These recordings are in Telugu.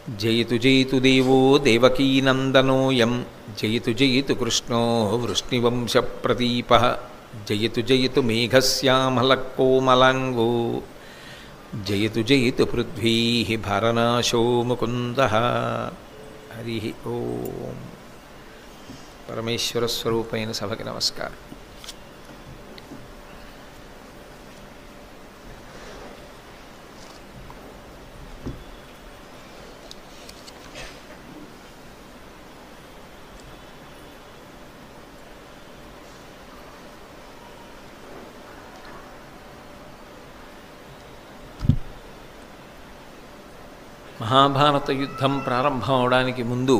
జయతు జయతు దేవో దేవకీనందనోయం జయతు జయతు కృష్ణో వృష్ణివంశప్రదీపః జయతు జయతు మేఘశ్యామలకోమలాంగో జయతు జయతు పృథ్వీ భారనాశో ముకుందః. హరి ఓం. పరమేశ్వర స్వరూపైన సభకి నమస్కారం. మహాభారత యుద్ధం ప్రారంభం అవడానికి ముందు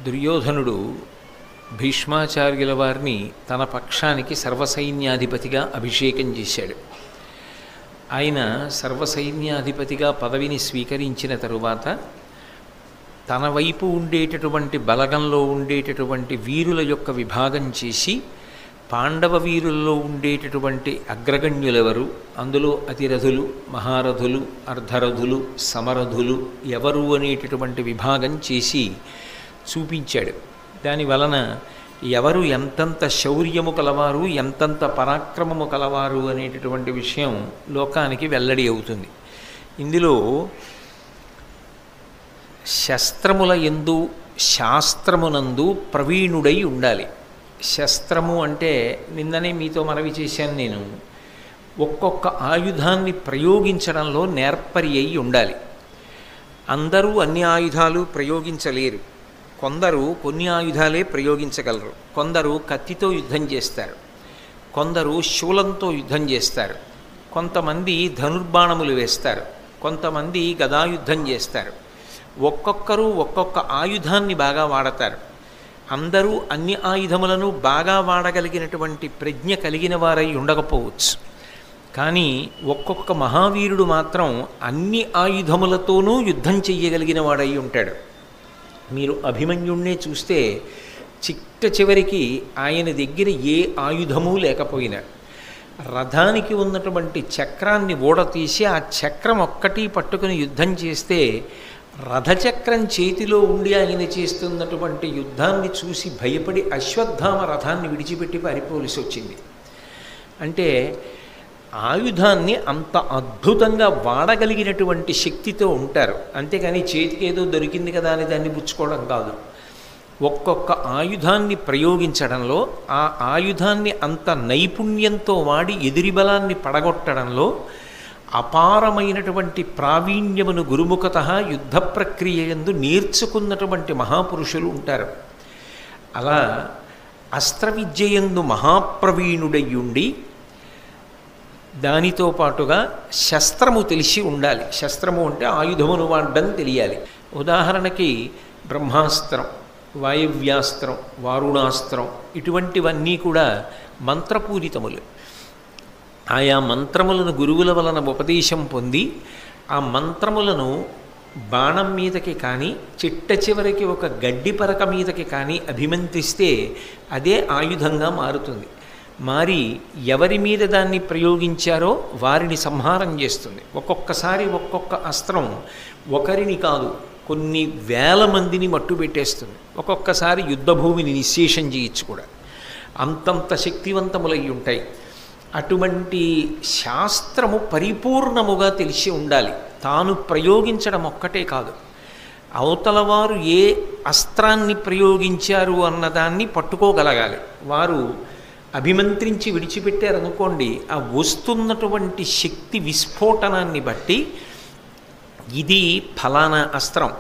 దుర్యోధనుడు భీష్మాచార్యుల వారిని తన పక్షానికి సర్వసైన్యాధిపతిగా అభిషేకం చేశాడు. ఆయన సర్వసైన్యాధిపతిగా పదవిని స్వీకరించిన తరువాత తన వైపు ఉండేటటువంటి బలగంలో ఉండేటటువంటి వీరుల యొక్క విభాగం చేసి పాండవ వీరుల్లో ఉండేటటువంటి అగ్రగణ్యులెవరు, అందులో అతిరథులు, మహారథులు, అర్ధరథులు, సమరథులు ఎవరు అనేటటువంటి విభాగం చేసి చూపించాడు. దానివలన ఎవరు ఎంతంత శౌర్యము కలవారు, ఎంతంత పరాక్రమము కలవారు అనేటటువంటి విషయం లోకానికి వెల్లడి అవుతుంది. ఇందులో శస్త్రముల యందు శాస్త్రమునందు ప్రవీణుడై ఉండాలి. శస్త్రము అంటే నిన్ననే మీతో మనవి చేశాను నేను, ఒక్కొక్క ఆయుధాన్ని ప్రయోగించడంలో నేర్పరి అయి ఉండాలి. అందరూ అన్ని ఆయుధాలు ప్రయోగించలేరు. కొందరు కొన్ని ఆయుధాలే ప్రయోగించగలరు. కొందరు కత్తితో యుద్ధం చేస్తారు, కొందరు శూలంతో యుద్ధం చేస్తారు, కొంతమంది ధనుర్బాణములు వేస్తారు, కొంతమంది గదాయుద్ధం చేస్తారు. ఒక్కొక్కరు ఒక్కొక్క ఆయుధాన్ని బాగా వాడతారు. అందరూ అన్ని ఆయుధములను బాగా వాడగలిగినటువంటి ప్రజ్ఞ కలిగిన వారై ఉండకపోవచ్చు. కానీ ఒక్కొక్క మహావీరుడు మాత్రం అన్ని ఆయుధములతోనూ యుద్ధం చెయ్యగలిగిన వాడై ఉంటాడు. మీరు అభిమన్యుణ్ణే చూస్తే చిట్ట చివరికి ఆయన దగ్గర ఏ ఆయుధము లేకపోయినా రథానికి ఉన్నటువంటి చక్రాన్ని ఊడతీసి ఆ చక్రం ఒక్కటి పట్టుకుని యుద్ధం చేస్తే రథచక్రం చేతిలో ఉండి ఆయన చేస్తున్నటువంటి యుద్ధాన్ని చూసి భయపడి అశ్వత్థామ రథాన్ని విడిచిపెట్టి పారిపోవలసి వచ్చింది. అంటే ఆయుధాన్ని అంత అద్భుతంగా వాడగలిగినటువంటి శక్తితో ఉంటారు. అంతేకాని చేతికి ఏదో దొరికింది కదా అని దాన్ని పుచ్చుకోవడం కాదు. ఒక్కొక్క ఆయుధాన్ని ప్రయోగించడంలో, ఆ ఆయుధాన్ని అంత నైపుణ్యంతో వాడి ఎదురి బలాన్ని పడగొట్టడంలో అపారమైనటువంటి ప్రావీణ్యమును గురుముఖతః యుద్ధ ప్రక్రియ యందు నేర్చుకున్నటువంటి మహాపురుషులు ఉంటారు. అలా అస్త్రవిద్యయందు మహాప్రవీణుడయ్యుండి దానితో పాటుగా శస్త్రము తెలిసి ఉండాలి. శస్త్రము అంటే ఆయుధమును వాడడం తెలియాలి. ఉదాహరణకి బ్రహ్మాస్త్రం, వాయవ్యాస్త్రం, వారుణాస్త్రం ఇటువంటివన్నీ కూడా మంత్రపూరితములు. ఆయా మంత్రములను గురువుల వలన ఉపదేశం పొంది ఆ మంత్రములను బాణం మీదకి కానీ చిట్ట చివరికి ఒక గడ్డి పరక మీదకి కానీ అభిమంత్రిస్తే అదే ఆయుధంగా మారుతుంది. మారి ఎవరి మీద దాన్ని ప్రయోగించారో వారిని సంహారం చేస్తుంది. ఒక్కొక్కసారి ఒక్కొక్క అస్త్రం ఒకరిని కాదు కొన్ని వేల మందిని మట్టుబెట్టేస్తుంది. ఒక్కొక్కసారి యుద్ధభూమిని నిశ్శేషం చేయొచ్చు కూడా. అంతంత శక్తివంతములై ఉంటాయి. అటువంటి శాస్త్రము పరిపూర్ణముగా తెలిసి ఉండాలి. తాను ప్రయోగించడం ఒక్కటే కాదు, అవతలవారు ఏ అస్త్రాన్ని ప్రయోగించారు అన్నదాన్ని పట్టుకోగలగాలి. వారు అభిమంత్రించి విడిచిపెట్టారనుకోండి, ఆ వస్తున్నటువంటి శక్తి విస్ఫోటనాన్ని బట్టి ఇది ఫలానా అస్త్రం,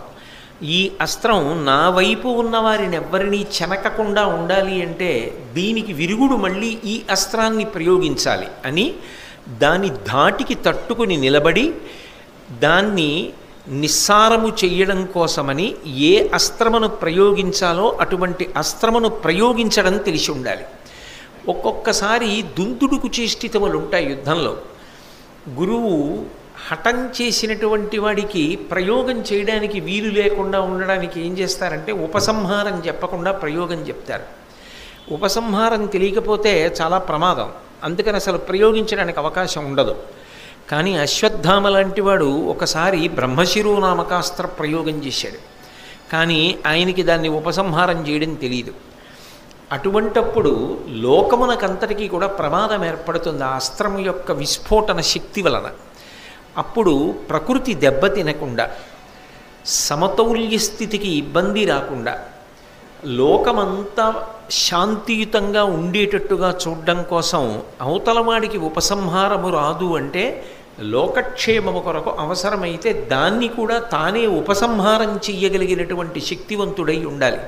ఈ అస్త్రం నా వైపు ఉన్న వారిని ఎవ్వరినీ చెనకకుండా ఉండాలి అంటే దీనికి విరుగుడు మళ్ళీ ఈ అస్త్రాన్ని ప్రయోగించాలి అని దాని ధాటికి తట్టుకుని నిలబడి దాన్ని నిస్సారము చెయ్యడం కోసమని ఏ అస్త్రమును ప్రయోగించాలో అటువంటి అస్త్రమును ప్రయోగించడం తెలిసి ఉండాలి. ఒక్కొక్కసారి దుందుడుకు చేష్టితములు ఉంటాయి యుద్ధంలో. గురువు హఠం చేసినటువంటి వాడికి ప్రయోగం చేయడానికి వీలు లేకుండా ఉండడానికి ఏం చేస్తారంటే ఉపసంహారం చెప్పకుండా ప్రయోగం చెప్తారు. ఉపసంహారం తెలియకపోతే చాలా ప్రమాదం. అందుకని అసలు ప్రయోగించడానికి అవకాశం ఉండదు. కానీ అశ్వత్థామ లాంటి వాడు ఒకసారి బ్రహ్మశిరో నామకాస్త్ర ప్రయోగం చేశాడు, కానీ ఆయనకి దాన్ని ఉపసంహారం చేయడం తెలియదు. అటువంటప్పుడు లోకమునకంతటికీ కూడా ప్రమాదం ఏర్పడుతుంది ఆ అస్త్రం యొక్క విస్ఫోటన శక్తి వలన. అప్పుడు ప్రకృతి దెబ్బతినకుండా, సమతౌల్య స్థితికి ఇబ్బంది రాకుండా, లోకమంతా శాంతియుతంగా ఉండేటట్టుగా చూడడం కోసం అవతలవాడికి ఉపసంహారము రాదు అంటే లోకక్షేమము కొరకు అవసరమైతే దాన్ని కూడా తానే ఉపసంహారం చెయ్యగలిగినటువంటి శక్తివంతుడై ఉండాలి.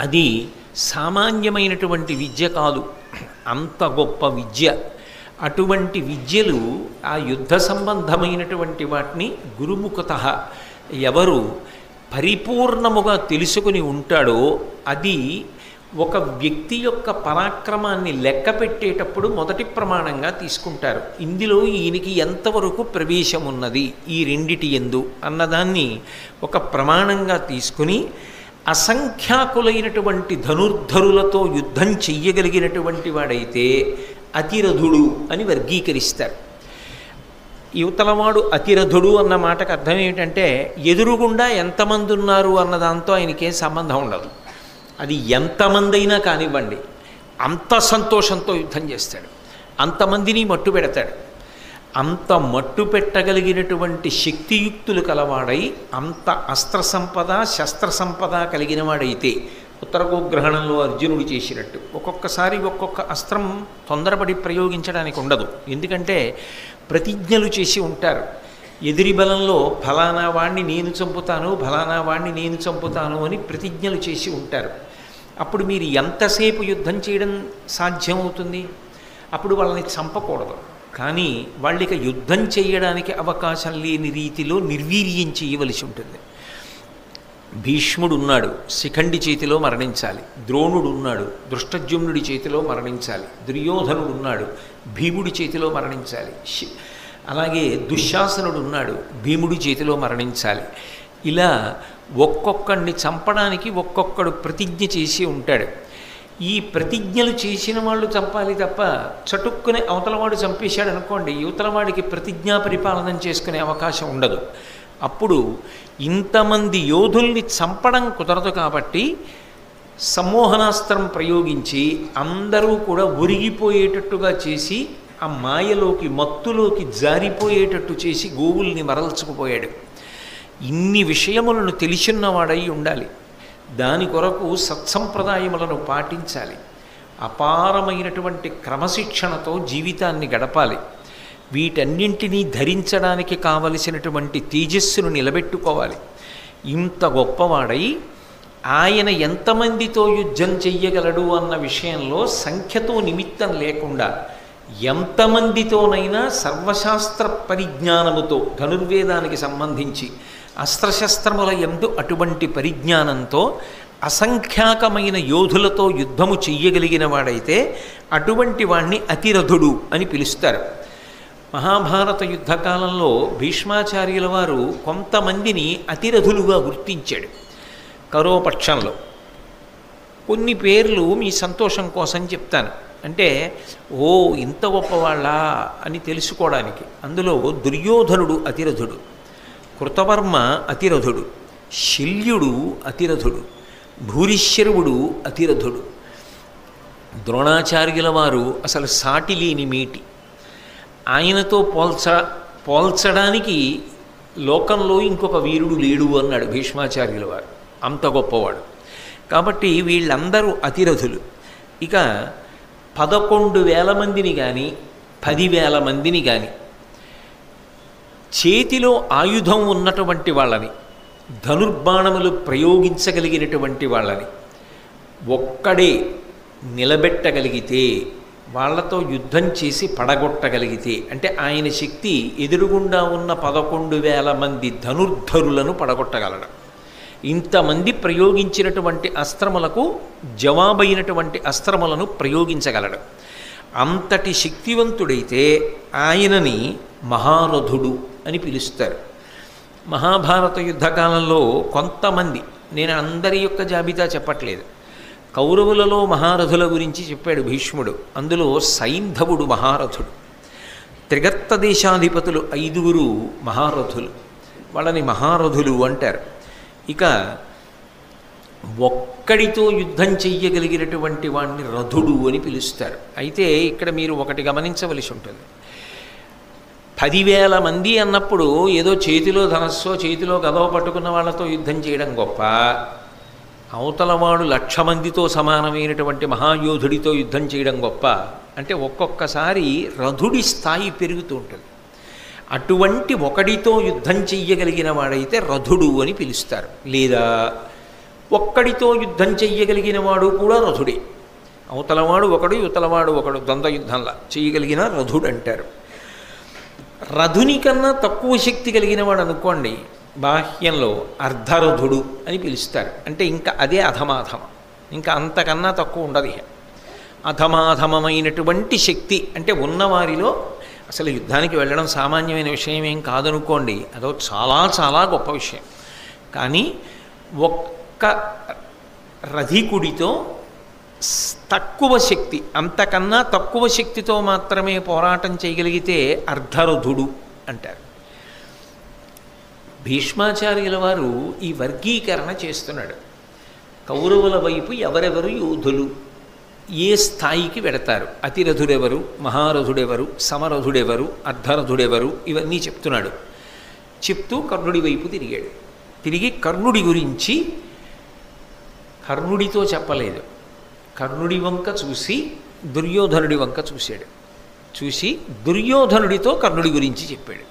అది సామాన్యమైనటువంటి విద్య కాదు, అంత గొప్ప విద్య. అటువంటి విద్యలు ఆ యుద్ధ సంబంధమైనటువంటి వాటిని గురుముఖతః ఎవరు పరిపూర్ణముగా తెలుసుకుని ఉంటాడో అది ఒక వ్యక్తి యొక్క పరాక్రమాన్ని లెక్క పెట్టేటప్పుడు మొదటి ప్రమాణంగా తీసుకుంటారు. ఇందులో ఈయనకి ఎంతవరకు ప్రవేశం ఉన్నది ఈ రెండిటి యందు అన్నదాన్ని ఒక ప్రమాణంగా తీసుకుని అసంఖ్యాకులైనటువంటి ధనుర్ధరులతో యుద్ధం చెయ్యగలిగినటువంటి వాడైతే అతిరథుడు అని వర్గీకరిస్తారు. యువతలవాడు అతిరథుడు అన్న మాటకు అర్థం ఏమిటంటే ఎదురుగుండా ఎంతమంది ఉన్నారు అన్న దాంతో ఆయనకేం సంబంధం ఉండదు. అది ఎంతమంది అయినా కానివ్వండి, అంత సంతోషంతో యుద్ధం చేస్తాడు, అంతమందిని మట్టు పెడతాడు. అంత మట్టు పెట్టగలిగినటువంటి శక్తియుక్తులు కలవాడై అంత అస్త్ర సంపద శస్త్ర సంపద కలిగిన వాడైతే ఉత్తరగోగ్రహణంలో అర్జునుడు చేసినట్టు ఒక్కొక్కసారి ఒక్కొక్క అస్త్రం తొందరపడి ప్రయోగించడానికి ఉండదు. ఎందుకంటే ప్రతిజ్ఞలు చేసి ఉంటారు. ఎదిరి బలంలో ఫలానా వాణ్ణి నేను చంపుతాను, ఫలానా వాణ్ణి నేను చంపుతాను అని ప్రతిజ్ఞలు చేసి ఉంటారు. అప్పుడు మీరు ఎంతసేపు యుద్ధం చేయడం సాధ్యమవుతుంది? అప్పుడు వాళ్ళని చంపకూడదు, కానీ వాళ్ళకి యుద్ధం చేయడానికి అవకాశం లేని రీతిలో నిర్వీర్యం చేయవలసి ఉంటుంది. భీష్ముడు ఉన్నాడు, శిఖండి చేతిలో మరణించాలి. ద్రోణుడు ఉన్నాడు, దృష్టద్యుమ్నుడి చేతిలో మరణించాలి. దుర్యోధనుడు ఉన్నాడు, భీముడి చేతిలో మరణించాలి. అలాగే దుశ్శాసనుడు ఉన్నాడు, భీముడి చేతిలో మరణించాలి. ఇలా ఒక్కొక్కడిని చంపడానికి ఒక్కొక్కడు ప్రతిజ్ఞ చేసి ఉంటాడు. ఈ ప్రతిజ్ఞలు చేసిన వాళ్ళు చంపాలి తప్ప చటుక్కునే అవతలవాడు చంపేశాడు అనుకోండి, యువతలవాడికి ప్రతిజ్ఞా పరిపాలన చేసుకునే అవకాశం ఉండదు. అప్పుడు ఇంతమంది యోధుల్ని చంపడం కుదరదు కాబట్టి సమ్మోహనాస్త్రం ప్రయోగించి అందరూ కూడా ఒరిగిపోయేటట్టుగా చేసి ఆ మాయలోకి మత్తులోకి జారిపోయేటట్టు చేసి గోవుల్ని మరల్చుకుపోయాడు. ఇన్ని విషయములను తెలిసిన్నవాడై ఉండాలి. దాని కొరకు సత్సంప్రదాయములను పాటించాలి. అపారమైనటువంటి క్రమశిక్షణతో జీవితాన్ని గడపాలి. వీటన్నింటినీ ధరించడానికి కావలసినటువంటి తేజస్సును నిలబెట్టుకోవాలి. ఇంత గొప్పవాడై ఆయన ఎంతమందితో యుద్ధం చెయ్యగలడు అన్న విషయంలో సంఖ్యతో నిమిత్తం లేకుండా ఎంతమందితోనైనా సర్వశాస్త్ర పరిజ్ఞానముతో ధనుర్వేదానికి సంబంధించి అస్త్రశస్త్రముల యందు అటువంటి పరిజ్ఞానంతో అసంఖ్యాకమైన యోధులతో యుద్ధము చెయ్యగలిగిన వాడైతే అటువంటి వాణ్ణి అతిరథుడు అని పిలుస్తారు. మహాభారత యుద్ధకాలంలో భీష్మాచార్యుల వారు కొంతమందిని అతిరథులుగా గుర్తించాడు. కరోపక్షంలో కొన్ని పేర్లు మీ సంతోషం కోసం చెప్తాను, అంటే ఓ ఇంత గొప్పవాళ్ళా అని తెలుసుకోవడానికి. అందులో దుర్యోధనుడు అతిరథుడు, కృతవర్మ అతిరథుడు, శల్యుడు అతిరథుడు, భూరిశ్రవుడు అతిరథుడు. ద్రోణాచార్యుల వారు అసలు సాటి లేని మేటి. ఆయనతో పోల్చడానికి లోకంలో ఇంకొక వీరుడు లేడు అన్నాడు భీష్మాచార్యుల వారు, అంత గొప్పవాడు. కాబట్టి వీళ్ళందరూ అతిరథులు. ఇక 11,000 మందిని కానీ 10,000 మందిని కానీ చేతిలో ఆయుధం ఉన్నటువంటి వాళ్ళని, ధనుర్బాణములు ప్రయోగించగలిగినటువంటి వాళ్ళని ఒక్కడే నిలబెట్టగలిగితే, వాళ్లతో యుద్ధం చేసి పడగొట్టగలిగితే, అంటే ఆయన శక్తి ఎదురుగుండా ఉన్న 11,000 మంది ధనుర్ధరులను పడగొట్టగలడు. ఇంతమంది ప్రయోగించినటువంటి అస్త్రములకు జవాబైనటువంటి అస్త్రములను ప్రయోగించగలడు. అంతటి శక్తివంతుడైతే ఆయనని మహారథుడు అని పిలుస్తారు. మహాభారత యుద్ధకాలంలో కొంతమంది, నేను అందరి యొక్క జాబితా చెప్పట్లేదు, కౌరవులలో మహారథుల గురించి చెప్పాడు భీష్ముడు. అందులో సైంధవుడు మహారథుడు. త్రిగర్త దేశాధిపతులు 5 మహారథులు. వాళ్ళని మహారథులు అంటారు. ఇక ఒక్కడితో యుద్ధం చెయ్యగలిగినటువంటి వాడిని రథుడు అని పిలుస్తారు. అయితే ఇక్కడ మీరు ఒకటి గమనించవలసి ఉంటుంది. 10,000 మంది అన్నప్పుడు ఏదో చేతిలో ధనస్సో చేతిలో గదవ పట్టుకున్న వాళ్ళతో యుద్ధం చేయడం గొప్ప, అవతలవాడు 1,00,000 మందితో సమానమైనటువంటి మహాయోధుడితో యుద్ధం చేయడం గొప్ప అంటే ఒక్కొక్కసారి రథుడి స్థాయి పెరుగుతూ ఉంటుంది. అటువంటి ఒకడితో యుద్ధం చెయ్యగలిగిన వాడైతే రథుడు అని పిలుస్తారు. లేదా ఒక్కడితో యుద్ధం చెయ్యగలిగిన వాడు కూడా రథుడే. అవతలవాడు ఒకడు యువతలవాడు ఒకడు ద్వంద్వ యుద్ధంలా చేయగలిగిన రథుడు అంటారు. రథుని కన్నా తక్కువ శక్తి కలిగిన వాడు అనుకోండి, బాహ్యంలో అర్ధరథుడు అని పిలుస్తారు. అంటే ఇంకా అదే అధమాధమం, ఇంకా అంతకన్నా తక్కువ ఉండదు. అధమాధమమైనటువంటి శక్తి అంటే ఉన్నవారిలో అసలు యుద్ధానికి వెళ్ళడం సామాన్యమైన విషయం ఏం కాదనుకోండి, అదో చాలా చాలా గొప్ప విషయం. కానీ ఒక్క రథికుడితో తక్కువ శక్తి, అంతకన్నా తక్కువ శక్తితో మాత్రమే పోరాటం చేయగలిగితే అర్ధరథుడు అంటారు. భీష్మాచార్యుల వారు ఈ వర్గీకరణ చేస్తున్నాడు. కౌరవుల వైపు ఎవరెవరు యోధులు, ఏ స్థాయికి వెడతారు, అతిరథుడెవరు, మహారథుడెవరు, సమరథుడెవరు, అర్ధరథుడెవరు, ఇవన్నీ చెప్తున్నాడు. చెప్తూ కర్ణుడి వైపు తిరిగాడు. తిరిగి కర్ణుడి గురించి కర్ణుడితో చెప్పలేదు, కర్ణుడి వంక చూసి దుర్యోధనుడి వంక చూశాడు. చూసి దుర్యోధనుడితో కర్ణుడి గురించి చెప్పాడు.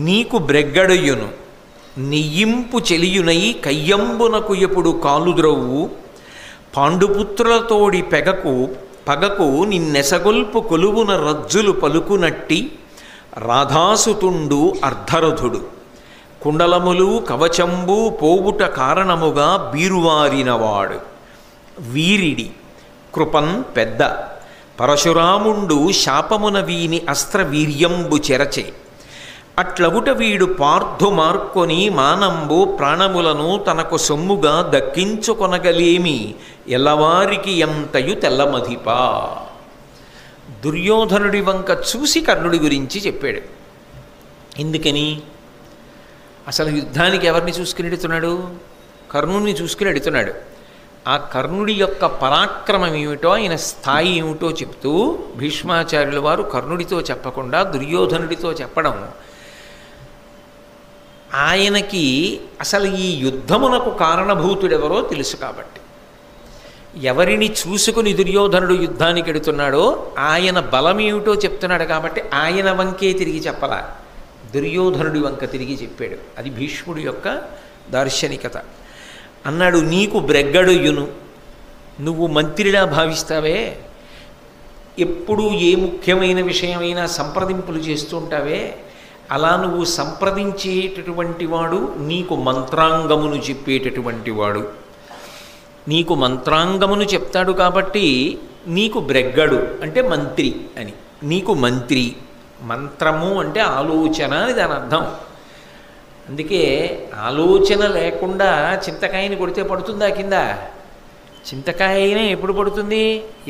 నీకు బ్రెగ్గడయును నెయ్యింపు చెలియునై కయ్యంబునకు ఎప్పుడు కాలుద్రవ్వు పాండుపుత్రులతోడి పగకు నిన్నెసగొల్పు కొలువున రజ్జులు పలుకునట్టి రాధాసుతుండు అర్ధరథుడు కుండలములు కవచంబు పోవుట కారణముగా బీరువారినవాడు వీరిడి కృపన్ పెద్ద పరశురాముండు శాపమున వీని అస్త్రవీర్యంబు చెరచే అట్లగుట వీడు పార్థు మార్కొని మానంబు ప్రాణములను తనకు సొమ్ముగా దక్కించుకొనగలేమి ఎల్లవారికి ఎంతయు తెల్లమధిపా. దుర్యోధనుడి వంక చూసి కర్ణుడి గురించి చెప్పాడు. ఎందుకని? అసలు యుద్ధానికి ఎవరిని చూసుకుని ఎడుతున్నాడు? కర్ణుడిని చూసుకుని ఎడుతున్నాడు. ఆ కర్ణుడి యొక్క పరాక్రమం ఏమిటో, ఆయన స్థాయి ఏమిటో చెప్తూ భీష్మాచార్యుల వారు కర్ణుడితో చెప్పకుండా దుర్యోధనుడితో చెప్పడం, ఆయనకి అసలు ఈ యుద్ధమునకు కారణభూతుడెవరో తెలుసు కాబట్టి. ఎవరిని చూసుకుని దుర్యోధనుడు యుద్ధానికి ఎడుతున్నాడో ఆయన బలం ఏమిటో చెప్తున్నాడు కాబట్టి ఆయన వంకే తిరిగి చెప్పలా, దుర్యోధనుడి వంక తిరిగి చెప్పాడు. అది భీష్ముడి యొక్క దార్శనికత. అన్నాడు, నీకు బ్రెగ్గడుయును, నువ్వు మంత్రిలా భావిస్తావే, ఎప్పుడు ఏ ముఖ్యమైన విషయమైనా సంప్రదింపులు చేస్తూ ఉంటావే, అలా నువ్వు సంప్రదించేటటువంటి వాడు నీకు మంత్రాంగమును చెప్పేటటువంటి వాడు. నీకు మంత్రాంగమును చెప్తాడు కాబట్టి నీకు బ్రెగ్గడు అంటే మంత్రి అని. నీకు మంత్రి, మంత్రము అంటే ఆలోచన అని దాని అర్థం. అందుకే ఆలోచన లేకుండా చింతకాయని కొడితే పడుతుందా కింద? చింతకాయనే ఎప్పుడు పడుతుంది?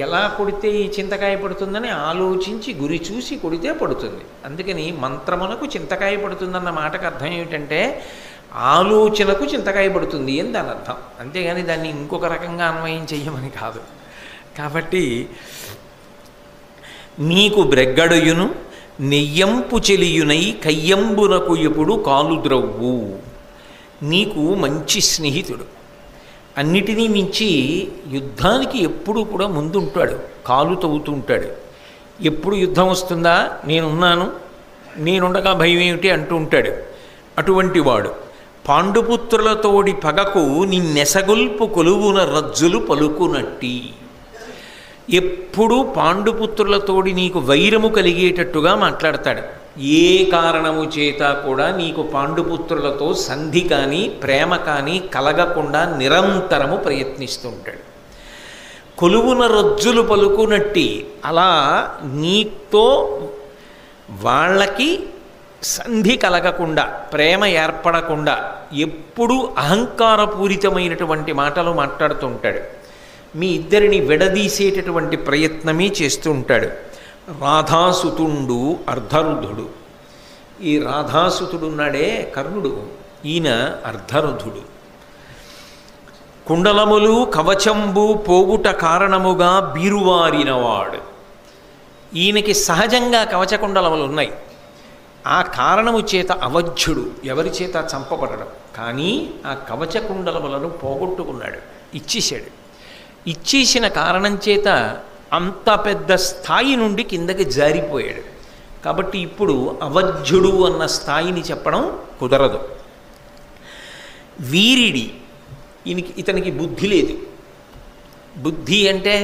ఎలా కొడితే ఈ చింతకాయ పడుతుందని ఆలోచించి గురి చూసి కొడితే పడుతుంది. అందుకని మంత్రమునకు చింతకాయ పడుతుందన్న మాటకు అర్థం ఏమిటంటే ఆలోచనకు చింతకాయ పడుతుంది అని దాని అర్థం. అంతేగాని దాన్ని ఇంకొక రకంగా అన్వయం చెయ్యమని కాదు. కాబట్టి నీకు బ్రెగ్గడుయును నెయ్యంపు చెలియునై కయ్యంబునకు ఎప్పుడు కాలుద్రవ్వు. నీకు మంచి స్నేహితుడు, అన్నిటినీ మించి యుద్ధానికి ఎప్పుడూ కూడా ముందుంటాడు, కాలు తవ్వుతూ ఉంటాడు. ఎప్పుడు యుద్ధం వస్తుందా, నేనున్నాను, నేనుండగా భయం ఏమిటి అంటూ ఉంటాడు. అటువంటి వాడు పాండుపుత్రులతోడి పగకు నిన్నెసగొల్పు కొలువున రజ్జులు పలుకునట్టి. ఎప్పుడూ పాండుపుత్రులతోడి నీకు వైరము కలిగేటట్టుగా మాట్లాడతాడు. ఏ కారణము చేత కూడా నీకు పాండుపుత్రులతో సంధి కానీ ప్రేమ కానీ కలగకుండా నిరంతరము ప్రయత్నిస్తూ ఉంటాడు. కొలువున రజ్జులు పలుకునట్టి, అలా నీతో వాళ్ళకి సంధి కలగకుండా ప్రేమ ఏర్పడకుండా ఎప్పుడూ అహంకారపూరితమైనటువంటి మాటలు మాట్లాడుతూ ఉంటాడు. మీ ఇద్దరిని విడదీసేటటువంటి ప్రయత్నమే చేస్తూ ఉంటాడు. రాధాసుతుండు అర్ధరుధుడు. ఈ రాధాసుతుడున్నాడే కర్ణుడు, ఈయన అర్ధరుధుడు. కుండలములు కవచంబు పోగుట కారణముగా బీరువారినవాడు. ఈయనకి సహజంగా కవచకుండలములు ఉన్నాయి. ఆ కారణము చేత అవధ్యుడు, ఎవరి చేత చంపబడడం. కానీ ఆ కవచకుండలములను పోగొట్టుకున్నాడు, ఇచ్చేశాడు. ఇచ్చేసిన కారణం చేత అంత పెద్ద స్థాయి నుండి కిందకి జారిపోయాడు. కాబట్టి ఇప్పుడు అవధ్యుడు అన్న స్థాయిని చెప్పడం కుదరదు. వీరిడి, ఇతనికి బుద్ధి లేదు. బుద్ధి అంటే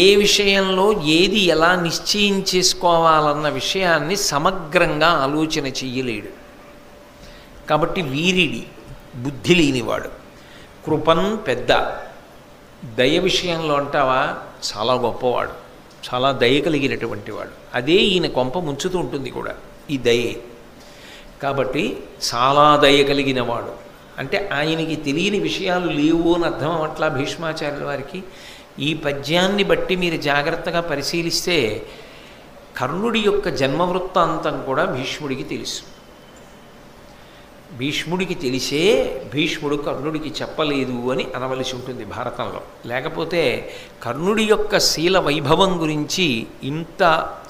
ఏ విషయంలో ఏది ఎలా నిశ్చయం చేసుకోవాలన్న విషయాన్ని సమగ్రంగా ఆలోచన చెయ్యలేడు. కాబట్టి వీరిడి, బుద్ధి లేనివాడు. కృపన్, పెద్ద. దయ విషయంలో అంటావా చాలా గొప్పవాడు, చాలా దయ కలిగినటువంటి వాడు. అదే ఈయన కొంప ముంచుతూ ఉంటుంది కూడా, ఈ దయే. కాబట్టి చాలా దయ కలిగిన వాడు అంటే ఆయనకి తెలియని విషయాలు లేవు అని అర్థం అట్లా భీష్మాచార్యుల వారికి. ఈ పద్యాన్ని బట్టి మీరు జాగ్రత్తగా పరిశీలిస్తే కర్ణుడి యొక్క జన్మవృత్తాంతం కూడా భీష్ముడికి తెలుసు. భీష్ముడికి తెలిసే భీష్ముడు కర్ణుడికి చెప్పలేదు అని అనవలసి ఉంటుంది భారతంలో. లేకపోతే కర్ణుడి యొక్క శీల వైభవం గురించి ఇంత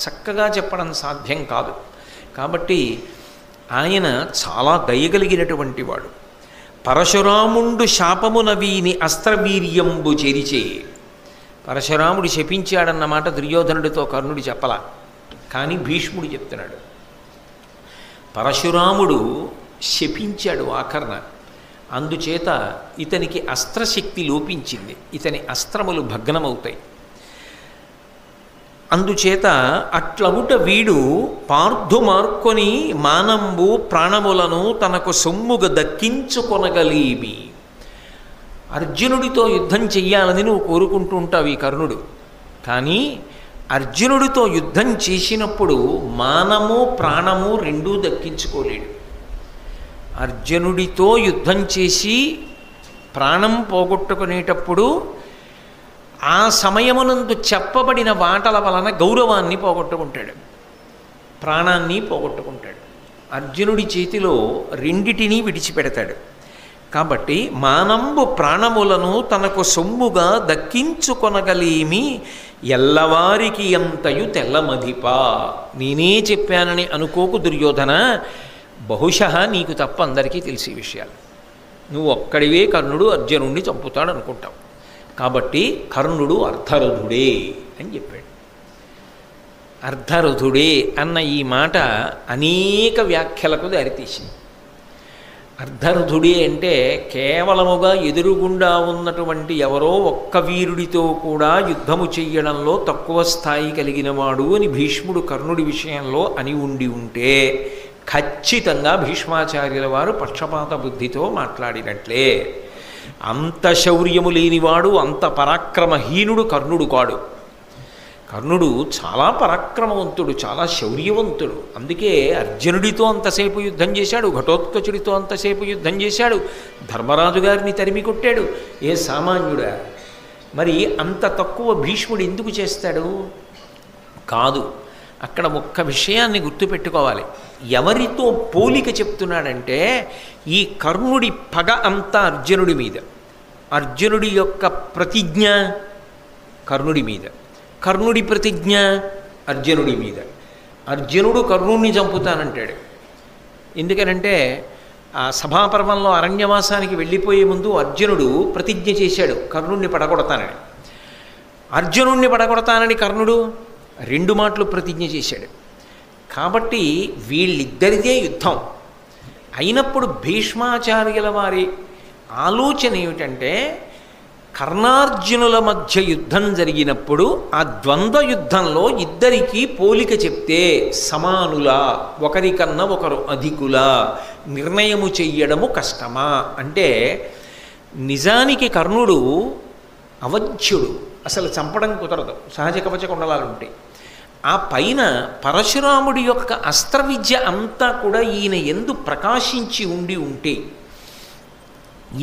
చక్కగా చెప్పడం సాధ్యం కాదు. కాబట్టి ఆయన చాలా దయగలిగినటువంటి వాడు. పరశురాముండు శాపమున వీని అస్త్రవీర్యంబు చెరిచే. పరశురాముడు శపించాడన్నమాట దుర్యోధనుడితో కర్ణుడి చెప్పలా, కానీ భీష్ముడు చెప్తున్నాడు. పరశురాముడు శపించాడు ఆఖరణ. అందుచేత ఇతనికి అస్త్రశక్తి లోపించింది, ఇతని అస్త్రములు భగ్నమవుతాయి. అందుచేత అట్లవుట వీడు పార్థుమార్కొని మానంబు ప్రాణములను తనకు సొమ్ముగా దక్కించుకొనగలీమి. అర్జునుడితో యుద్ధం చెయ్యాలని నువ్వు కోరుకుంటూ ఉంటావు ఈ కర్ణుడు. కానీ అర్జునుడితో యుద్ధం చేసినప్పుడు మానము ప్రాణము రెండూ దక్కించుకోలేడు. అర్జునుడితో యుద్ధం చేసి ప్రాణం పోగొట్టుకునేటప్పుడు ఆ సమయమునందు చెప్పబడిన మాటల వలన గౌరవాన్ని పోగొట్టుకుంటాడు, ప్రాణాన్ని పోగొట్టుకుంటాడు. అర్జునుడి చేతిలో రెండిటినీ విడిచిపెడతాడు. కాబట్టి మానంబు ప్రాణములను తనకు సొమ్ముగా దక్కించుకొనగలేమి ఎల్లవారికి అంతయు తెల్లమధిపా. నేనే చెప్పానని అనుకోకు దుర్యోధన, బహుశः నీకు తప్ప అందరికీ తెలిసే విషయాలు. నువ్వు ఒక్కడివే కర్ణుడు అర్జునుడిని చంపుతాడు అనుకుంటావు. కాబట్టి కర్ణుడు అర్ధరథుడే అని చెప్పాడు. అర్ధరథుడే అన్న ఈ మాట అనేక వ్యాఖ్యలకు దారితీసింది. అర్ధరథుడే అంటే కేవలముగా ఎదురుగుండా ఉన్నటువంటి ఎవరో ఒక్క వీరుడితో కూడా యుద్ధము చెయ్యడంలో తక్కువ స్థాయి కలిగినవాడు అని భీష్ముడు కర్ణుడి విషయంలో అని ఉండి ఉంటే ఖచ్చితంగా భీష్మాచార్యుల వారు పక్షపాత బుద్ధితో మాట్లాడినట్లే. అంత శౌర్యము లేనివాడు, అంత పరాక్రమహీనుడు కర్ణుడు కాడు. కర్ణుడు చాలా పరాక్రమవంతుడు, చాలా శౌర్యవంతుడు. అందుకే అర్జునుడితో అంతసేపు యుద్ధం చేశాడు, ఘటోత్కచుడితో అంతసేపు యుద్ధం చేశాడు, ధర్మరాజు గారిని తరిమి కొట్టాడు. ఏ సామాన్యుడా? మరి అంత తక్కువ భీష్ముడు ఎందుకు చేస్తాడు? కాదు, అక్కడ ఒక్క విషయాన్ని గుర్తుపెట్టుకోవాలి. ఎవరితో పోలిక చెప్తున్నాడంటే ఈ కర్ణుడి పగ అంతా అర్జునుడి మీద, అర్జునుడి యొక్క ప్రతిజ్ఞ కర్ణుడి మీద, కర్ణుడి ప్రతిజ్ఞ అర్జునుడి మీద. అర్జునుడు కర్ణుడిని చంపుతానంటాడు. ఎందుకనంటే ఆ సభాపర్వంలో అరణ్యవాసానికి వెళ్ళిపోయే ముందు అర్జునుడు ప్రతిజ్ఞ చేశాడు కర్ణుడిని పడగొడతానని. అర్జునుడిని పడగొడతానని కర్ణుడు 2 మాటలు ప్రతిజ్ఞ చేశాడు. కాబట్టి వీళ్ళిద్దరిదే యుద్ధం అయినప్పుడు భీష్మాచార్యుల వారి ఆలోచన ఏమిటంటే కర్ణార్జునుల మధ్య యుద్ధం జరిగినప్పుడు ఆ ద్వంద్వ యుద్ధంలో ఇద్దరికీ పోలిక చెప్తే సమానులా, ఒకరికన్నా ఒకరు అధికులా నిర్ణయము చెయ్యడము కష్టమా అంటే, నిజానికి కర్ణుడు అవధ్యుడు, అసలు చంపడం కుదరదు, సహజ కవచ కుండలాలు ఉంటాయి. ఆ పైన పరశురాముడి యొక్క అస్త్ర విద్య అంతా కూడా ఈయన ఎందు ప్రకాశించి ఉండి ఉంటే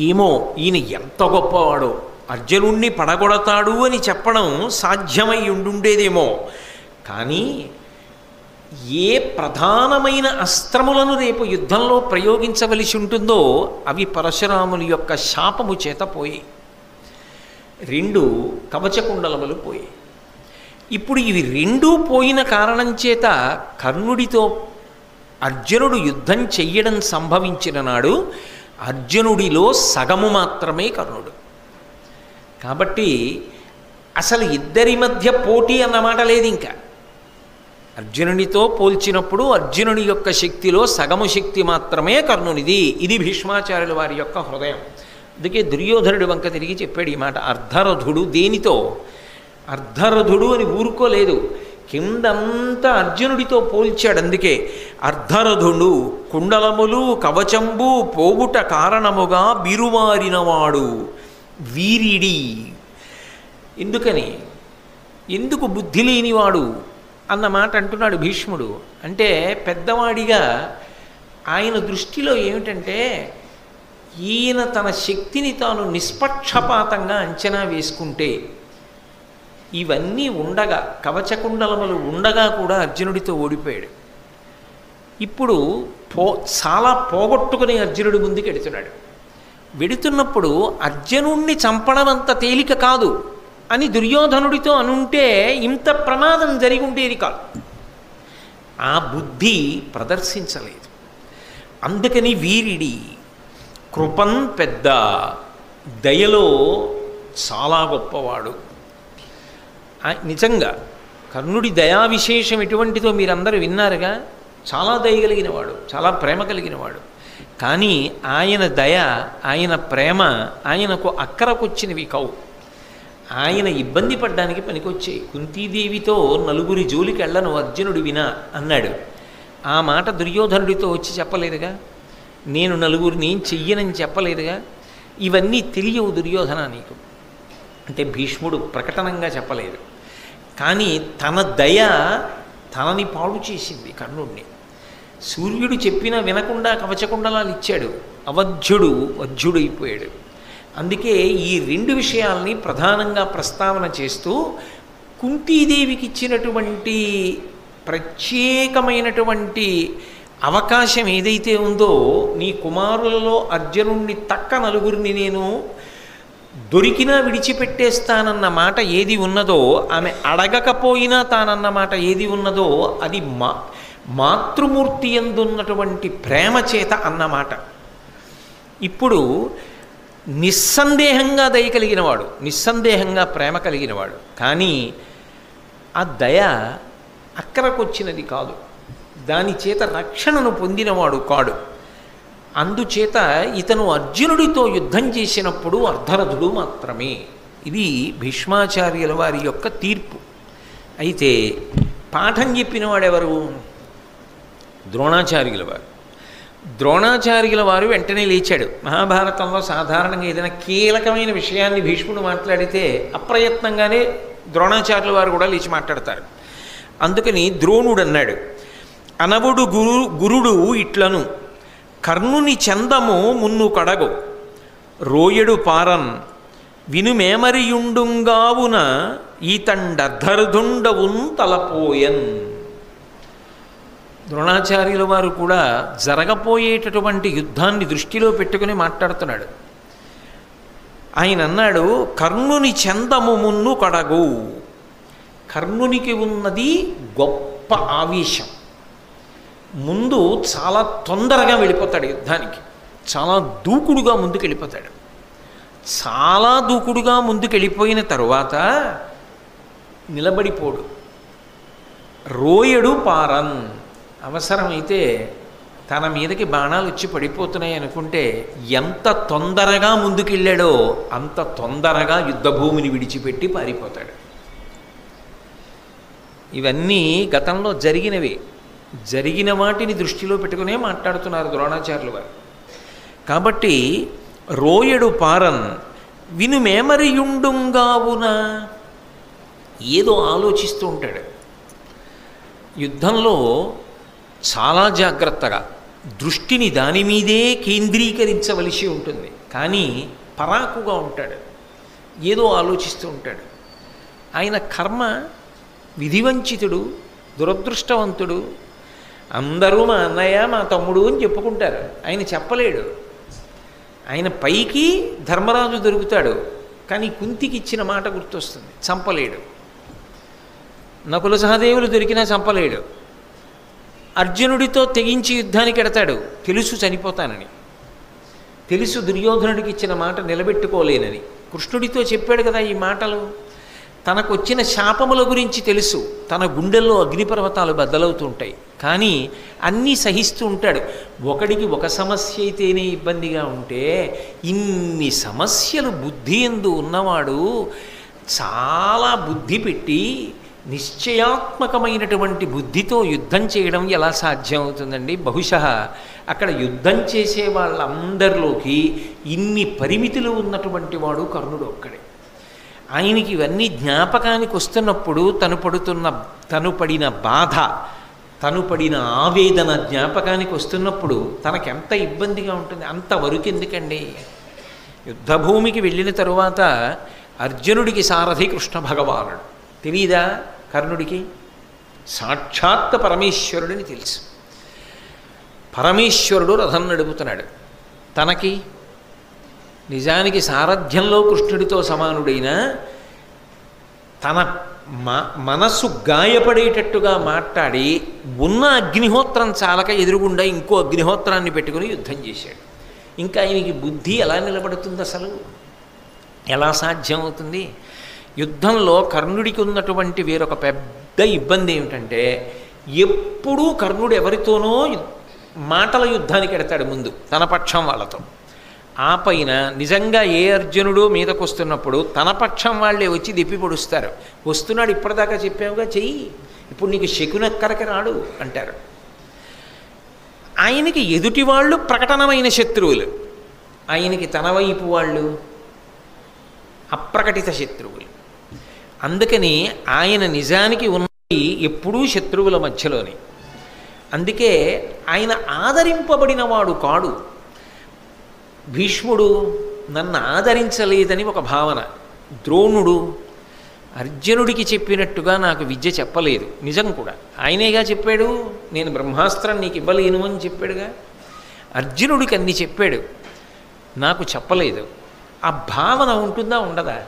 ఏమో ఈయన ఎంత గొప్పవాడో, అర్జునుణ్ణి పడగొడతాడు అని చెప్పడం సాధ్యమై ఉండుండేదేమో. కానీ ఏ ప్రధానమైన అస్త్రములను రేపు యుద్ధంలో ప్రయోగించవలసి ఉంటుందో అవి పరశురాముని యొక్క శాపము చేత పోయి 2 కవచకుండలములు పోయి. ఇప్పుడు ఇవి 2 పోయిన కారణం చేత కర్ణుడితో అర్జునుడు యుద్ధం చెయ్యడం సంభవించిన నాడు అర్జునుడిలో సగము మాత్రమే కర్ణుడు. కాబట్టి అసలు ఇద్దరి మధ్య పోటీ అన్నమాట లేదు. ఇంకా అర్జునునితో పోల్చినప్పుడు అర్జునుని యొక్క శక్తిలో సగము శక్తి మాత్రమే కర్ణునిది. ఇది భీష్మాచార్యుల వారి యొక్క హృదయం. అందుకే దుర్యోధనుడి వంక తిరిగి చెప్పాడు ఈ మాట. అర్ధరథుడు దేనితో? అర్ధరథుడు అని ఊరుకోలేదు, కిందంతా అర్జునుడితో పోల్చాడు. అందుకే అర్ధరథుడు కుండలములు కవచంబు పోగుట కారణముగా బిరువారినవాడు వీరిడి. ఎందుకు బుద్ధి లేనివాడు అన్న మాట అంటున్నాడు భీష్ముడు. అంటే పెద్దవాడిగా ఆయన దృష్టిలో ఏమిటంటే ఈయన తన శక్తిని తాను నిష్పక్షపాతంగా అంచనా వేసుకుంటే ఇవన్నీ ఉండగా, కవచకుండలములు ఉండగా కూడా అర్జునుడితో ఓడిపోయాడు. ఇప్పుడు చాలా పోగొట్టుకుని అర్జునుడి ముందుకు వెడుతున్నాడు. వెడుతున్నప్పుడు అర్జునుణ్ణి చంపడం అంత తేలిక కాదు అని దుర్యోధనుడితో అనుంటే ఇంత ప్రమాదం జరిగి ఉండేది కాదు. ఆ బుద్ధి ప్రదర్శించలేదు. అందుకని వీరిడి కృపం పెద్ద, దయలో చాలా గొప్పవాడు. నిజంగా కర్ణుడి దయా విశేషం ఎటువంటిదో మీరందరూ విన్నారుగా. చాలా దయ కలిగినవాడు, చాలా ప్రేమ కలిగినవాడు. కానీ ఆయన దయ, ఆయన ప్రేమ ఆయనకు అక్కరకొచ్చినవి కావు. ఆయన ఇబ్బంది పడ్డానికి పనికొచ్చాయి. కుంతీదేవితో 4 జోలికి వెళ్ళను అర్జునుడు వినా అన్నాడు. ఆ మాట దుర్యోధనుడితో వచ్చి చెప్పలేదుగా. నేను 4 చెయ్యనని చెప్పలేదుగా. ఇవన్నీ తెలియవు దుర్యోధన నీకు అంటే భీష్ముడు ప్రకటనంగా చెప్పలేదు. కానీ తన దయ తనని పాడు చేసింది కర్ణుడిని. సూర్యుడు చెప్పినా వినకుండా కవచకుండలాలు ఇచ్చాడు. వజ్జుడైపోయాడు. అందుకే ఈ 2 విషయాల్ని ప్రధానంగా ప్రస్తావన చేస్తూ కుంతీదేవికి ఇచ్చినటువంటి ప్రత్యేకమైనటువంటి అవకాశం ఏదైతే ఉందో, నీ కుమారులలో అర్జునుణ్ణి తక్క 4 నేను దొరికినా విడిచిపెట్టేస్తానన్న మాట ఏది ఉన్నదో, ఆమె అడగకపోయినా తానన్న మాట ఏది ఉన్నదో అది మాతృమూర్తి యందున్నటువంటి ప్రేమ చేత అన్నమాట. ఇప్పుడు నిస్సందేహంగా దయ కలిగినవాడు, నిస్సందేహంగా ప్రేమ కలిగినవాడు. కానీ ఆ దయ అక్కరకొచ్చినది కాదు, దాని చేత రక్షణను పొందినవాడు కాడు. అందుచేత ఇతను అర్జునుడితో యుద్ధం చేసినప్పుడు అర్ధరథుడు మాత్రమే. ఇది భీష్మాచార్యుల వారి యొక్క తీర్పు. అయితే పాఠం చెప్పిన వాడెవరు? ద్రోణాచార్యుల వారు. ద్రోణాచార్యుల వారు వెంటనే లేచాడు. మహాభారతంలో సాధారణంగా ఏదైనా కీలకమైన విషయాన్ని భీష్ముడు మాట్లాడితే అప్రయత్నంగానే ద్రోణాచార్యుల వారు కూడా లేచి మాట్లాడతారు. అందుకని ద్రోణుడు అన్నాడు, అనవుడు గురుడు ఇట్లను కర్ణుని చందము మున్ను కడగు రోయడు పారన్ వినుమేమరియుండుంగావున ఈతండర్ధర్ధుండవున్ తలపోయన్. ద్రోణాచార్యుల వారు కూడా జరగపోయేటటువంటి యుద్ధాన్ని దృష్టిలో పెట్టుకుని మాట్లాడుతున్నాడు. ఆయన అన్నాడు, కర్ణుని చందము మున్ను కడగు. కర్ణునికి ఉన్నది గొప్ప ఆవేశం. ముందు చాలా తొందరగా వెళ్ళిపోతాడు యుద్ధానికి, చాలా దూకుడుగా ముందుకు వెళ్ళిపోతాడు. చాలా దూకుడుగా ముందుకు వెళ్ళిపోయిన తరువాత నిలబడిపోడు. రోయడు పారన్, అవసరమైతే తన మీదకి బాణాలు వచ్చి పడిపోతున్నాయి అనుకుంటే ఎంత తొందరగా ముందుకెళ్ళాడో అంత తొందరగా యుద్ధభూమిని విడిచిపెట్టి పారిపోతాడు. ఇవన్నీ గతంలో జరిగినవి. జరిగిన వాటిని దృష్టిలో పెట్టుకునే మాట్లాడుతున్నారు ద్రోణాచార్యులు వారు. కాబట్టి రోయడు పారన్ వినుమేమరియుండుంగావున, ఏదో ఆలోచిస్తూ ఉంటాడు. యుద్ధంలో చాలా జాగ్రత్తగా దృష్టిని దాని మీదే కేంద్రీకరించవలసి ఉంటుంది. కానీ పరాకుగా ఉంటాడు, ఏదో ఆలోచిస్తూ ఉంటాడు. ఆయన కర్మ విధివంచితుడు, దురదృష్టవంతుడు. అందరూ మా అన్నయ్య మా తమ్ముడు అని చెప్పుకుంటారు, ఆయన చెప్పలేడు. ఆయన పైకి ధర్మరాజు దొరుకుతాడు, కానీ కుంతికి ఇచ్చిన మాట గుర్తొస్తుంది, చంపలేడు. నకుల సహదేవులు దొరికినా చంపలేడు. అర్జునుడితో తెగించి యుద్ధానికి ఎడతాడు, తెలుసు చనిపోతానని, తెలుసు దుర్యోధనుడికి ఇచ్చిన మాట నిలబెట్టుకోలేనని. కృష్ణుడితో చెప్పాడు కదా ఈ మాటలు. తనకొచ్చిన శాపముల గురించి తెలుసు, తన గుండెల్లో అగ్నిపర్వతాలు బద్దలవుతూ ఉంటాయి, కానీ అన్నీ సహిస్తూ ఉంటాడు. ఒకడికి ఒక సమస్య అయితేనే ఇబ్బందిగా ఉంటే ఇన్ని సమస్యలు బుద్ధి యందు ఉన్నవాడు చాలా బుద్ధి పెట్టి నిశ్చయాత్మకమైనటువంటి బుద్ధితో యుద్ధం చేయడం ఎలా సాధ్యం అవుతుందండి? బహుశः అక్కడ యుద్ధం చేసే వాళ్ళందరిలోకి ఇన్ని పరిమితులు ఉన్నటువంటి వాడు కర్ణుడు ఒక్కడే. ఆయనకి ఇవన్నీ జ్ఞాపకానికి వస్తున్నప్పుడు తను పడిన బాధ, తను పడిన ఆవేదన జ్ఞాపకానికి వస్తున్నప్పుడు తనకెంత ఇబ్బందిగా ఉంటుంది. అంతవరకు ఎందుకండి? యుద్ధభూమికి వెళ్ళిన తరువాత అర్జునుడికి సారథి కృష్ణ భగవానుడు. తెలీదా కర్ణుడికి? సాక్షాత్ పరమేశ్వరుడిని తెలుసు. పరమేశ్వరుడు రథం నడుపుతున్నాడు. తనకి నిజానికి సారథ్యంలో కృష్ణుడితో సమానుడైన తన మనస్సు గాయపడేటట్టుగా మాట్లాడి ఉన్న అగ్నిహోత్రం చాలక ఎదురుగుండా ఇంకో అగ్నిహోత్రాన్ని పెట్టుకుని యుద్ధం చేశాడు. ఇంకా ఆయనకి బుద్ధి ఎలా నిలబడుతుంది? అసలు ఎలా సాధ్యం అవుతుంది? యుద్ధంలో కర్ణుడికి ఉన్నటువంటి వేరొక పెద్ద ఇబ్బంది ఏమిటంటే, ఎప్పుడూ కర్ణుడు ఎవరితోనో మాటల యుద్ధానికి ఎడతాడు ముందు తన పక్షం వాళ్ళతో. ఆ పైన నిజంగా ఏ అర్జునుడు మీదకు వస్తున్నప్పుడు తన పక్షం వాళ్ళే వచ్చి దిప్పి పొడుస్తారు. వస్తున్నాడు, ఇప్పటిదాకా చెప్పావుగా చెయ్యి, ఇప్పుడు నీకు శకునెక్కడికి రాడు అంటారు. ఆయనకి ఎదుటి వాళ్ళు ప్రకటనమైన శత్రువులు, ఆయనకి తన వైపు వాళ్ళు అప్రకటిత శత్రువులు. అందుకని ఆయన నిజానికి ఉన్నది ఎప్పుడూ శత్రువుల మధ్యలోనే. అందుకే ఆయన ఆదరింపబడిన వాడు కాడు. భీష్ముడు నన్ను ఆదరించలేదని ఒక భావన. ద్రోణుడు అర్జునుడికి చెప్పినట్టుగా నాకు విద్య చెప్పలేదు. నిజం కూడా, ఆయనేగా చెప్పాడు, నేను బ్రహ్మాస్త్రం నీకు ఇవ్వలేను అని చెప్పాడుగా. అర్జునుడికి అన్ని చెప్పాడు, నాకు చెప్పలేదు. ఆ భావన ఉంటుందా ఉండదా?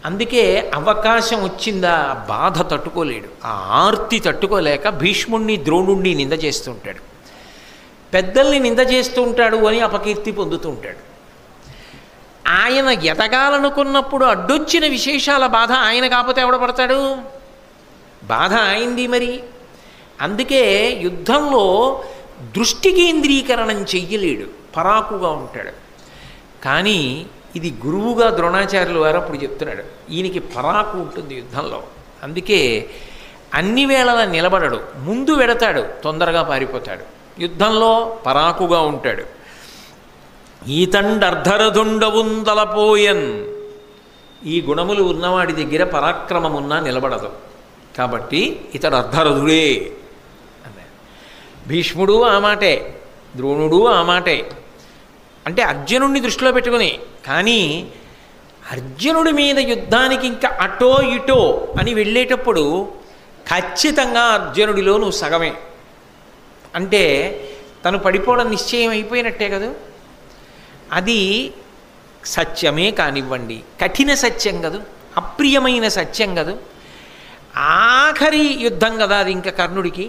అందుకే అవకాశం వచ్చిందా ఆ బాధ తట్టుకోలేడు, ఆ ఆర్తి తట్టుకోలేక భీష్ముణ్ణి ద్రోణుణ్ణి నింద చేస్తూ ఉంటాడు, పెద్దల్ని నింద చేస్తూ ఉంటాడు అని అపకీర్తి పొందుతూ ఉంటాడు. ఆయన ఎదగాలనుకున్నప్పుడు అడ్డొచ్చిన విశేషాల బాధ ఆయన కాకపోతే ఎవడ పడతాడు? బాధ అయింది మరి. అందుకే యుద్ధంలో దృష్టి కేంద్రీకరణం చెయ్యలేడు, పరాకుగా ఉంటాడు. కానీ ఇది గురువుగా ద్రోణాచార్యుల వారు అప్పుడు చెప్తున్నాడు, ఈయనకి పరాకు ఉంటుంది యుద్ధంలో. అందుకే అన్ని వేళలా నిలబడడు, ముందు వెడతాడు, తొందరగా పారిపోతాడు. యుద్ధంలో పరాకుగా ఉంటాడు. ఈతండర్ధరదుండవుందలపోయన్, ఈ గుణములు ఉన్నవాడి దగ్గర పరాక్రమమున్నా నిలబడదు. కాబట్టి ఇతడు అర్ధరథుడే అన్నాడు. భీష్ముడు ఆ మాటే, ద్రోణుడు ఆ మాటే. అంటే అర్జునుడిని దృష్టిలో పెట్టుకుని. కానీ అర్జునుడి మీద యుద్ధానికి ఇంకా అటో ఇటో అని వెళ్ళేటప్పుడు ఖచ్చితంగా అర్జునుడిలో నువ్వు సగమే అంటే తను పడిపోవడం నిశ్చయం అయిపోయినట్టే కదా. అది సత్యమే కానివ్వండి, కఠిన సత్యం కదూ, అప్రియమైన సత్యం కదూ, ఆఖరి యుద్ధం కదా అది ఇంకా కర్ణుడికి.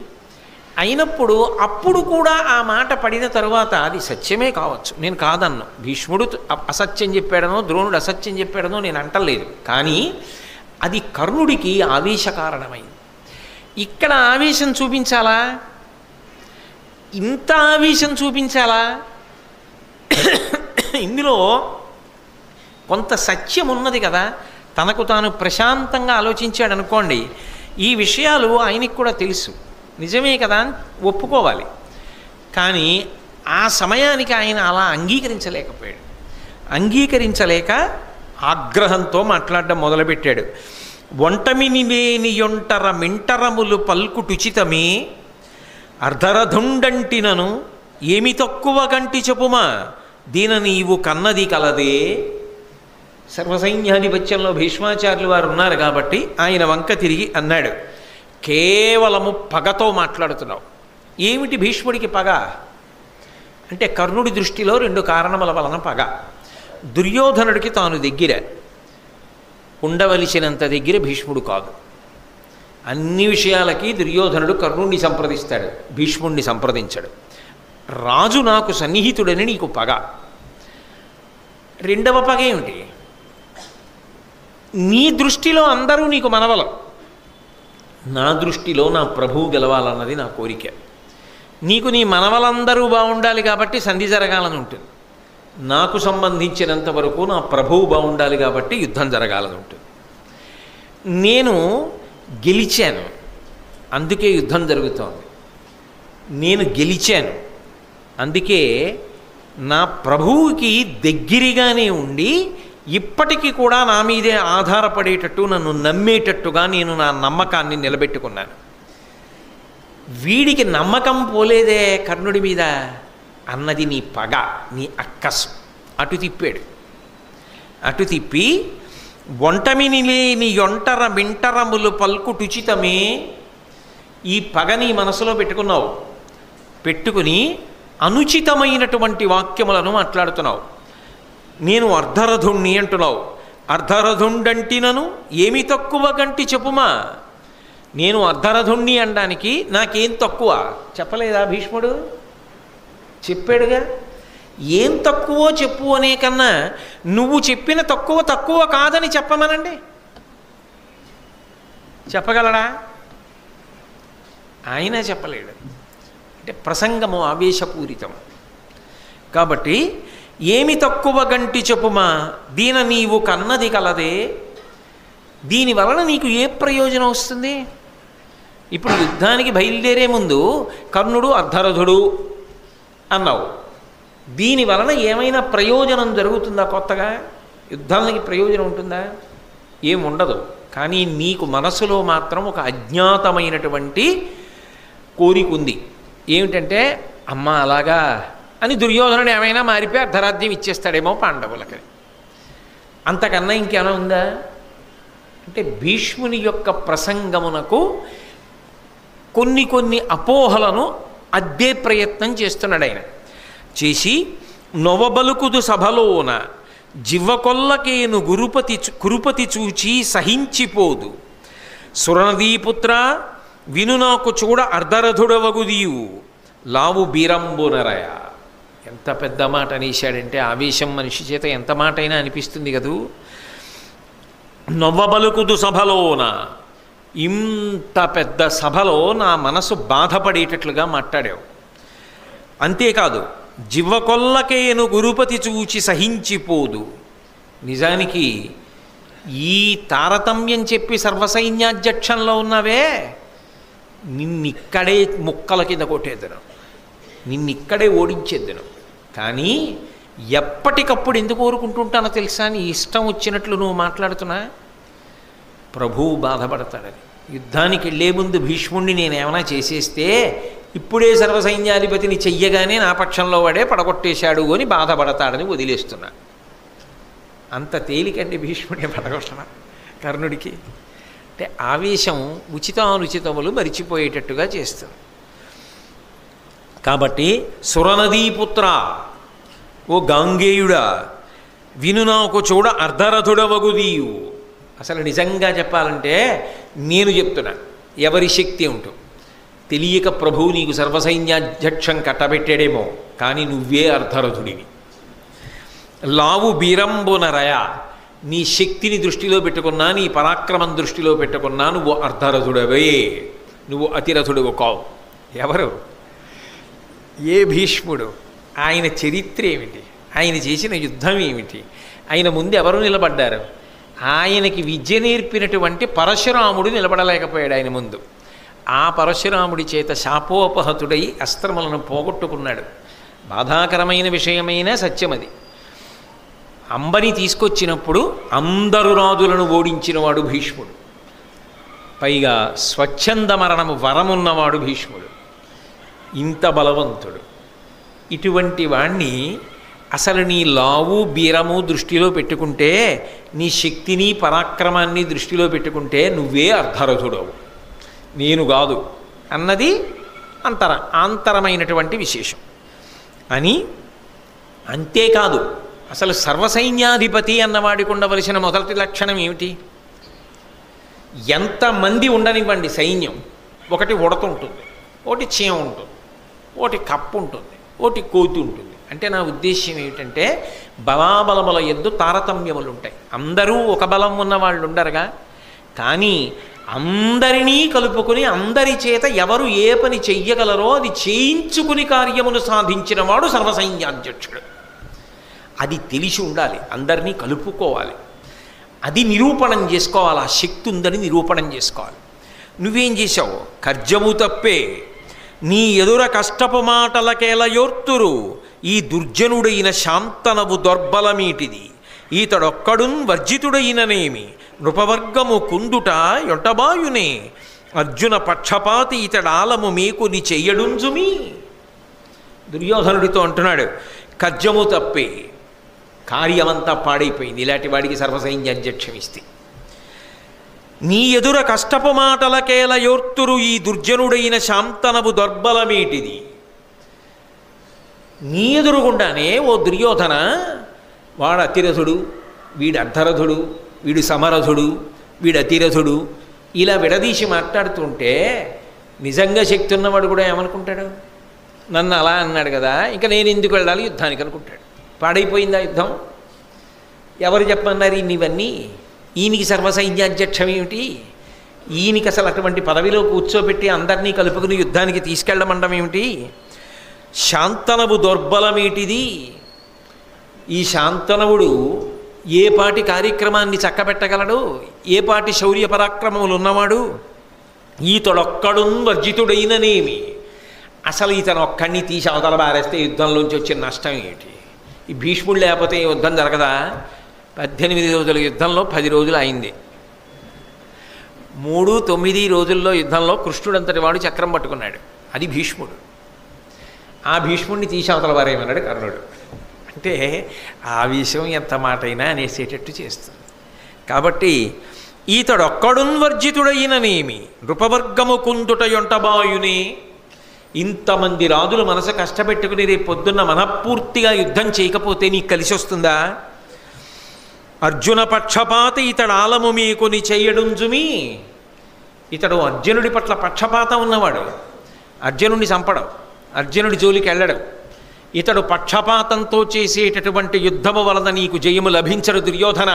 అయినప్పుడు అప్పుడు కూడా ఆ మాట పడిన తరువాత అది సత్యమే కావచ్చు, నేను కాదన్ను. భీష్ముడు అసత్యం చెప్పాడనో ద్రోణుడు అసత్యం చెప్పాడనో నేను అంటలేదు. కానీ అది కర్ణుడికి ఆవేశకారణమైంది. ఇక్కడ ఆవేశం చూపించాలా? ఇంత ఆవేశం చూపించాలా? ఇందులో కొంత సత్యం ఉన్నది కదా. తనకు తాను ప్రశాంతంగా ఆలోచించాడు అనుకోండి, ఈ విషయాలు ఆయనకి కూడా తెలుసు, నిజమే కదా అని ఒప్పుకోవాలి. కానీ ఆ సమయానికి ఆయన అలా అంగీకరించలేకపోయాడు. అంగీకరించలేక ఆగ్రహంతో మాట్లాడడం మొదలుపెట్టాడు. ఒంటమిని లేని యొంటర మింటరములు పల్కుటుచితమే, అర్ధరథుండంటినను ఏమి తక్కువ కంటి చెప్పుమా, దీన నీవు కన్నది కలదే. సర్వసైన్యాధిపత్యంలో భీష్మాచార్యులు వారు ఉన్నారు కాబట్టి ఆయన వంక తిరిగి అన్నాడు, కేవలము పగతో మాట్లాడుతున్నావు. ఏమిటి భీష్ముడికి పగ అంటే కర్ణుడి దృష్టిలో 2 కారణముల వలన పగ. దుర్యోధనుడికి తాను దగ్గర ఉండవలసినంత దగ్గర భీష్ముడు కాదు. అన్ని విషయాలకి దుర్యోధనుడు కర్ణుడిని సంప్రదిస్తాడు, భీష్ముడిని సంప్రదించాడు. రాజు నాకు సన్నిహితుడని నీకు పగ. రెండవ పగ ఏమిటి? నీ దృష్టిలో అందరూ నీకు మనవలం, నా దృష్టిలో నా ప్రభువు గెలవాలన్నది నా కోరిక. నీకు నీ మనవలందరూ బాగుండాలి కాబట్టి సంధి జరగాలని ఉంటుంది. నాకు సంబంధించినంత వరకు నా ప్రభువు బాగుండాలి కాబట్టి యుద్ధం జరగాలని ఉంటుంది. నేను గెలిచాను, అందుకే యుద్ధం జరుగుతోంది. నేను గెలిచాను, అందుకే నా ప్రభువుకి దగ్గరగానే ఉండి ఇప్పటికీ కూడా నా మీదే ఆధారపడేటట్టు, నన్ను నమ్మేటట్టుగా నేను నా నమ్మకాన్ని నిలబెట్టుకున్నాను. వీడికి నమ్మకం పోలేదే కర్ణుడి మీద అన్నది నీ పగ, నీ అక్కసు. అటు తిప్పాడు. అటు తిప్పి ఒంటమిని లేని ఒంటర మింటరములు పల్కుటుచితమే, ఈ పగ నీ మనసులో పెట్టుకున్నావు. పెట్టుకుని అనుచితమైనటువంటి వాక్యములను మాట్లాడుతున్నావు. నేను అర్ధరథుణ్ణి అంటున్నావు. అర్ధరథుండంటినను ఏమి తక్కువ గంటి చెప్పుమా. నేను అర్ధరథుణ్ణి అనడానికి నాకేం తక్కువ చెప్పలేదా భీష్ముడు? చెప్పాడుగా. ఏం తక్కువో చెప్పు అనే కన్నా నువ్వు చెప్పిన తక్కువ తక్కువ కాదని చెప్పమనండి. చెప్పగలడా? ఆయన చెప్పలేడు. అంటే ప్రసంగము ఆవేశపూరితం కాబట్టి ఏమి తక్కువ గంటి చెప్పుమా, దీన నీవు కన్నది కలదే, దీనివలన నీకు ఏ ప్రయోజనం వస్తుంది? ఇప్పుడు యుద్ధానికి బయలుదేరే ముందు కర్ణుడు అర్ధరథుడు అన్నావు. దీనివలన ఏమైనా ప్రయోజనం జరుగుతుందా? కొత్తగా యుద్ధానికి ప్రయోజనం ఉంటుందా? ఏముండదు. కానీ నీకు మనసులో మాత్రం ఒక అజ్ఞాతమైనటువంటి కోరిక ఉంది. ఏమిటంటే అమ్మ అలాగా అని దుర్యోధనుడు ఏమైనా మారిపోయి అర్ధరాజ్యం ఇచ్చేస్తాడేమో పాండవులకి. అంతకన్నా ఇంకేమైనా ఉందా? అంటే భీష్ముని యొక్క ప్రసంగమునకు కొన్ని అపోహలను అద్దే ప్రయత్నం చేస్తున్నాడు ఆయన. చేసి నొవబలుకుదు సభలోన జివ్వకొల్లకేను కురుపతి చూచి సహించిపోదు, సురనదీపుత్ర విను నాకు చూడ అర్ధరథుడవగుదీవు లావు బీరంబునరయ. ఎంత పెద్ద మాట అనేశాడంటే ఆవేశం మనిషి చేత ఎంత మాట అయినా అనిపిస్తుంది కదూ. నవ్వబలుకుదు సభలోన, ఇంత పెద్ద సభలో నా మనసు బాధపడేటట్లుగా మాట్లాడావు. అంతేకాదు జివ్వకొల్లకేను గురుపతి చూచి సహించిపోదు. నిజానికి ఈ తారతమ్యం చెప్పి సర్వసైన్యాధ్యక్షంలో ఉన్నావే, నిన్నిక్కడే ముక్కల కింద కొట్టేద్దును, నిన్నిక్కడే ఓడించేద్దును. కానీ ఎప్పటికప్పుడు ఎందుకు కోరుకుంటుంటానో తెలుసా? నీ ఇష్టం వచ్చినట్లు నువ్వు మాట్లాడుతున్నా ప్రభువు బాధపడతాడని. యుద్ధానికి వెళ్ళే ముందు భీష్ముడిని నేనేమైనా చేసేస్తే ఇప్పుడే సర్వసైన్యాధిపతిని చెయ్యగానే నా పక్షంలో వాడే పడగొట్టేశాడు అని బాధపడతాడని వదిలేస్తున్నా. అంత తేలికండి భీష్ముడిని పడగొట్టడం కర్ణుడికి. అంటే ఆవేశం ఉచితానుచితములు మరిచిపోయేటట్టుగా చేస్తుంది. కాబట్టి సురనదీపుత్ర, ఓ గాంగేయుడా, విను నాకు చూడ అర్ధరథుడవగుదీయు. అసలు నిజంగా చెప్పాలంటే నేను చెప్తున్నా, ఎవరి శక్తి ఉంటూ తెలియక ప్రభువు నీకు సర్వసైన్యాధ్యక్షం కట్టబెట్టాడేమో, కానీ నువ్వే అర్ధరథుడివి. లావు బీరంబునరయ, నీ శక్తిని దృష్టిలో పెట్టుకున్నా, నీ పరాక్రమం దృష్టిలో పెట్టుకున్నా నువ్వు అర్ధరథుడవే, నువ్వు అతిరథుడు కావు. ఎవరు? ఏ భీష్ముడు? ఆయన చరిత్ర ఏమిటి? ఆయన చేసిన యుద్ధం ఏమిటి? ఆయన ముందు ఎవరు నిలబడ్డారు? ఆయనకి విద్య నేర్పినటువంటి పరశురాముడు నిలబడలేకపోయాడు ఆయన ముందు. ఆ పరశురాముడి చేత శాపోపహతుడై అస్త్రములను పోగొట్టుకున్నాడు. బాధాకరమైన విషయమైన సత్యమది. అంబని తీసుకొచ్చినప్పుడు అందరు రాజులను ఓడించినవాడు భీష్ముడు. పైగా స్వచ్ఛంద మరణము వరమున్నవాడు భీష్ముడు. ఇంత బలవంతుడు. ఇటువంటి వాణ్ణి అసలు నీ లావు బీరము దృష్టిలో పెట్టుకుంటే, నీ శక్తిని పరాక్రమాన్ని దృష్టిలో పెట్టుకుంటే నువ్వే అర్ధరథుడవు. నేను కాదు అన్నది ఆంతరమైనటువంటి విశేషం అని. అంతేకాదు అసలు సర్వసైన్యాధిపతి అన్నవాడికి ఉండవలసిన మొదటి లక్షణం ఏమిటి? ఎంతమంది ఉండనివ్వండి సైన్యం, ఒకటి ఉడత ఉంటుంది, ఒకటి చీమ ఉంటుంది, ఒకటి కప్పు ఉంటుంది, ఒకటి కోతి ఉంటుంది. అంటే నా ఉద్దేశ్యం ఏమిటంటే బలాబలముల యందు తారతమ్యములు ఉంటాయి. అందరూ ఒక బలం ఉన్న వాళ్ళు ఉండరుగా. కానీ అందరినీ కలుపుకొని అందరి చేత ఎవరు ఏ పని చెయ్యగలరో అది చేయించుకుని కార్యమును సాధించిన వాడు సర్వసైన్యాధ్యక్షుడు. అది తెలిసి ఉండాలి, అందరినీ కలుపుకోవాలి, అది నిరూపణం చేసుకోవాలి, ఆ శక్తి ఉందని నిరూపణం చేసుకోవాలి. నువ్వేం చేశావు? కర్జము తప్పే నీ ఎదుర కష్టపు మాటలకేలయోర్తురు ఈ దుర్జనుడైన శాంతనవు దొర్బలమీటిది ఈతడొక్కడున్ వర్జితుడైననేమి నృపవర్గము కుందుట యొటబాయునే అర్జున పక్షపాతి ఇతడాలము మీకుని చెయ్యడుంజుమి. దుర్యోధనుడితో అంటున్నాడు, కర్జము తప్పే, కార్యమంతా పాడైపోయింది ఇలాంటి వాడికి సర్వసైన్యాధ్యక్షం ఇస్తే. నీ ఎదుర కష్టపు మాటలకేలయోర్తురు ఈ దుర్జనుడైన శాంతనవు దొర్బలమేటిది. నీ ఎదురుగుండానే ఓ దుర్యోధన, వాడు అతిరథుడు, వీడు అర్ధరథుడు, వీడు సమరథుడు, వీడు అతిరథుడు, ఇలా విడదీసి మాట్లాడుతుంటే నిజంగా శక్తి ఉన్నవాడు కూడా ఏమనుకుంటాడు? నన్ను అలా అన్నాడు కదా, ఇంకా నేను ఎందుకు వెళ్ళాలి యుద్ధానికి అనుకుంటాడు. పాడైపోయిందా యుద్ధం? ఎవరు చెప్పన్నారు ఇవన్నీ? ఈయనకి సర్వసైన్యాధ్యక్షం ఏమిటి? ఈయనకి అసలు అటువంటి పదవిలో కూర్చోబెట్టి అందరినీ కలుపుకుని యుద్ధానికి తీసుకెళ్ళమండం ఏమిటి? శాంతనవు దౌర్బలమేటిది. ఈ శాంతనవుడు ఏ పాటి కార్యక్రమాన్ని చక్కబెట్టగలడు? ఏ పాటి శౌర్య పరాక్రమములు ఉన్నవాడు? ఈతడొక్కడున్ వర్జితుడైననేమి. అసలు ఇతను ఒక్కడిని తీసి అవతల బారేస్తే యుద్ధంలోంచి వచ్చిన నష్టం ఏమిటి? ఈ భీష్ముడు లేకపోతే యుద్ధం జరగదా? 18 రోజుల యుద్ధంలో 10 రోజులు అయింది. 3-9 రోజుల్లో యుద్ధంలో కృష్ణుడంతటి వాడు చక్రం పట్టుకున్నాడు. అది భీష్ముడు. ఆ భీష్ముడిని తీసి అవతల వారేమన్నాడు కర్ణుడు. అంటే ఆ విషయం ఎంత మాటైనా అనేసేటట్టు చేస్తుంది. కాబట్టి ఈతడొక్కడున్ వర్జితుడైననేమి నృపవర్గము కుందుట యొంటబాయునే. ఇంతమంది రాజులు మనసు కష్టపెట్టుకుని రేపు పొద్దున్న మనఃపూర్తిగా యుద్ధం చేయకపోతే నీకు కలిసి వస్తుందా? అర్జున పక్షపాత ఇతడాలము మీకుని చెయ్యడుంజుమి. ఇతడు అర్జునుడి పట్ల పక్షపాతం ఉన్నవాడు. అర్జునుడిని చంపడం, అర్జునుడి జోలికి వెళ్ళడం. ఇతడు పక్షపాతంతో చేసేటటువంటి యుద్ధము వలన నీకు జయము లభించరు దుర్యోధన.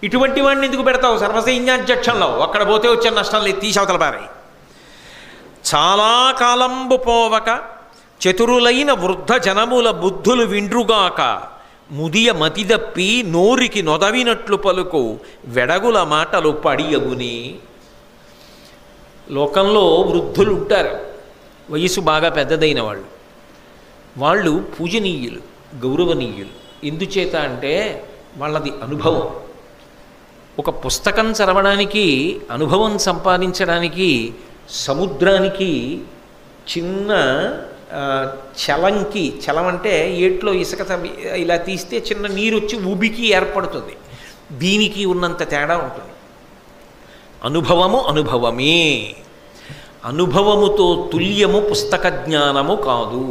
ఇటువంటి వాడిని ఎందుకు పెడతావు సర్వసైన్యాధ్యక్షంలో? అక్కడ పోతే వచ్చే నష్టం లేదు, తీసవతల పారాయి. చాలా కాలంబు పోవక చతురులైన వృద్ధ జనముల బుద్ధులు విండ్రుగాక ముదియ మతిదప్పి నోరికి నొదవినట్లు పలుకు వెడగుల మాటలు పడియగుని. లోకంలో వృద్ధులు ఉంటారు, వయసు బాగా పెద్దదైన వాళ్ళు. వాళ్ళు పూజనీయులు, గౌరవనీయులు. ఎందుచేత అంటే వాళ్ళది అనుభవం. ఒక పుస్తకం చదవడానికి, అనుభవం సంపాదించడానికి సముద్రానికి చిన్న చలంకి, చలం అంటే ఏట్లో ఇసుక ఇలా తీస్తే చిన్న నీరు వచ్చి ఉబికి ఏర్పడుతుంది. దీనికి ఉన్నంత తేడా ఉంటుంది. అనుభవము అనుభవమే. అనుభవముతో తుల్యము పుస్తక జ్ఞానము కాదు.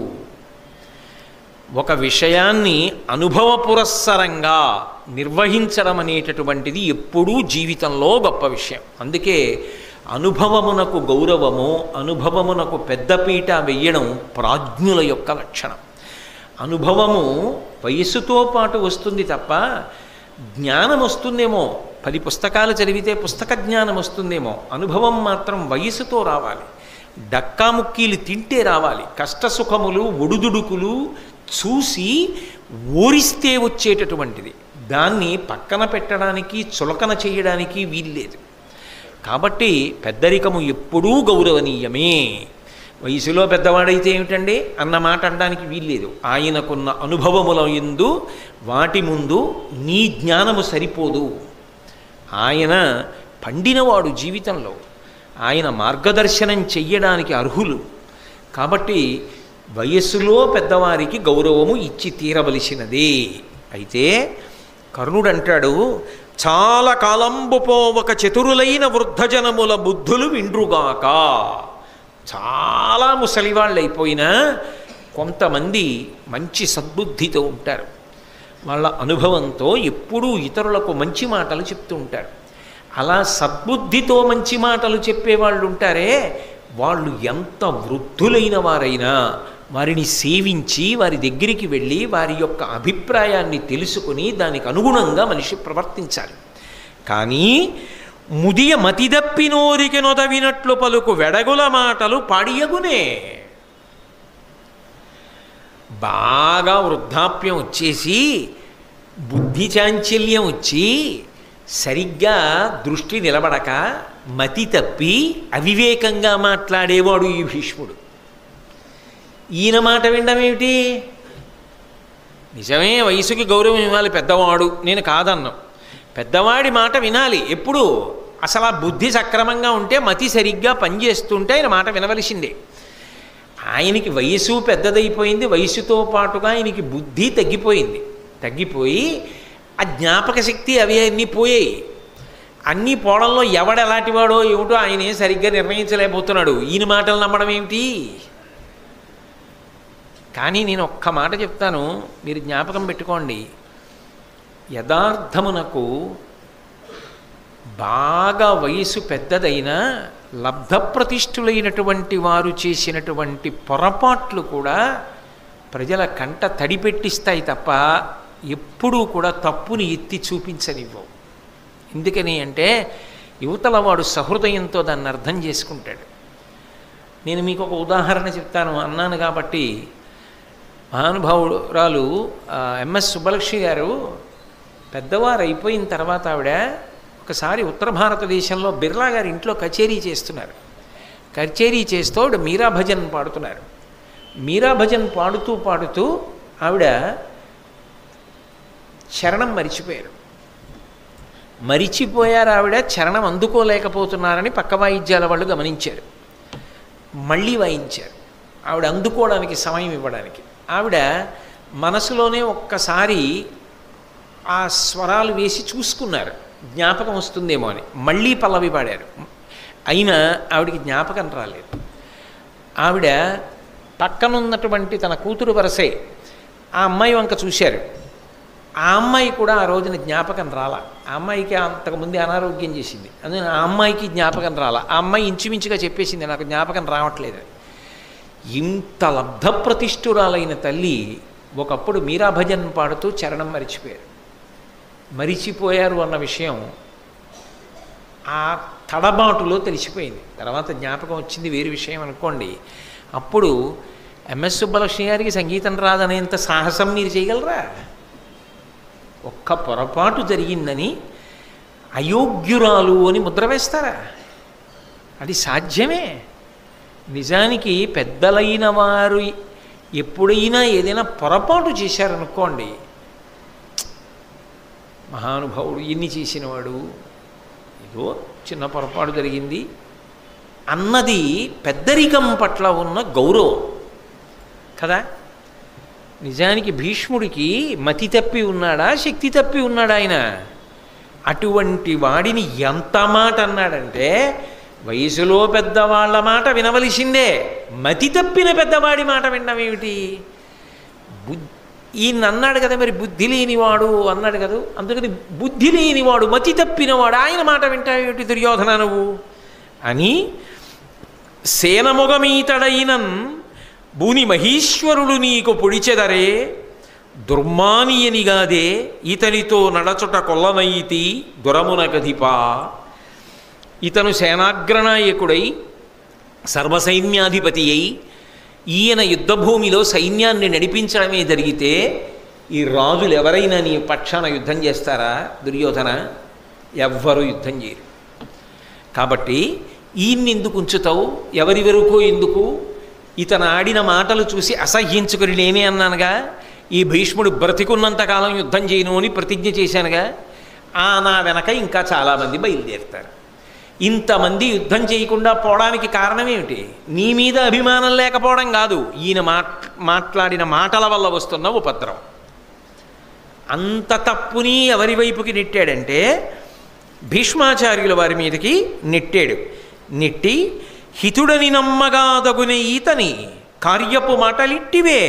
ఒక విషయాన్ని అనుభవపురస్సరంగా నిర్వహించడం అనేటటువంటిది ఎప్పుడూ జీవితంలో గొప్ప విషయం. అందుకే అనుభవమునకు గౌరవము, అనుభవమునకు పెద్దపీట వెయ్యడం ప్రాజ్ఞుల యొక్క లక్షణం. అనుభవము వయస్సుతో పాటు వస్తుంది తప్ప జ్ఞానం వస్తుందేమో, 10 పుస్తకాలు చదివితే పుస్తక జ్ఞానం వస్తుందేమో, అనుభవం మాత్రం వయస్సుతో రావాలి. డక్కాముక్కీలు తింటే రావాలి. కష్టసుఖములు ఒడుదుడుకులు చూసి ఓరిస్తే వచ్చేటటువంటిది. దాన్ని పక్కన పెట్టడానికి, చులకన చేయడానికి వీల్లేదు. కాబట్టి పెద్దరికము ఎప్పుడూ గౌరవనీయమే. వయసులో పెద్దవాడైతే ఏమిటండి అన్న మాట అనడానికి వీల్లేదు. ఆయనకున్న అనుభవముల యందు వాటి ముందు నీ జ్ఞానము సరిపోదు. ఆయన పండినవాడు జీవితంలో, ఆయన మార్గదర్శనం చెయ్యడానికి అర్హులు. కాబట్టి వయస్సులో పెద్దవారికి గౌరవము ఇచ్చి తీరవలసినదే. అయితే కర్ణుడు అంటాడు, చాలా కాలంబు పోవక చతురులైన వృద్ధజనముల బుద్ధులు విండ్రుగాక. చాలా ముసలివాళ్ళు అయిపోయినా కొంతమంది మంచి సద్బుద్ధితో ఉంటారు. వాళ్ళ అనుభవంతో ఎప్పుడూ ఇతరులకు మంచి మాటలు చెప్తూ ఉంటారు. అలా సద్బుద్ధితో మంచి మాటలు చెప్పేవాళ్ళు ఉంటారే, వాళ్ళు ఎంత వృద్ధులైన వారైనా వారిని సేవించి వారి దగ్గరికి వెళ్ళి వారి యొక్క అభిప్రాయాన్ని తెలుసుకుని దానికి అనుగుణంగా మనిషి ప్రవర్తించాలి. కానీ ముదియ మతిదప్పి నోరికి నొదవినట్లు పలుకు వెడగుల మాటలు పాడియగునే. బాగా వృద్ధాప్యం వచ్చేసి బుద్ధి చాంచల్యం వచ్చి సరిగ్గా దృష్టి నిలబడక మతి తప్పి అవివేకంగా మాట్లాడేవాడు ఈ భీష్ముడు. ఈయన మాట వినడమేమిటి? నిజమే, వయసుకి గౌరవం ఇవ్వాలి పెద్దవాడు, నేను కాదన్నా. పెద్దవాడి మాట వినాలి ఎప్పుడు? అసలు ఆ బుద్ధి సక్రమంగా ఉంటే, మతి సరిగ్గా పనిచేస్తుంటే ఆయన మాట వినవలసిందే. ఆయనకి వయసు పెద్దదైపోయింది, వయసుతో పాటుగా ఆయనకి బుద్ధి తగ్గిపోయి ఆ జ్ఞాపక శక్తి అవి అన్నీ పోయాయి. అన్నీ పోవడంలో ఎవడెలాంటివాడో ఏమిటో ఆయనే సరిగ్గా నిర్ణయించలేకపోతున్నాడు. ఈయన మాటలు నమ్మడం ఏమిటి? కానీ నేను ఒక్క మాట చెప్తాను, మీరు జ్ఞాపకం పెట్టుకోండి. యథార్థమునకు బాగా వయసు పెద్దదైనా లబ్ధప్రతిష్ఠులైనటువంటి వారు చేసినటువంటి పొరపాట్లు కూడా ప్రజల కంట తడిపెట్టిస్తాయి తప్ప ఎప్పుడూ కూడా తప్పుని ఎత్తి చూపించనివ్వవు. ఎందుకని అంటే యువతల వాడు సహృదయంతో దాన్ని అర్థం చేసుకుంటాడు. నేను మీకు ఒక ఉదాహరణ చెప్తాను అన్నాను కాబట్టి. మహానుభావురాలు ఎంఎస్ సుబ్బలక్ష్మి గారు పెద్దవారు అయిపోయిన తర్వాత ఆవిడ ఒకసారి ఉత్తర భారతదేశంలో బిర్లా గారి ఇంట్లో కచేరీ చేస్తున్నారు. కచేరీ చేస్తూ ఆవిడ మీరా భజన్ పాడుతున్నారు. మీరా భజన్ పాడుతూ ఆవిడ చరణం మరిచిపోయారు. ఆవిడ చరణం అందుకోలేకపోతున్నారని పక్క వాయిద్యాల వాళ్ళు గమనించారు. మళ్ళీ వాయించారు ఆవిడ అందుకోవడానికి సమయం ఇవ్వడానికి. ఆవిడ మనసులోనే ఒక్కసారి ఆ స్వరాలు వేసి చూసుకున్నారు, జ్ఞాపకం వస్తుందేమో అని. మళ్ళీ పల్లవి పాడారు, అయినా ఆవిడికి జ్ఞాపకం రాలేదు. ఆవిడ పక్కనున్నటువంటి తన కూతురు వరసే ఆ అమ్మాయి వంక చూశారు. ఆ అమ్మాయి కూడా ఆ రోజున జ్ఞాపకం రాలా. ఆ అమ్మాయికి అంతకుముందే అనారోగ్యం చేసింది, అందుకని ఆ అమ్మాయికి జ్ఞాపకం రాలా. ఆ అమ్మాయి ఇంచుమించుగా చెప్పేసింది, నాకు జ్ఞాపకం రావట్లేదు. ఇంత లబ్ధప్రతిష్ఠురాలైన తల్లి ఒకప్పుడు మీరా భజన్ పాడుతూ చరణం మరిచిపోయారు అన్న విషయం ఆ తడబాటులో తెలిసిపోయింది. తర్వాత జ్ఞాపకం వచ్చింది వేరు విషయం అనుకోండి. అప్పుడు ఎంఎస్ సుబ్బలక్ష్మి గారికి సంగీతం రాదనేంత సాహసం మీరు చేయగలరా? ఒక్క పొరపాటు జరిగిందని అయోగ్యురాలు అని ముద్ర వేస్తారా? అది సాధ్యమే. నిజానికి పెద్దలైన వారు ఎప్పుడైనా ఏదైనా పొరపాటు చేశారనుకోండి, మహానుభావుడు ఎన్ని చేసినవాడు, ఏదో చిన్న పొరపాటు జరిగింది అన్నది పెద్దరికం పట్ల ఉన్న గౌరవం కదా. నిజానికి భీష్ముడికి మతి తప్పి ఉన్నాడా, శక్తి తప్పి ఉన్నాడా? ఆయన అటువంటి వాడిని ఎంత మాట అన్నాడంటే, వయసులో పెద్దవాళ్ళ మాట వినవలసిందే, మతి తప్పిన పెద్దవాడి మాట వినడం ఏమిటి? ఈయన అన్నాడు కదా, మరి బుద్ధి లేనివాడు అన్నాడు కదా, అందుకని బుద్ధి లేనివాడు, మతి తప్పినవాడు, ఆయన మాట వింటావేమిటి దుర్యోధన నువ్వు అని సేనమొగమీతడైనన్ భూని మహీశ్వరుడు నీకు పొడిచెదరే దుర్మానియనిగాదే ఇతనితో నడచుట కొల్లనైతి దురమున గధిపా. ఇతను సేనాగ్రనాయకుడై సర్వసైన్యాధిపతి అయి ఈయన యుద్ధభూమిలో సైన్యాన్ని నడిపించడమే జరిగితే ఈ రాజులు ఎవరైనా నీ పక్షాన యుద్ధం చేస్తారా దుర్యోధన? ఎవ్వరూ యుద్ధం చేయరు. కాబట్టి ఈయన్ని ఎందుకు ఉంచుతావు? ఎవరి వరకు ఎందుకు? ఇతను ఆడిన మాటలు చూసి అసహ్యించుకుని నేనే అన్నానుగా, ఈ భీష్ముడు బ్రతికున్నంతకాలం యుద్ధం చేయను అని ప్రతిజ్ఞ చేశానుగా. నా వెనక ఇంకా చాలామంది బయలుదేరుతారు. ఇంతమంది యుద్ధం చేయకుండా పోవడానికి కారణం ఏమిటి? నీ మీద అభిమానం లేకపోవడం కాదు, ఈయన మాట్లాడిన మాటల వల్ల వస్తున్న ఉపద్రవం. అంత తప్పుని ఎవరి వైపుకి నెట్టాడంటే భీష్మాచార్యుల వారి మీదకి నెట్టాడు. నెట్టి హితుడని నమ్మగాదగునే ఈతని కార్యపు మాటలిట్టివే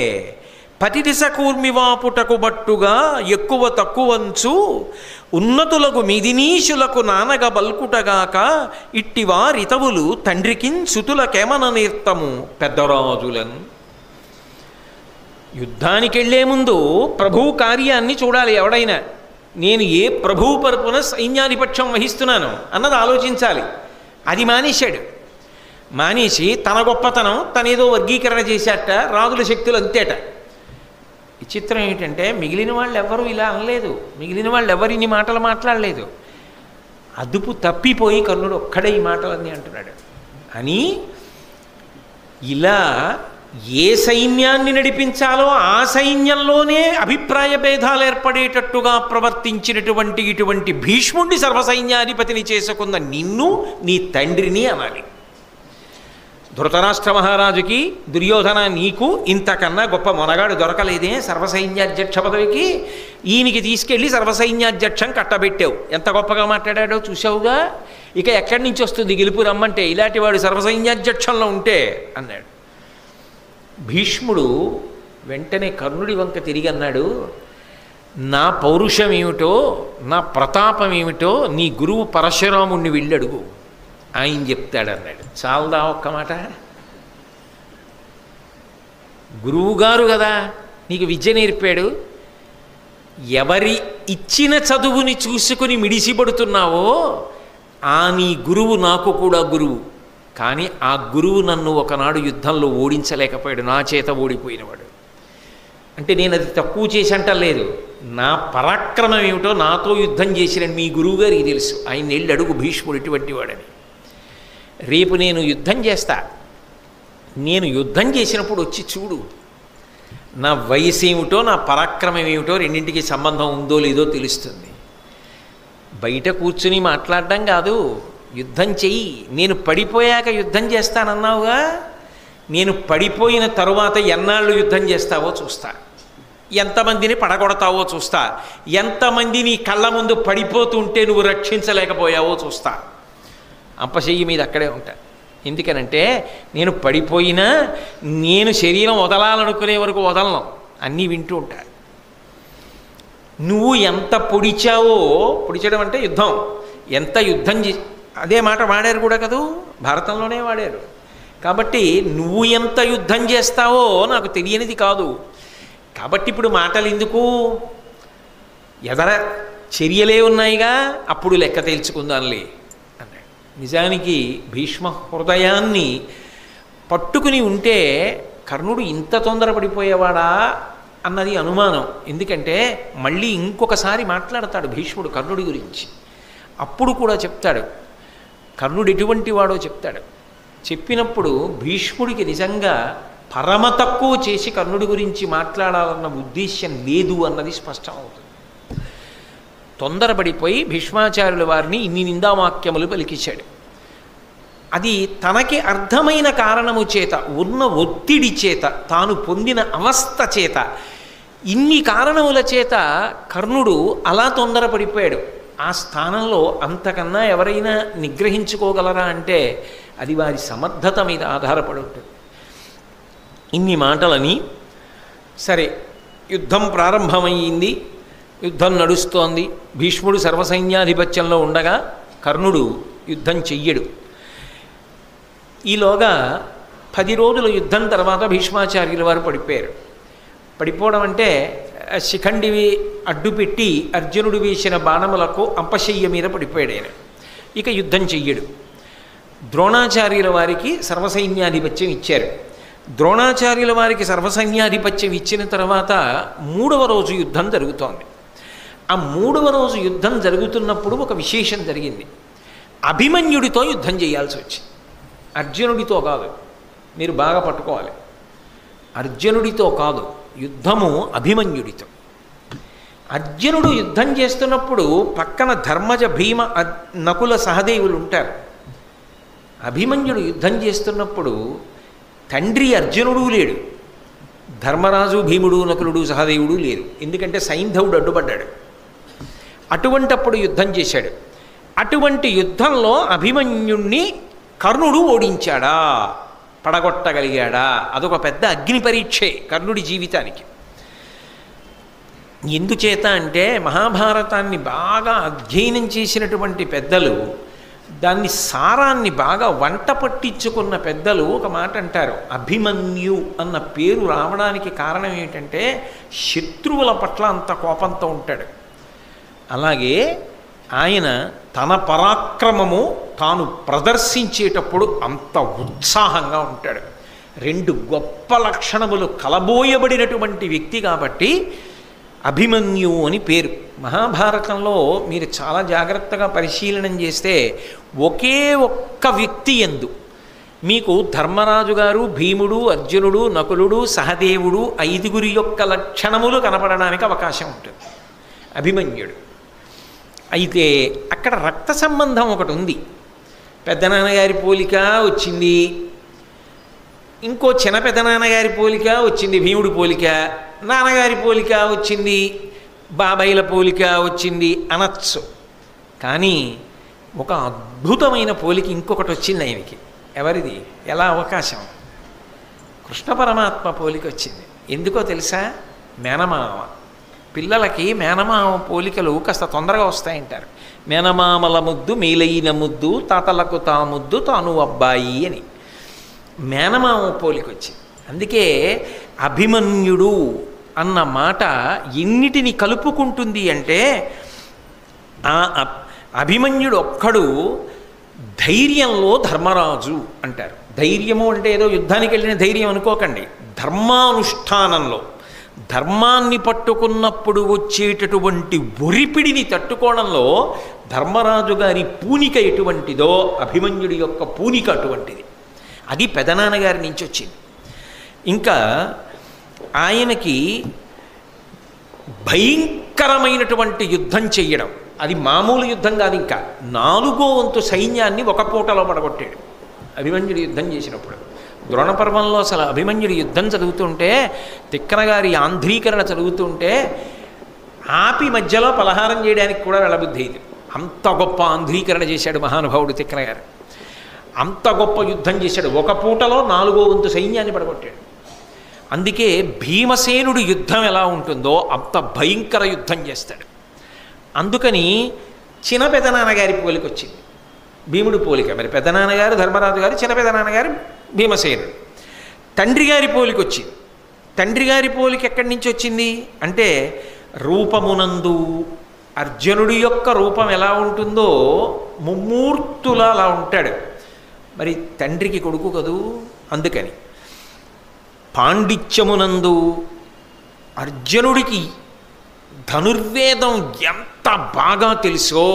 పతిదిశ కూర్మివాపుటకు బట్టుగా ఎక్కువ తక్కువంచు ఉన్నతులకు మిదినీషులకు నానగ బల్కుటగాక ఇట్టివారితవులు తండ్రికిన్ సుతులకేమన నేర్తము పెద్దరాజులను. యుద్ధానికి వెళ్లే ముందు ప్రభువు కార్యాన్ని చూడాలి. ఎవడైనా నేను ఏ ప్రభువు పరపున సైన్యాధిపత్యం వహిస్తున్నాను అన్నది ఆలోచించాలి. అది మానేశాడు. మానేసి తన గొప్పతనం తనేదో వర్గీకరణ చేశాట. రాజుల శక్తులు అంతేట. విచిత్రం ఏంటంటే మిగిలిన వాళ్ళు ఎవరూ ఇలా అనలేదు. మిగిలిన వాళ్ళు ఎవరు ఇన్ని మాటలు మాట్లాడలేదు. అదుపు తప్పిపోయి కర్ణుడు ఒక్కడే ఈ మాటలన్నీ అంటున్నాడు. అని ఇలా ఏ సైన్యాన్ని నడిపించాలో ఆ సైన్యంలోనే అభిప్రాయ భేదాలు ఏర్పడేటట్టుగా ప్రవర్తించినటువంటి ఇటువంటి భీష్ముడిని సర్వసైన్యాధిపతిని చేసుకున్న నిన్ను నీ తండ్రిని అనాలి. ధృతరాష్ట్ర మహారాజుకి దుర్యోధన నీకు ఇంతకన్నా గొప్ప మొనగాడు దొరకలేదే సర్వసైన్యాధ్యక్ష పదవికి. ఈయనకి తీసుకెళ్ళి సర్వసైన్యాధ్యక్షం కట్టబెట్టావు. ఎంత గొప్పగా మాట్లాడాడో చూసావుగా. ఇక ఎక్కడి నుంచి వస్తుంది గెలుపు రమ్మంటే ఇలాంటి వాడు సర్వసైన్యాధ్యక్షంలో ఉంటే అన్నాడు. భీష్ముడు వెంటనే కర్ణుడి వంక తిరిగి అన్నాడు, నా పౌరుషం ఏమిటో నా ప్రతాపం ఏమిటో నీ గురువు పరశురాముణ్ణి వెళ్ళడుగు, ఆయన చెప్తాడన్నాడు. చాలదా ఒక్క మాట? గురువుగారు కదా నీకు విద్య నేర్పాడు. ఎవరి ఇచ్చిన చదువుని చూసుకుని మిడిసిపడుతున్నావో ఆ నీ గురువు నాకు కూడా గురువు. కానీ ఆ గురువు నన్ను ఒకనాడు యుద్ధంలో ఓడించలేకపోయాడు, నా చేత ఓడిపోయినవాడు. అంటే నేను అది తక్కువ చేసి అంటలేదు. నా పరాక్రమం ఏమిటో నాతో యుద్ధం చేసిన మీ గురువు గారికి తెలుసు. ఆయన వెళ్ళి అడుగు భీష్ముడు ఇటువంటి వాడని. రేపు నేను యుద్ధం చేస్తా. నేను యుద్ధం చేసినప్పుడు వచ్చి చూడు. నా వయసు ఏమిటో నా పరాక్రమం ఏమిటో రెండింటికి సంబంధం ఉందో లేదో తెలుస్తుంది. బయట కూర్చుని మాట్లాడడం కాదు, యుద్ధం చెయ్యి. నేను పడిపోయాక యుద్ధం చేస్తానన్నావుగా. నేను పడిపోయిన తరువాత ఎన్నాళ్ళు యుద్ధం చేస్తావో చూస్తా. ఎంతమందిని పడగొడతావో చూస్తా. ఎంతమంది నీ కళ్ళ ముందు పడిపోతుంటే నువ్వు రక్షించలేకపోయావో చూస్తా. అంపశయ్యి మీద అక్కడే ఉంటా. ఎందుకనంటే నేను పడిపోయినా నేను శరీరం వదలాలనుకునే వరకు వదలను. అన్నీ వింటూ ఉంటా. నువ్వు ఎంత పొడిచావో, పొడిచడం అంటే యుద్ధం, ఎంత యుద్ధం అదే మాట వాడారు కూడా కదూ, భారతంలోనే వాడారు. కాబట్టి నువ్వు ఎంత యుద్ధం చేస్తావో నాకు తెలియనిది కాదు. కాబట్టి ఇప్పుడు మాటలు ఎందుకు, ఎదర చర్యలే ఉన్నాయిగా, అప్పుడు లెక్క తేల్చుకుందాంలే అన్నాడు. నిజానికి భీష్మ హృదయాన్ని పట్టుకుని ఉంటే కర్ణుడు ఇంత తొందరపడిపోయేవాడా అన్నది అనుమానం. ఎందుకంటే మళ్ళీ ఇంకొకసారి మాట్లాడతాడు భీష్ముడు కర్ణుడి గురించి. అప్పుడు కూడా చెప్తాడు కర్ణుడు ఎటువంటి వాడో చెప్తాడు. చెప్పినప్పుడు భీష్ముడికి నిజంగా పరమ తక్కువ చేసి కర్ణుడి గురించి మాట్లాడాలన్న ఉద్దేశ్యం లేదు అన్నది స్పష్టమవుతుంది. తొందరపడిపోయి భీష్మాచార్యుల వారిని ఇన్ని నిందావాక్యములు పలికించాడు. అది తనకి అర్థమైన కారణము చేత, ఉన్న ఒత్తిడి చేత, తాను పొందిన అవస్థ చేత, ఇన్ని కారణముల చేత కర్ణుడు అలా తొందరపడిపోయాడు. ఆ స్థానంలో అంతకన్నా ఎవరైనా నిగ్రహించుకోగలరా అంటే అది వారి సమర్థత మీద ఆధారపడి ఉంటుంది. ఇన్ని మాటలని సరే, యుద్ధం ప్రారంభమయ్యింది. యుద్ధం నడుస్తోంది. భీష్ముడు సర్వసైన్యాధిపత్యంలో ఉండగా కర్ణుడు యుద్ధం చెయ్యడు. ఈలోగా 10 రోజుల యుద్ధం తర్వాత భీష్మాచార్యుల వారు పడిపోయారు. పడిపోవడం అంటే శిఖండివి అడ్డుపెట్టి అర్జునుడు వేసిన బాణములకు అంపశయ్య మీద పడిపోయాడు ఆయన. ఇక యుద్ధం చెయ్యడు. ద్రోణాచార్యుల వారికి సర్వసైన్యాధిపత్యం ఇచ్చారు. ద్రోణాచార్యుల వారికి సర్వసైన్యాధిపత్యం ఇచ్చిన తర్వాత 3వ రోజు యుద్ధం జరుగుతోంది. ఆ 3వ రోజు యుద్ధం జరుగుతున్నప్పుడు ఒక విశేషం జరిగింది. అభిమన్యుడితో యుద్ధం చేయాల్సి వచ్చింది. అర్జునుడితో కాదు. మీరు బాగా పట్టుకోవాలి. అర్జునుడితో కాదు, యుద్ధము అభిమన్యుడితో. అర్జునుడు యుద్ధం చేస్తున్నప్పుడు పక్కన ధర్మజ భీమ నకుల సహదేవులు ఉంటారు. అభిమన్యుడు యుద్ధం చేస్తున్నప్పుడు తండ్రి అర్జునుడు లేడు, ధర్మరాజు భీముడు నకులుడు సహదేవుడు లేరు, ఎందుకంటే సైంధవుడు అడ్డుపడ్డాడు. అటువంటప్పుడు యుద్ధం చేశాడు. అటువంటి యుద్ధంలో అభిమన్యుణ్ణి కర్ణుడు ఓడించాడా, పడగొట్టగలిగాడా? అదొక పెద్ద అగ్ని పరీక్షే కర్ణుడి జీవితానికి. ఎందుచేత అంటే మహాభారతాన్ని బాగా అధ్యయనం చేసినటువంటి పెద్దలు, దాన్ని సారాన్ని బాగా వంట పట్టించుకున్న పెద్దలు ఒక మాట అంటారు, అభిమన్యు అన్న పేరు రావడానికి కారణం ఏంటంటే శత్రువుల పట్ల అంత కోపంతో ఉంటాడు. అలాగే ఆయన తన పరాక్రమము తాను ప్రదర్శించేటప్పుడు అంత ఉత్సాహంగా ఉంటాడు. రెండు గొప్ప లక్షణములు కలబోయబడినటువంటి వ్యక్తి కాబట్టి అభిమన్యు అని పేరు. మహాభారతంలో మీరు చాలా జాగ్రత్తగా పరిశీలనం చేస్తే ఒకే ఒక్క వ్యక్తి యందు మీకు ధర్మరాజు గారు, భీముడు, అర్జునుడు, నకులుడు, సహదేవుడు ఐదుగురి యొక్క లక్షణములు కనపడడానికి అవకాశం ఉంటుంది, అభిమన్యుడు. అయితే అక్కడ రక్త సంబంధం ఒకటి ఉంది. పెద్దనాన్నగారి పోలిక వచ్చింది, ఇంకో చిన్న పెద్దనాన్నగారి పోలిక వచ్చింది, భీముడి పోలిక, నాన్నగారి పోలిక వచ్చింది, బాబాయిల పోలిక వచ్చింది అనొచ్చు. కానీ ఒక అద్భుతమైన పోలిక ఇంకొకటి వచ్చింది ఆయనకి. ఎవరిది? ఎలా అవకాశం? కృష్ణ పరమాత్మ పోలిక వచ్చింది. ఎందుకో తెలుసా? మేనమామ. పిల్లలకి మేనమామ పోలికలు కాస్త తొందరగా వస్తాయంటారు. మేనమామల ముద్దు మేలైన ముద్దు, తాతలకు తా ముద్దు తాను అబ్బాయి అని మేనమామ పోలిక వచ్చింది. అందుకే అభిమన్యుడు అన్న మాట ఎన్నిటిని కలుపుకుంటుంది అంటే, ఆ అభిమన్యుడు ఒక్కడు ధైర్యంలో ధర్మరాజు అంటారు. ధైర్యము అంటే ఏదో యుద్ధానికి వెళ్ళిన ధైర్యం అనుకోకండి, ధర్మానుష్ఠానంలో ధర్మాన్ని పట్టుకున్నప్పుడు వచ్చేటటువంటి ఒరిపిడిని తట్టుకోవడంలో ధర్మరాజు గారి పూనిక ఎటువంటిదో అభిమన్యుడి యొక్క పూనిక అటువంటిది. అది పెదనాన్నగారి నుంచి వచ్చింది. ఇంకా ఆయనకి భయంకరమైనటువంటి యుద్ధం చెయ్యడం, అది మామూలు యుద్ధం కాదు. ఇంకా 4వ వంతు సైన్యాన్ని ఒక పూటలో పడగొట్టాడు అభిమన్యుడు యుద్ధం చేసినప్పుడు. ద్రోణపర్వంలో అసలు అభిమన్యుడి యుద్ధం చదువుతుంటే, తిక్కన గారి ఆంధ్రీకరణ చదువుతుంటే ఆపి మధ్యలో పలహారం చేయడానికి కూడా వెళ్ళబుద్ధి అయింది. అంత గొప్ప ఆంధ్రీకరణ చేశాడు మహానుభావుడు తిక్కన గారు. అంత గొప్ప యుద్ధం చేశాడు. ఒక పూటలో 4వ వంతు సైన్యాన్ని పడగొట్టాడు. అందుకే భీమసేనుడు యుద్ధం ఎలా ఉంటుందో అంత భయంకర యుద్ధం చేస్తాడు. అందుకని చిన్న పెదనాన్నగారి పోలిక వచ్చింది, భీముడు పోలిక. మరి పెదనాన్నగారు ధర్మరాజు గారు, చిన్న పెదనాన్నగారు భీమసేనుడు. తండ్రి గారి పోలిక వచ్చింది. తండ్రి గారి పోలిక ఎక్కడి నుంచి వచ్చింది అంటే, రూపమునందు అర్జునుడి యొక్క రూపం ఎలా ఉంటుందో ముమ్మూర్తులా అలా ఉంటాడు. మరి తండ్రికి కొడుకు కదూ, అందుకని. పాండిత్యమునందు అర్జునుడికి ధనుర్వేదం ఎంత బాగా తెలుసో,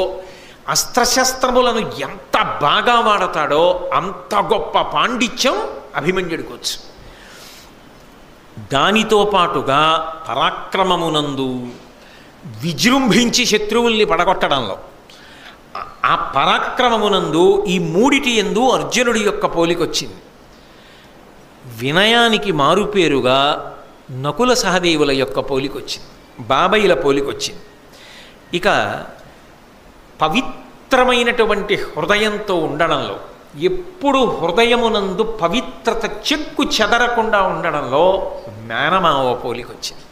అస్త్రశస్త్రములను ఎంత బాగా వాడతాడో అంత గొప్ప పాండిత్యం అభిమన్యుడికి వచ్చు. దానితో పాటుగా పరాక్రమమునందు విజృంభించి శత్రువుల్ని పడగొట్టడంలో, ఆ పరాక్రమమునందు ఈ మూడిటి యందు అర్జునుడి యొక్క పోలికొచ్చింది. వినయానికి మారుపేరుగా నకుల సహదేవుల యొక్క పోలికొచ్చింది, బాబాయిల పోలికొచ్చింది. ఇక పవిత్రమైనటువంటి హృదయంతో ఉండడంలో, ఎప్పుడు హృదయమునందు పవిత్రత చెక్కు చెదరకుండా ఉండడంలో మేనమావ పోలికొచ్చింది.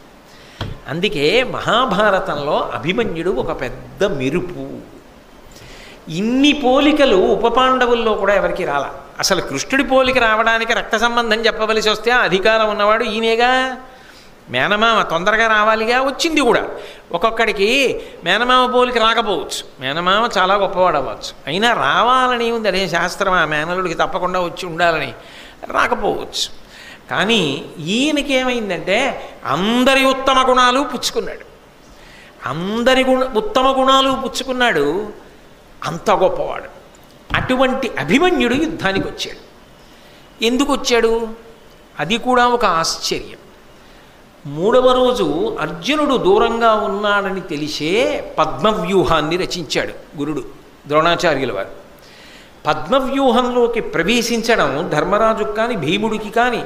అందుకే మహాభారతంలో అభిమన్యుడు ఒక పెద్ద మెరుపు. ఇన్ని పోలికలు ఉపపాండవుల్లో కూడా ఎవరికి రాలా. అసలు కృష్ణుడి పోలిక రావడానికి రక్త సంబంధం చెప్పవలసి వస్తే అధికారం ఉన్నవాడు ఈయనేగా. మేనమామ తొందరగా రావాలిగా, వచ్చింది కూడా. ఒక్కొక్కడికి మేనమామ పోలిక రాకపోవచ్చు, మేనమామ చాలా గొప్పవాడు అవ్వచ్చు, అయినా రావాలని ఉంది. అదే శాస్త్రం, ఆ మేనలుడికి తప్పకుండా వచ్చి ఉండాలని. రాకపోవచ్చు. కానీ ఈయనకి ఏమైందంటే అందరి ఉత్తమ గుణాలు పుచ్చుకున్నాడు, అందరి ఉత్తమ గుణాలు పుచ్చుకున్నాడు, అంత గొప్పవాడు. అటువంటి అభిమన్యుడు యుద్ధానికి వచ్చాడు. ఎందుకు వచ్చాడు? అది కూడా ఒక ఆశ్చర్యం. 3వ రోజు అర్జునుడు దూరంగా ఉన్నాడని తెలిసే పద్మవ్యూహాన్ని రచించాడు గురుడు ద్రోణాచార్యుల వారు. పద్మవ్యూహంలోకి ప్రవేశించడం ధర్మరాజుకి కానీ భీముడికి కానీ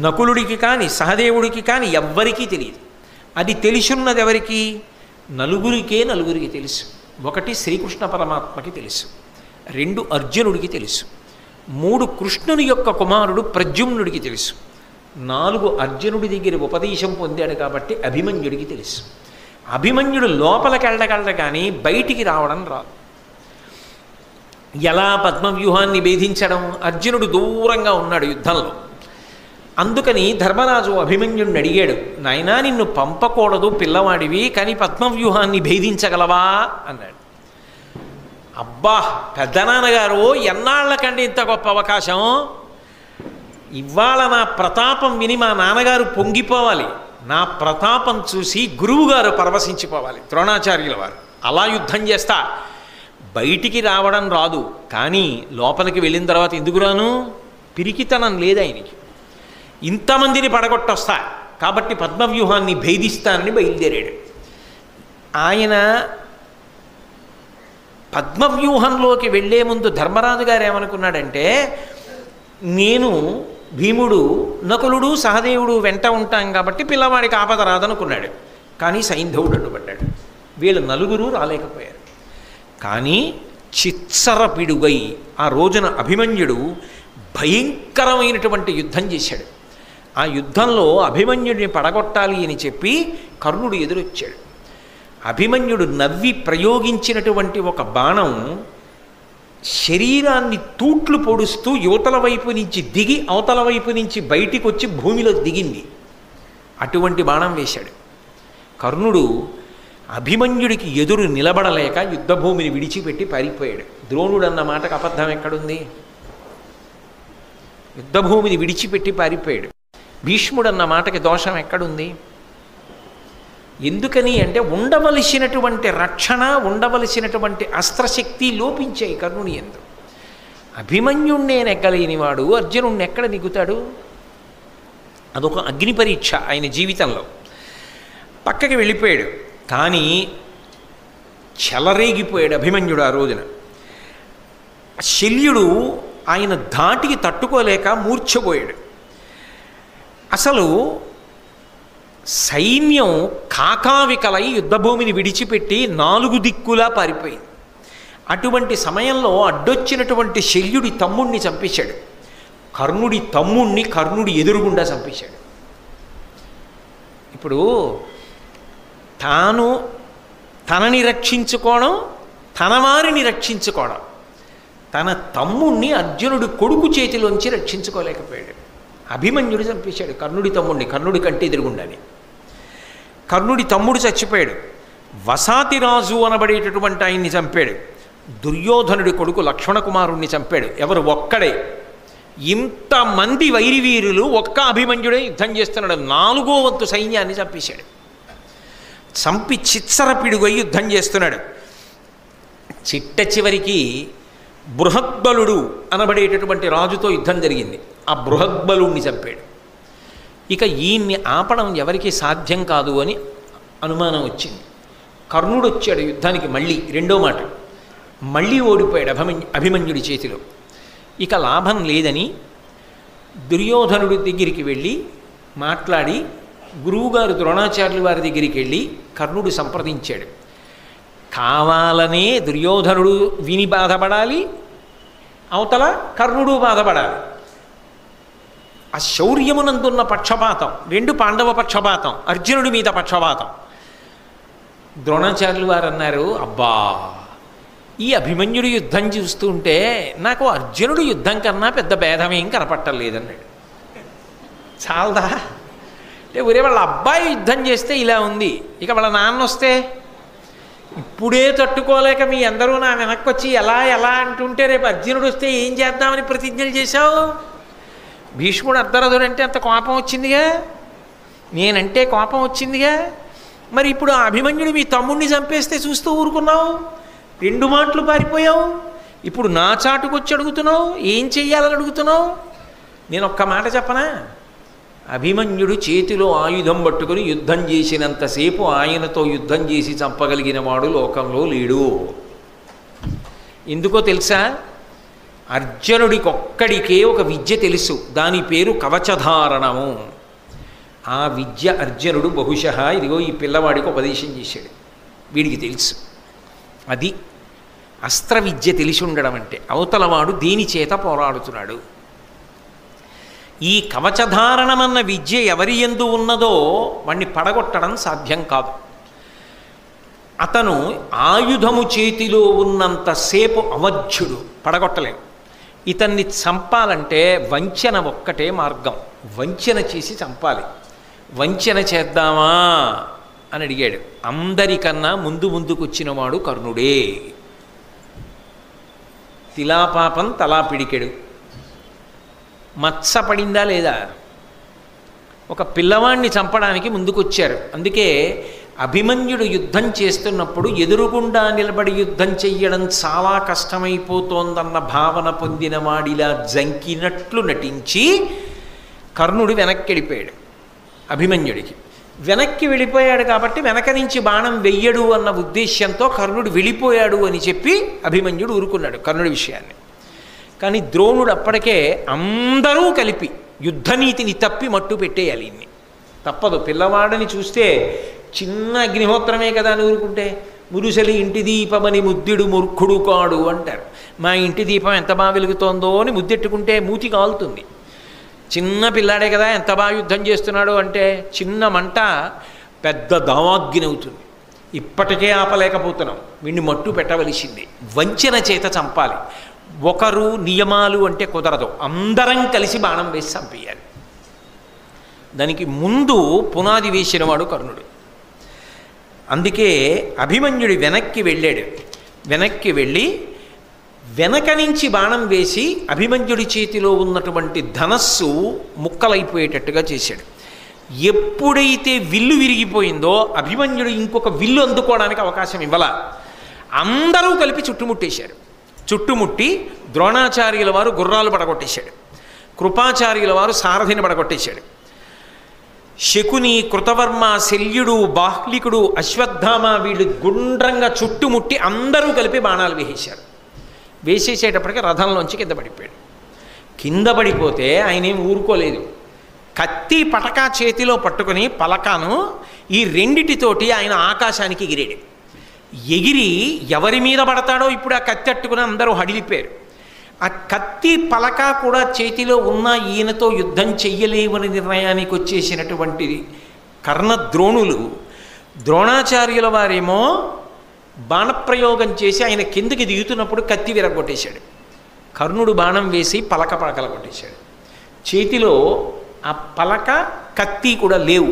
నకులుడికి కానీ సహదేవుడికి కానీ ఎవ్వరికీ తెలియదు. అది తెలిసున్నది ఎవరికి? నలుగురికి తెలుసు. ఒకటి శ్రీకృష్ణ పరమాత్మకి తెలుసు, 2 అర్జునుడికి తెలుసు, 3 కృష్ణుని యొక్క కుమారుడు ప్రద్యుమ్నుడికి తెలుసు, 4 అర్జునుడి దగ్గర ఉపదేశం పొందాడు కాబట్టి అభిమన్యుడికి తెలుసు. అభిమన్యుడు లోపలికి వెళ్ళగలడు కానీ బయటికి రావడం రాదు. ఎలా పద్మవ్యూహాన్ని భేదించడం? అర్జునుడు దూరంగా ఉన్నాడు యుద్ధంలో. అందుకని ధర్మరాజు అభిమన్యుడిని అడిగాడు, నాయనా నిన్ను పంపకూడదు పిల్లవాడివి, కానీ పద్మవ్యూహాన్ని భేదించగలవా అన్నాడు. అబ్బా పెద్దనాన్నగారు, ఎన్నాళ్ళకండి ఇంత గొప్ప అవకాశం? ఇవాళ నా ప్రతాపం విని మా నాన్నగారు పొంగిపోవాలి, నా ప్రతాపం చూసి గురువుగారు పరవశించిపోవాలి ద్రోణాచార్యుల వారు. అలా యుద్ధం చేస్తా. బయటికి రావడం రాదు, కానీ లోపలికి వెళ్ళిన తర్వాత ఎందుకు రాను? పిరికితనం లేదు ఆయనకి. ఇంతమందిని పడగొట్టొస్తా కాబట్టి పద్మవ్యూహాన్ని భేదిస్తానని బయలుదేరాడు. ఆయన పద్మవ్యూహంలోకి వెళ్లే ముందు ధర్మరాజు గారు ఏమనుకున్నాడంటే, నేను భీముడు నకులుడు సహదేవుడు వెంట ఉంటాం కాబట్టి పిల్లవాడికి ఆపద రాదనుకున్నాడు. కానీ సైంధవుడు అడ్డుపడ్డాడు. వీళ్ళు 4 రాలేకపోయారు. కానీ చిత్సర పిడుగై ఆ రోజున అభిమన్యుడు భయంకరమైనటువంటి యుద్ధం చేశాడు. ఆ యుద్ధంలో అభిమన్యుడిని పడగొట్టాలి అని చెప్పి కర్ణుడు ఎదురొచ్చాడు. అభిమన్యుడు నవ్వి ప్రయోగించినటువంటి ఒక బాణం శరీరాన్ని తూట్లు పొడుస్తూ యువతల వైపు నుంచి దిగి అవతల వైపు నుంచి బయటికి వచ్చి భూమిలో దిగింది. అటువంటి బాణం వేశాడు. కర్ణుడు అభిమన్యుడికి ఎదురు నిలబడలేక యుద్ధభూమిని విడిచిపెట్టి పారిపోయాడు. ద్రోణుడు అన్న మాటకు అబద్ధం ఎక్కడుంది? యుద్ధభూమిని విడిచిపెట్టి పారిపోయాడు. భీష్ముడు అన్న మాటకి దోషం ఎక్కడుంది? ఎందుకని అంటే ఉండవలసినటువంటి రక్షణ, ఉండవలసినటువంటి అస్త్రశక్తి లోపించాయి కర్ణుని యందు. అభిమన్యుణ్ణే నెగ్గలేనివాడు అర్జునుణ్ణి ఎక్కడ నెగ్గుతాడు? అదొక అగ్ని పరీక్ష ఆయన జీవితంలో. పక్కకి వెళ్ళిపోయాడు. కానీ చెలరేగిపోయాడు అభిమన్యుడు ఆ రోజున. శల్యుడు ఆయన ధాటికి తట్టుకోలేక మూర్ఛపోయాడు. అసలు సైన్యం కాకావికలై యుద్ధభూమిని విడిచిపెట్టి 4 దిక్కులా పారిపోయింది. అటువంటి సమయంలో అడ్డొచ్చినటువంటి శల్యుడి తమ్ముణ్ణి చంపేశాడు. కర్ణుడి తమ్ముణ్ణి కర్ణుడి ఎదురుగుండా చంపేశాడు. ఇప్పుడు తనని రక్షించుకోవడం, తన వారిని రక్షించుకోవడం, తన తమ్ముణ్ణి అర్జునుడి కొడుకు చేతిలోంచి రక్షించుకోలేకపోయాడు. అభిమన్యుడు చంపేశాడు కర్ణుడి తమ్ముడిని, కర్ణుడి కంటే ఎదురుగుండాని. కర్ణుడి తమ్ముడు చచ్చిపోయాడు. వసాతిరాజు అనబడేటటువంటి ఆయన్ని చంపాడు. దుర్యోధనుడి కొడుకు లక్ష్మణకుమారుణ్ణి చంపాడు. ఎవరు? ఒక్కడే. ఇంతమంది వైరివీరులు ఒక్క అభిమన్యుడే యుద్ధం చేస్తున్నాడు. 4వ వంతు సైన్యాన్ని చంపేశాడు. చంపి చిత్సర పిడుగై యుద్ధం చేస్తున్నాడు. చిట్ట చివరికి బృహద్బలుడు అనబడేటటువంటి రాజుతో యుద్ధం జరిగింది. ఆ బృహద్బలుణ్ణి చంపాడు. ఇక ఈయన్ని ఆపడం ఎవరికి సాధ్యం కాదు అని అనుమానం వచ్చింది. కర్ణుడు వచ్చాడు యుద్ధానికి మళ్ళీ 2వ మాట. మళ్ళీ ఓడిపోయాడు అభిమన్యుడి చేతిలో. ఇక లాభం లేదని దుర్యోధనుడి దగ్గరికి వెళ్ళి మాట్లాడి గురువుగారు ద్రోణాచార్యుల వారి దగ్గరికి వెళ్ళి కర్ణుడు సంప్రదించాడు. కావాలనే దుర్యోధనుడు విని బాధపడాలి, అవతల కర్ణుడు బాధపడాలి. ఆ శౌర్యమునందున్న పక్షపాతం, 2 పాండవ పక్షపాతం, అర్జునుడి మీద పక్షపాతం. ద్రోణాచార్యులు వారు అన్నారు, అబ్బా ఈ అభిమన్యుడి యుద్ధం చూస్తుంటే నాకు అర్జునుడి యుద్ధం కన్నా పెద్ద భేదమేం కనపట్టలేదన్నాడు. చాలదా అంటే ఒరే వాళ్ళ అబ్బాయి యుద్ధం చేస్తే ఇలా ఉంది, ఇక వాళ్ళ నాన్న వస్తే ఇప్పుడే తట్టుకోలేక మీ అందరూ నా వెనక్కి వచ్చి ఎలా ఎలా అంటుంటే రేపు అర్జునుడు వస్తే ఏం చేద్దామని ప్రతిజ్ఞలు చేశావు? భీష్ముడు అర్ధరథుడంటే అంత కోపం వచ్చిందిగా, నేనంటే కోపం వచ్చిందిగా. మరి ఇప్పుడు ఆ అభిమన్యుడు మీ తమ్ముడిని చంపేస్తే చూస్తూ ఊరుకున్నావు, 2 మాటలు పారిపోయావు. ఇప్పుడు నా చాటుకొచ్చి అడుగుతున్నావు, ఏం చెయ్యాలని అడుగుతున్నావు? నేను ఒక్క మాట చెప్పనా? అభిమన్యుడు చేతిలో ఆయుధం పట్టుకుని యుద్ధం చేసినంతసేపు ఆయనతో యుద్ధం చేసి చంపగలిగిన వాడు లోకంలో లేడు. ఎందుకో తెలుసా? అర్జునుడికొక్కడికే ఒక విద్య తెలుసు, దాని పేరు కవచధారణము. ఆ విద్య అర్జునుడు బహుశः ఇదిగో ఈ పిల్లవాడికి ఉపదేశం చేశాడు, వీడికి తెలుసు. అది అస్త్ర విద్య తెలిసి ఉండడం అంటే. అవతలవాడు దేని చేత పోరాడుతున్నాడు. ఈ కవచధారణమన్న విద్య ఎవరి యందు ఉన్నదో వాణ్ణి పడగొట్టడం సాధ్యం కాదు. అతను ఆయుధము చేతిలో ఉన్నంతసేపు అవధ్యుడు, పడగొట్టలేము. ఇతన్ని చంపాలంటే వంచన ఒక్కటే మార్గం, వంచన చేసి చంపాలి. వంచన చేద్దామా అని అడిగాడు. అందరికన్నా ముందుకు వచ్చినవాడు కర్ణుడే. తిలాపాపం తలా పిడికెడు. మత్స పడిందా లేదా? ఒక పిల్లవాణ్ణి చంపడానికి ముందుకొచ్చారు. అందుకే అభిమన్యుడు యుద్ధం చేస్తున్నప్పుడు ఎదురుగుండా నిలబడి యుద్ధం చెయ్యడం చాలా కష్టమైపోతోందన్న భావన పొందిన వాడిలా జంకినట్లు నటించి కర్ణుడు వెనక్కి వెళ్ళిపోయాడు. అభిమన్యుడికి వెనక్కి వెళ్ళిపోయాడు కాబట్టి వెనక నుంచి బాణం వెయ్యడు అన్న ఉద్దేశ్యంతో కర్ణుడు వెళ్ళిపోయాడు అని చెప్పి అభిమన్యుడు ఊరుకున్నాడు కర్ణుడి విషయాన్ని. కానీ ద్రోణుడు అప్పటికే అందరూ కలిపి యుద్ధనీతిని తప్పి మట్టు పెట్టేయాలి. ఇన్ని తప్పదు. పిల్లవాడని చూస్తే చిన్న అగ్నిహోత్రమే కదా అని ఊరుకుంటే, మురుసలి ఇంటి దీపమని ముద్దుడు మూర్ఖుడు కాడు అంటారు. మా ఇంటి దీపం ఎంత బాగా వెలుగుతోందో అని ముద్దెట్టుకుంటే మూతి కాలుతుంది. చిన్న పిల్లాడే కదా ఎంత బాగా యుద్ధం చేస్తున్నాడు అంటే చిన్న మంట పెద్ద దావాగ్ని అవుతుంది. ఇప్పటికే ఆపలేకపోతున్నాం, వీడిని మట్టు పెట్టవలసింది. వంచన చేత చంపాలి. ఒకరు నియమాలు అంటే కుదరదు, అందరం కలిసి బాణం వేసి చంపేయాలి. దానికి ముందు పునాది వేసినవాడు కర్ణుడు. అందుకే అభిమన్యుడు వెనక్కి వెళ్ళాడు. వెనక్కి వెళ్ళి వెనక నుంచి బాణం వేసి అభిమన్యుడి చేతిలో ఉన్నటువంటి ధనస్సు ముక్కలైపోయేటట్టుగా చేశాడు. ఎప్పుడైతే విల్లు విరిగిపోయిందో అభిమన్యుడు ఇంకొక విల్లు అందుకోవడానికి అవకాశం ఇవ్వాల. అందరూ కలిపి చుట్టుముట్టేశారు. చుట్టుముట్టి ద్రోణాచార్యుల వారు గుర్రాలు పడగొట్టేశాడు, కృపాచార్యుల వారు సారథిని పడగొట్టేశాడు. శకుని, కృతవర్మ, శల్యుడు, బాహ్లికుడు, అశ్వత్థామ వీళ్ళు గుండ్రంగా చుట్టుముట్టి అందరూ కలిపి బాణాలు వేసేశారు. వేసేసేటప్పటికి రథంలోంచి కింద పడిపోయాడు. కింద పడిపోతే ఆయన ఏం ఊరుకోలేదు. కత్తి పటకా చేతిలో పట్టుకుని పలకాను ఈ రెండిటితోటి ఆయన ఆకాశానికి ఎగిరాడు. ఎగిరి ఎవరి మీద పడతాడో ఇప్పుడు ఆ కత్తి అట్టుకుని అందరూ హడిలిపోయారు. ఆ కత్తి పలక కూడా చేతిలో ఉన్న ఈయనతో యుద్ధం చెయ్యలేవని నిర్ణయానికి వచ్చేసినటువంటి కర్ణద్రోణులు, ద్రోణాచార్యుల వారేమో బాణప్రయోగం చేసి ఆయన కిందకి దిగుతున్నప్పుడు కత్తి విరగొట్టేశాడు. కర్ణుడు బాణం వేసి పలక పలకల కొట్టేశాడు. చేతిలో ఆ పలక కత్తి కూడా లేవు.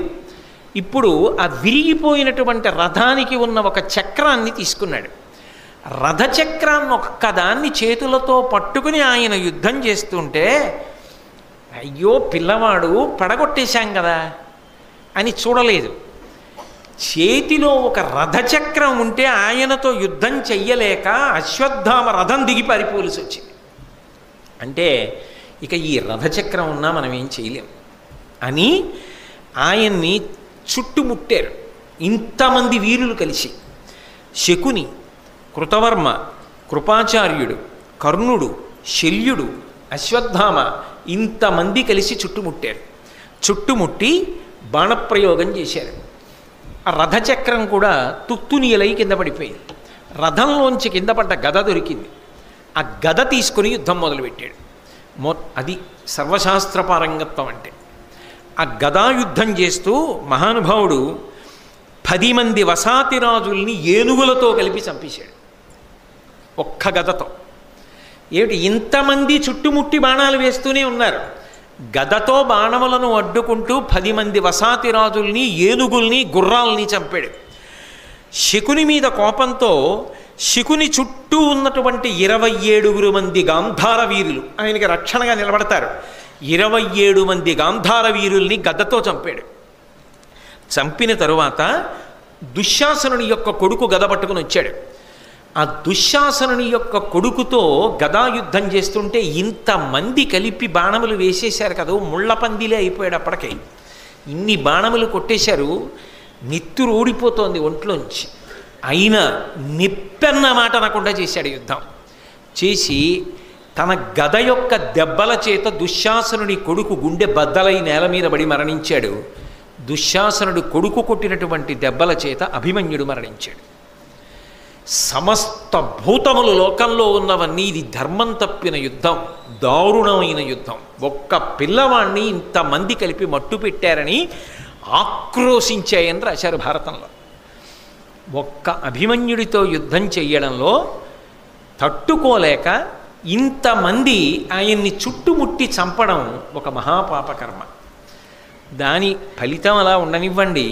ఇప్పుడు ఆ విరిగిపోయినటువంటి రథానికి ఉన్న ఒక చక్రాన్ని తీసుకున్నాడు. రథచక్రాన్ని ఒక్కదాన్ని చేతులతో పట్టుకుని ఆయన యుద్ధం చేస్తుంటే అయ్యో పిల్లవాడు పడగొట్టేశాం కదా అని చూడలేదు. చేతిలో ఒక రథచక్రం ఉంటే ఆయనతో యుద్ధం చెయ్యలేక అశ్వత్థామ రథం దిగి పారిపోవలసి వచ్చింది. అంటే ఇక ఈ రథచక్రం ఉన్నా మనం ఏం చేయలేం అని ఆయన్ని చుట్టుముట్టారు ఇంతమంది వీరులు కలిసి. శకుని, కృతవర్మ, కృపాచార్యుడు, కర్ణుడు, శల్యుడు, అశ్వత్థామ ఇంతమంది కలిసి చుట్టుముట్టారు. చుట్టుముట్టి బాణప్రయోగం చేశారు. ఆ రథచక్రం కూడా తుత్తునియలై కింద పడిపోయింది. రథంలోంచి కింద పడ్డ గద దొరికింది. ఆ గద తీసుకుని యుద్ధం మొదలుపెట్టాడు. అది సర్వశాస్త్రపారంగత్వం అంటే. ఆ గదాయుద్ధం చేస్తూ మహానుభావుడు 10 మంది వసాతిరాజుల్ని ఏనుగులతో కలిపి చంపేశాడు ఒక్క గదతో. ఏమిటి ఇంతమంది చుట్టుముట్టి బాణాలు వేస్తూనే ఉన్నారు. గదతో బాణములను అడ్డుకుంటూ 10 మంది వసాతిరాజుల్ని, ఏనుగుల్ని, గుర్రాల్ని చంపాడు. శకుని మీద కోపంతో శకుని చుట్టూ ఉన్నటువంటి 27 మంది గాంధార వీరులు ఆయనకి రక్షణగా నిలబడతారు. 27 మంది గాంధార వీరుల్ని గదతో చంపాడు. చంపిన తరువాత దుశ్శాసనుని యొక్క కొడుకు గద పట్టుకుని వచ్చాడు. ఆ దుశ్శాసనుని యొక్క కొడుకుతో గదాయుద్ధం చేస్తుంటే ఇంతమంది కలిపి బాణములు వేసేశారు కదా, ముళ్ళపందిలే అయిపోయాడు. అప్పటికే ఇన్ని బాణములు కొట్టేశారు, నెత్తురు ఊడిపోతోంది ఒంట్లోంచి. అయినా నిప్పెన్న మాట అనకుండా చేశాడు యుద్ధం. చేసి తన గద యొక్క దెబ్బల చేత దుశ్శాసనుడి కొడుకు గుండె బద్దలై నేల మీద పడి మరణించాడు. దుశ్శాసనుడు కొడుకు కొట్టినటువంటి దెబ్బల చేత అభిమన్యుడు మరణించాడు. సమస్త భూతములు లోకంలో ఉన్నవన్నీ ఇది ధర్మం తప్పిన యుద్ధం, దారుణమైన యుద్ధం, ఒక్క పిల్లవాణ్ణి ఇంతమంది కలిపి మట్టు పెట్టారని ఆక్రోశించాయని రాశారు భారతంలో. ఒక్క అభిమన్యుడితో యుద్ధం చెయ్యడంలో తట్టుకోలేక ఇంతమంది ఆయన్ని చుట్టుముట్టి చంపడం ఒక మహాపాపకర్మ. దాని ఫలితం అలా ఉండనివ్వండి,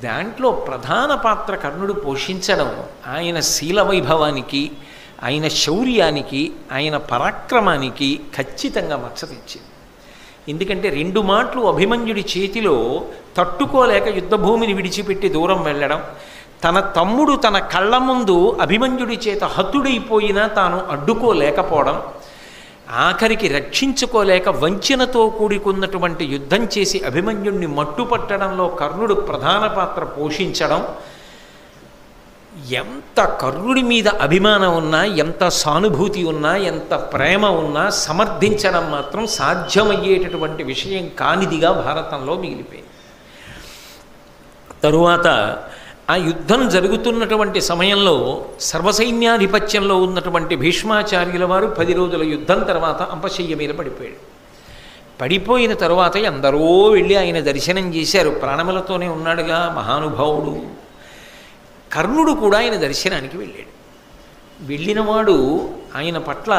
దాంట్లో ప్రధాన పాత్ర కర్ణుడు పోషించడం ఆయన శీల వైభవానికి, ఆయన శౌర్యానికి, ఆయన పరాక్రమానికి ఖచ్చితంగా మచ్చ తెచ్చింది. ఎందుకంటే 2 మాటలు అభిమన్యుడి చేతిలో తట్టుకోలేక యుద్ధభూమిని విడిచిపెట్టి దూరం వెళ్ళడం, తన తమ్ముడు తన కళ్ళ ముందు అభిమన్యుడి చేత హతుడైపోయినా తాను అడ్డుకోలేకపోవడం, ఆఖరికి రక్షించుకోలేక వంచనతో కూడుకున్నటువంటి యుద్ధం చేసి అభిమన్యుడిని మట్టుపట్టడంలో కర్ణుడు ప్రధాన పాత్ర పోషించడం, ఎంత కర్ణుడి మీద అభిమానం ఉన్నా, ఎంత సానుభూతి ఉన్నా, ఎంత ప్రేమ ఉన్నా సమర్థించడం మాత్రం సాధ్యమయ్యేటటువంటి విషయం కానిదిగా భారతంలో మిగిలిపోయింది. తరువాత ఆ యుద్ధం జరుగుతున్నటువంటి సమయంలో సర్వసైన్యాధిపత్యంలో ఉన్నటువంటి భీష్మాచార్యుల వారు 10 రోజుల యుద్ధం తర్వాత అంపశయ్య మీద పడిపోయాడు. పడిపోయిన తరువాత ఎందరో వెళ్ళి ఆయన దర్శనం చేశారు. ప్రాణములతోనే ఉన్నాడుగా మహానుభావుడు. కర్ణుడు కూడా ఆయన దర్శనానికి వెళ్ళాడు. వెళ్ళినవాడు ఆయన పట్ల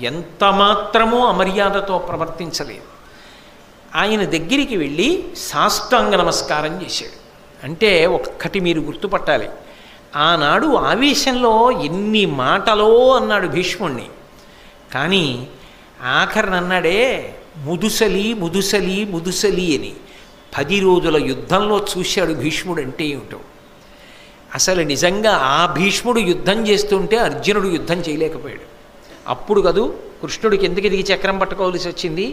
ఎంత మాత్రమూ అమర్యాదతో ప్రవర్తించలేదు. ఆయన దగ్గరికి వెళ్ళి సాష్టాంగ నమస్కారం చేశాడు. అంటే ఒక్కటి మీరు గుర్తుపట్టాలి, ఆనాడు ఆవేశంలో ఎన్ని మాటలో అన్నాడు భీష్ముణ్ణి, కానీ ఆఖరినన్నాడే ముదుసలి ముదుసలి ముదుసలి అని. 10 రోజుల యుద్ధంలో చూశాడు భీష్ముడు అంటే ఏమిటో. అసలు నిజంగా ఆ భీష్ముడు యుద్ధం చేస్తుంటే అర్జునుడు యుద్ధం చేయలేకపోయాడు. అప్పుడు కదూ కృష్ణుడికి ఎందుకు దిగి చక్రం పట్టుకోవాల్సి వచ్చింది.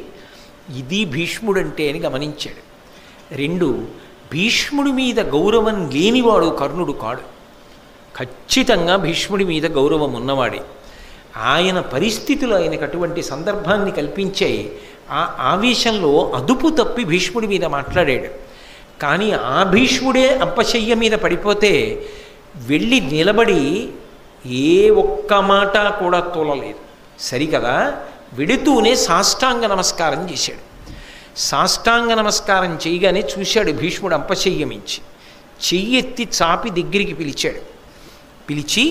ఇది భీష్ముడంటే అని గమనించాడు. 2, భీష్ముడి మీద గౌరవం లేనివాడు కర్ణుడు కాడు. ఖచ్చితంగా భీష్ముడి మీద గౌరవం ఉన్నవాడే. ఆయన పరిస్థితులు ఆయనకు అటువంటి సందర్భాన్ని కల్పించాయి. ఆ ఆవేశంలో అదుపు తప్పి భీష్ముడి మీద మాట్లాడాడు. కానీ ఆ భీష్ముడే అంపశయ్య మీద పడిపోతే వెళ్ళి నిలబడి ఏ ఒక్క మాట కూడా తోలలేదు. సరికదా, వెడుతూనే సాష్టాంగ నమస్కారం చేశాడు. సాష్టాంగ నమస్కారం చేయగానే చూశాడు భీష్ముడు అంపశయ్యమించి. చెయ్యెత్తి చాపి దగ్గరికి పిలిచాడు. పిలిచి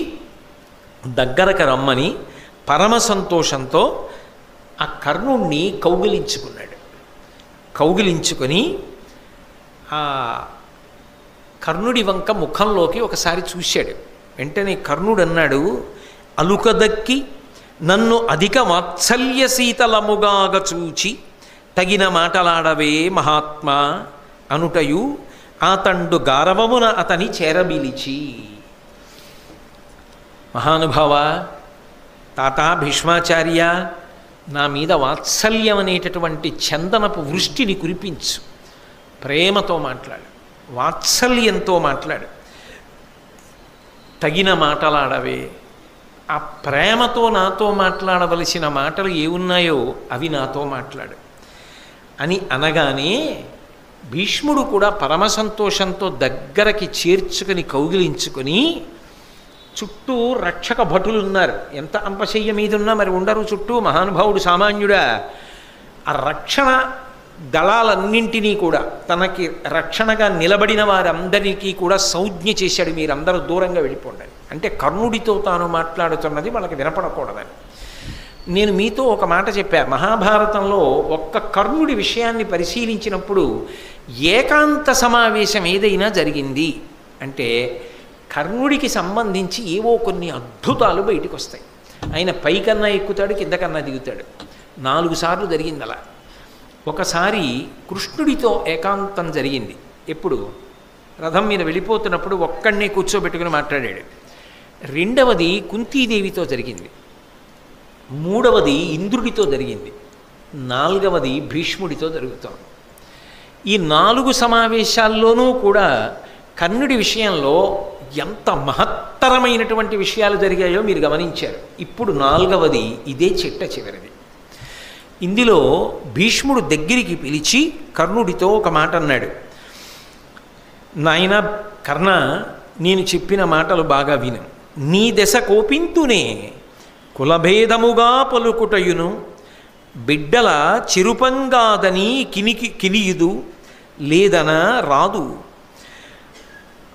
దగ్గరకు రమ్మని పరమ సంతోషంతో ఆ కర్ణుణ్ణి కౌగిలించుకున్నాడు. కౌగిలించుకొని ఆ కర్ణుడి వంక ముఖంలోకి ఒకసారి చూశాడు. వెంటనే కర్ణుడు అన్నాడు, అలుకదక్కి నన్ను అధిక వాత్సల్య శీతలముగాగ చూచి తగిన మాటలాడవే మహాత్మా అనుటయు ఆతండు గారవమున అతని చేరబిలిచి. మహానుభావ, తాత భీష్మాచార్య, నా మీద వాత్సల్యం అనేటటువంటి చందనపు వృష్టిని కురిపించు. ప్రేమతో మాట్లాడు, వాత్సల్యంతో మాట్లాడు, తగిన మాటలాడవే. ఆ ప్రేమతో నాతో మాట్లాడవలసిన మాటలు ఏమున్నాయో అవి నాతో మాట్లాడు అని అనగానే భీష్ముడు కూడా పరమ సంతోషంతో దగ్గరకి చేర్చుకొని కౌగిలించుకొని, చుట్టూ రక్షక భటులు ఉన్నారు. ఎంత అంపశయ్య మీద ఉన్నా మరి ఉండరు చుట్టూ, మహానుభావుడు సామాన్యుడా. ఆ రక్షణ దళాలన్నింటినీ కూడా తనకి రక్షణగా నిలబడిన వారందరికీ కూడా సంజ్ఞ చేశాడు, మీరందరూ దూరంగా వెళ్ళిపోండి. అంటే కర్ణుడితో తాను మాట్లాడుతున్నది వాళ్ళకి వినపడకూడదని. నేను మీతో ఒక మాట చెప్పా, మహాభారతంలో ఒక్క కర్ణుడి విషయాన్ని పరిశీలించినప్పుడు ఏకాంత సమావేశం ఏదైనా జరిగింది అంటే కర్ణుడికి సంబంధించి ఏవో కొన్ని అద్భుతాలు బయటకు వస్తాయి. ఆయన పైకన్నా ఎక్కుతాడు, కిందకన్నా దిగుతాడు. 4 సార్లు జరిగింది అలా. ఒకసారి కృష్ణుడితో ఏకాంతం జరిగింది. ఎప్పుడు? రథం మీద వెళ్ళిపోతున్నప్పుడు ఒక్కడినే కూర్చోబెట్టుకుని మాట్లాడాడు. 2వది కుంతీదేవితో జరిగింది. 3వది ఇంద్రుడితో జరిగింది. 4వది భీష్ముడితో జరుగుతోంది. ఈ 4 సమావేశాల్లోనూ కూడా కర్ణుడి విషయంలో ఎంత మహత్తరమైనటువంటి విషయాలు జరిగాయో మీరు గమనించారు. ఇప్పుడు 4వది ఇదే చిట్ట చివరిది. ఇందులో భీష్ముడు దగ్గరికి పిలిచి కర్ణుడితో ఒక మాట అన్నాడు. నాయన కర్ణ, నేను చెప్పిన మాటలు బాగా విను. నీ దశ కోపింతునే కులభేదముగా పలుకుటయును బిడ్డల చిరుపంగాదని కినియుదు లేదన రాదు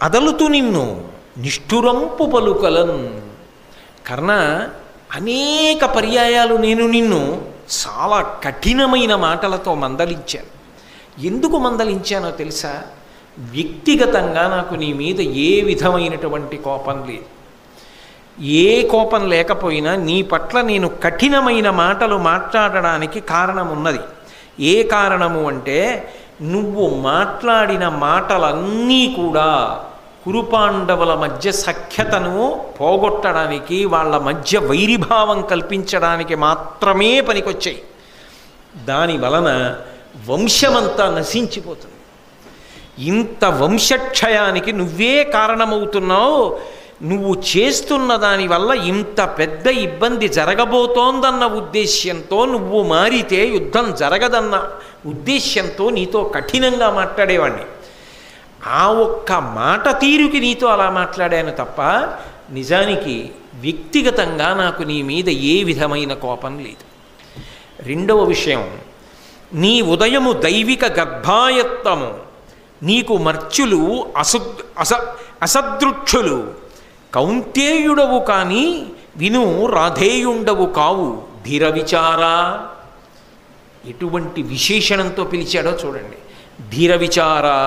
అదలుతు నిన్ను నిష్ఠురంపు పలుకలన్. కర్ణ, అనేక పర్యాయాలు నేను నిన్ను చాలా కఠినమైన మాటలతో మందలించాను. ఎందుకు మందలించానో తెలుసా? వ్యక్తిగతంగా నాకు నీ మీద ఏ విధమైనటువంటి కోపం లేదు. ఏ కోపం లేకపోయినా నీ పట్ల నేను కఠినమైన మాటలు మాట్లాడడానికి కారణం ఉన్నది. ఏ కారణము అంటే, నువ్వు మాట్లాడిన మాటలన్నీ కూడా కురుపాండవుల మధ్య సఖ్యతను పోగొట్టడానికి, వాళ్ళ మధ్య వైరిభావం కల్పించడానికి మాత్రమే పనికొచ్చాయి. దాని వలన వంశమంతా నశించిపోతుంది. ఇంత వంశక్షయానికి నువ్వే కారణమవుతున్నావు. నువ్వు చేస్తున్న దానివల్ల ఇంత పెద్ద ఇబ్బంది జరగబోతోందన్న ఉద్దేశ్యంతో నువ్వు మారితే యుద్ధం జరగదన్న ఉద్దేశ్యంతో నీతో కఠినంగా మాట్లాడేవాడిని. ఆ ఒక్క మాట తీరుకి నీతో అలా మాట్లాడాను తప్ప నిజానికి వ్యక్తిగతంగా నాకు నీ మీద ఏ విధమైన కోపం లేదు. రెండవ విషయం, నీ ఉదయము దైవిక గర్భాయత్తము, నీకు మర్చులు అసదృక్షులు, కౌంతేయుడవు కానీ విను రాధేయుండవు కావు ధీర విచారా. ఎటువంటి విశేషణంతో పిలిచాడో చూడండి. ధీర విచారా.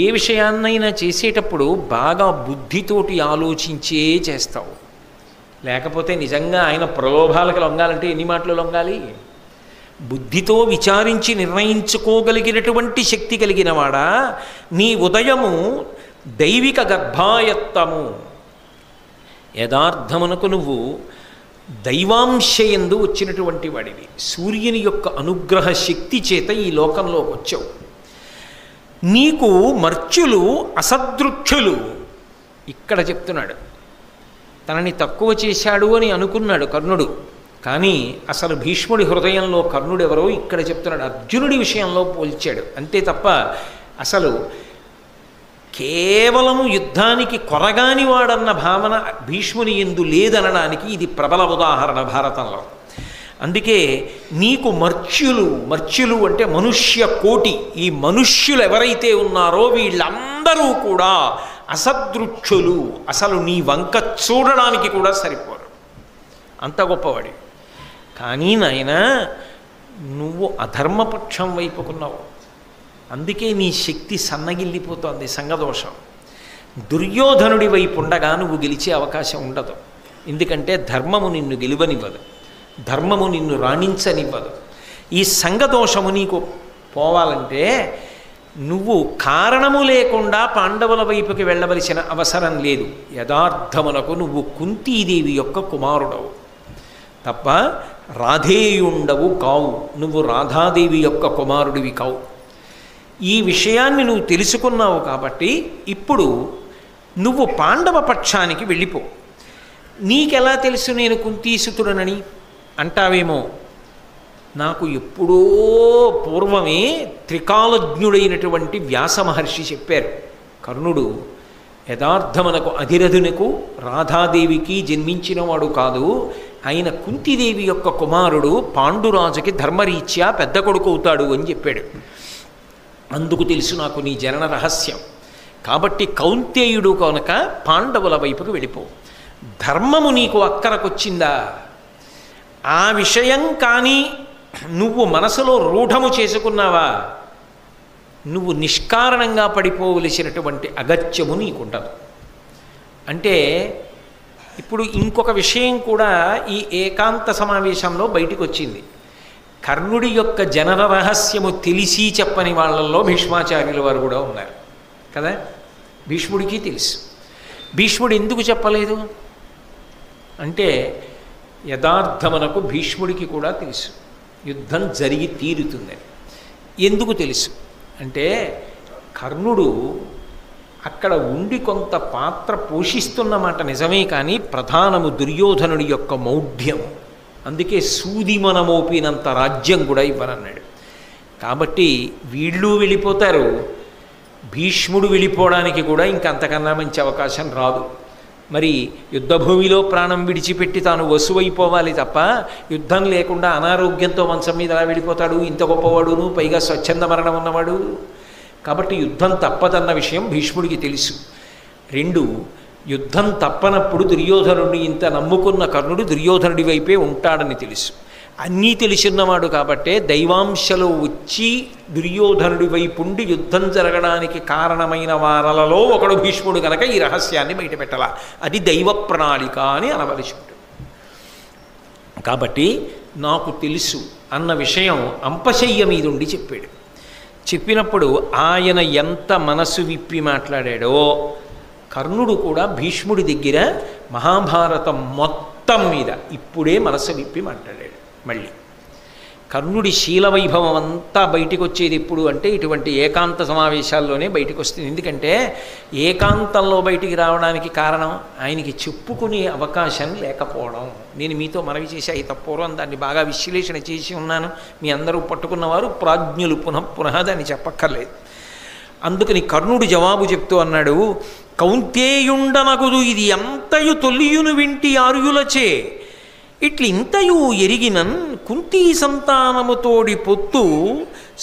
ఏ విషయాన్నైనా చేసేటప్పుడు బాగా బుద్ధితోటి ఆలోచించే చేస్తావు. లేకపోతే నిజంగా ఆయన ప్రలోభాలకు లొంగాలంటే ఎన్ని మాటలు లొంగాలి? బుద్ధితో విచారించి నిర్ణయించుకోగలిగినటువంటి శక్తి కలిగిన వాడా, నీ ఉదయము దైవిక గర్భాయత్తము, యథార్థమునకు నువ్వు దైవాంశయందు వచ్చినటువంటి వాడివి. సూర్యుని యొక్క అనుగ్రహ శక్తి చేత ఈ లోకంలోకి వచ్చావు. నీకు మర్చులు అసదృక్షులు. ఇక్కడ చెప్తున్నాడు, తనని తక్కువ చేశాడు అని అనుకున్నాడు కర్ణుడు. కానీ అసలు భీష్ముడి హృదయంలో కర్ణుడు ఎవరో ఇక్కడ చెప్తున్నాడు. అర్జునుడి విషయంలో పోల్చాడు అంతే తప్ప అసలు కేవలము యుద్ధానికి కొరగాని వాడన్న భావన భీష్ముని యందు లేదనడానికి ఇది ప్రబల ఉదాహరణ భారతంలో. అందుకే నీకు మర్చ్యులు అంటే మనుష్య కోటి. ఈ మనుష్యులు ఎవరైతే ఉన్నారో వీళ్ళందరూ కూడా అసదృక్షులు. అసలు నీ వంక చూడడానికి కూడా సరిపోరు, అంత గొప్పవాడి. కానీ నాయన, నువ్వు అధర్మపక్షం వైపుకున్నావు. అందుకే నీ శక్తి సన్నగిల్లిపోతోంది. సంగదోషం. దుర్యోధనుడి వైపు ఉండగా నువ్వు గెలిచే అవకాశం ఉండదు. ఎందుకంటే ధర్మము నిన్ను గెలువనివ్వదు, ధర్మము నిన్ను రాణించనివ్వదు. ఈ సంగదోషము నీకు పోవాలంటే నువ్వు కారణము లేకుండా పాండవుల వైపుకి వెళ్ళవలసిన అవసరం లేదు. యథార్థమునకు నువ్వు కుంతీదేవి యొక్క కుమారుడవు తప్ప రాధేయుండవు కావు. నువ్వు రాధాదేవి యొక్క కుమారుడివి కావు. ఈ విషయాన్ని నువ్వు తెలుసుకున్నావు కాబట్టి ఇప్పుడు నువ్వు పాండవ పక్షానికి వెళ్ళిపో. నీకెలా తెలుసు నేను కుంతీసుతుడనని అంటావేమో. నాకు ఎప్పుడో పూర్వమే త్రికాలజ్ఞుడైనటువంటి వ్యాస మహర్షి చెప్పారు, కర్ణుడు యథార్థమునకు అధిరథునకు రాధాదేవికి జన్మించినవాడు కాదు, ఆయన కుంతిదేవి యొక్క కుమారుడు, పాండురాజుకి ధర్మరీత్యా పెద్ద కొడుకు అవుతాడు అని చెప్పాడు. అందుకు తెలుసు నాకు నీ జనన రహస్యం. కాబట్టి కౌంతేయుడు కనుక పాండవుల వైపుకు వెళ్ళిపో. ధర్మము నీకు అక్కరకొచ్చిందా, ఆ విషయం కానీ నువ్వు మనసులో రూఢము చేసుకున్నావా, నువ్వు నిష్కారణంగా పడిపోవలసినటువంటి అగత్యము నీకుండదు. అంటే ఇప్పుడు ఇంకొక విషయం కూడా ఈ ఏకాంత సమావేశంలో బయటికి వచ్చింది. కర్ణుడి యొక్క జనన రహస్యము తెలిసి చెప్పని వాళ్ళల్లో భీష్మాచార్యుల వారు కూడా ఉన్నారు కదా. భీష్ముడికి తెలుసు. భీష్ముడు ఎందుకు చెప్పలేదు అంటే యథార్థమునకు భీష్ముడికి కూడా తెలుసు యుద్ధం జరిగి తీరుతుందని. ఎందుకు తెలుసు అంటే కర్ణుడు అక్కడ ఉండి కొంత పాత్ర పోషిస్తున్నమాట నిజమే, కానీ ప్రధానము దుర్యోధనుడి యొక్క మౌఢ్యం. అందుకే సూదిమనమోపినంత రాజ్యం కూడా ఇవ్వనన్నాడు. కాబట్టి వీళ్ళు వెళ్ళిపోతారు, భీష్ముడు వెళ్ళిపోవడానికి కూడా ఇంకంతకన్నా మంచి అవకాశం రాదు. మరి యుద్ధభూమిలో ప్రాణం విడిచిపెట్టి తాను వసువైపోవాలి తప్ప యుద్ధం లేకుండా అనారోగ్యంతో మంచం మీద ఎలా వెళ్ళిపోతాడు? ఇంత గొప్పవాడును, పైగా స్వచ్ఛంద మరణం ఉన్నవాడు. కాబట్టి యుద్ధం తప్పదన్న విషయం భీష్ముడికి తెలుసు. 2, యుద్ధం తప్పనప్పుడు దుర్యోధనుడిని ఇంత నమ్ముకున్న కర్ణుడు దుర్యోధనుడి వైపే ఉంటాడని తెలుసు. అన్నీ తెలిసిన్నవాడు కాబట్టే దైవాంశలో వచ్చి దుర్యోధనుడి వైపుండి యుద్ధం జరగడానికి కారణమైన వారలలో ఒకడు భీష్ముడు కనుక ఈ రహస్యాన్ని బయటపెట్టాల. అది దైవ ప్రణాళిక అని అనవలసి ఉంటుంది. కాబట్టి నాకు తెలుసు అన్న విషయం అంపశయ్య మీదుండి చెప్పాడు. చెప్పినప్పుడు ఆయన ఎంత మనసు విప్పి మాట్లాడాడో కర్ణుడు కూడా భీష్ముడి దగ్గర మహాభారతం మొత్తం మీద ఇప్పుడే మనసు విప్పి మాట్లాడాడు. మళ్ళీ కర్ణుడి శీలవైభవం అంతా బయటికి వచ్చేది ఎప్పుడు అంటే ఇటువంటి ఏకాంత సమావేశాల్లోనే బయటికి వస్తుంది. ఎందుకంటే ఏకాంతంలో బయటికి రావడానికి కారణం ఆయనకి చెప్పుకునే అవకాశం లేకపోవడం. నేను మీతో మనవి చేసి అయితే పూర్వం దాన్ని బాగా విశ్లేషణ చేసి ఉన్నాను. మీ అందరూ పట్టుకున్నవారు ప్రాజ్ఞులు పునః దాన్ని చెప్పక్కర్లేదు. అందుకని కర్ణుడు జవాబు చెప్తూ అన్నాడు, కౌంతేయుండనగుదు ఇది ఎంతయు తొల్లియును వింటి ఆర్యులచే ఇట్లి ఇంతయు ఎరిగినన్ కుంతీ సంతానముతోడి పొత్తు